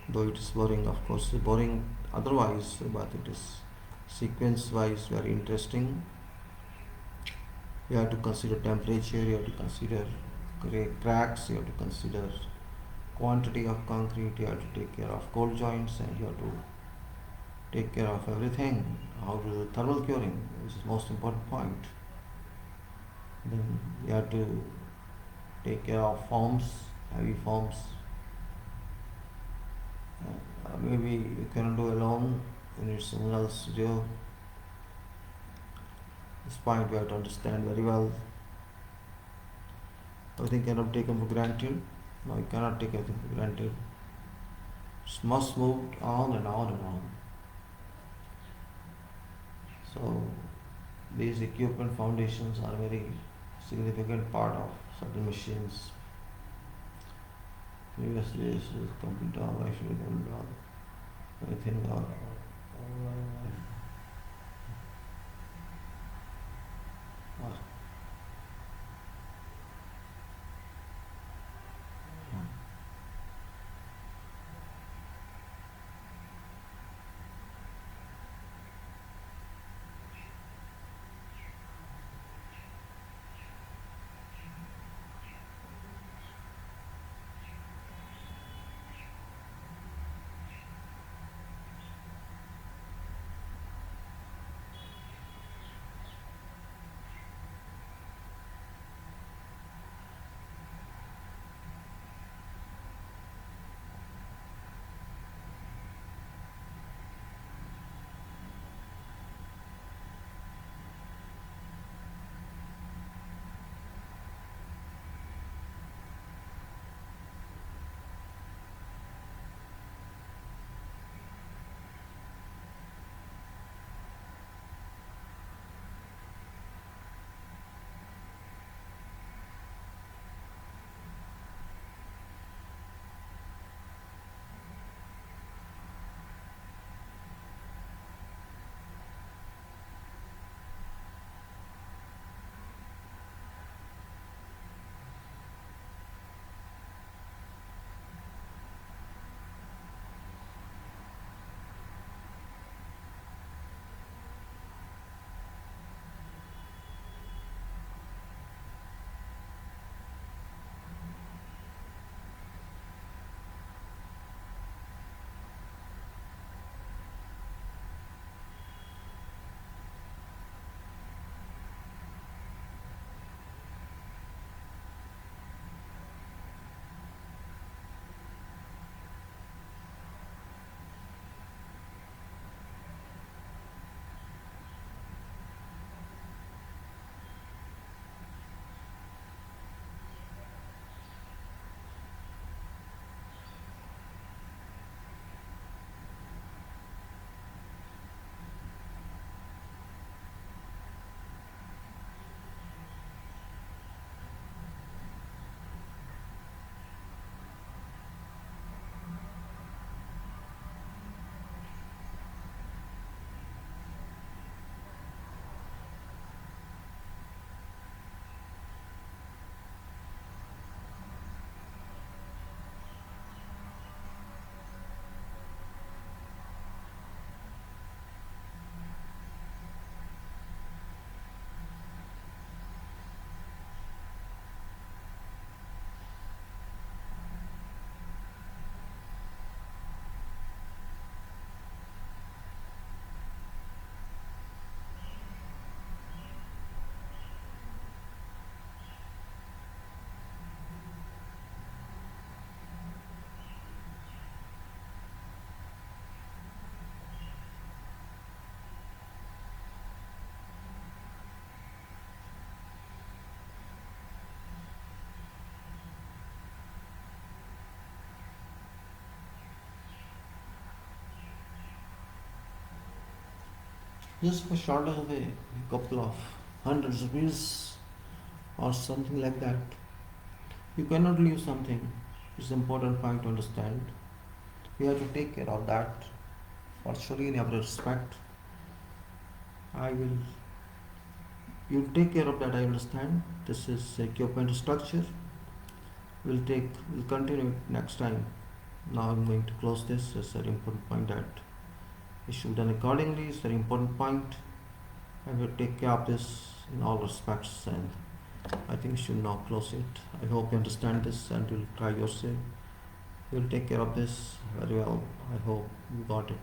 Though it is boring, of course, boring otherwise, but it is sequence wise very interesting. You have to consider temperature, you have to consider cracks, you have to consider quantity of concrete, you have to take care of cold joints, and you have to take care of everything. How to do the thermal curing, which is the most important point. Then you have to take care of forms, heavy forms. Maybe you cannot do alone, you need someone else to do. This point we have to understand very well. Everything cannot be taken for granted. No, you cannot take everything for granted. It must move on and on and on. So these equipment foundations are a very significant part of certain machines. Previously this is complete down, actually complete down. Everything down. just for short of a couple of hundreds of rupees or something like that. You cannot leave something. It's an important point to understand. We have to take care of that. Virtually in every respect. I will. You take care of that. I understand. This is equipment structure. We'll continue it next time. Now I'm going to close this. It's a very important point that it should be done accordingly. It's a very important point, and we'll take care of this in all respects. And I think we should now close it. I hope you understand this and you'll try yourself. You'll take care of this very well. I hope you got it.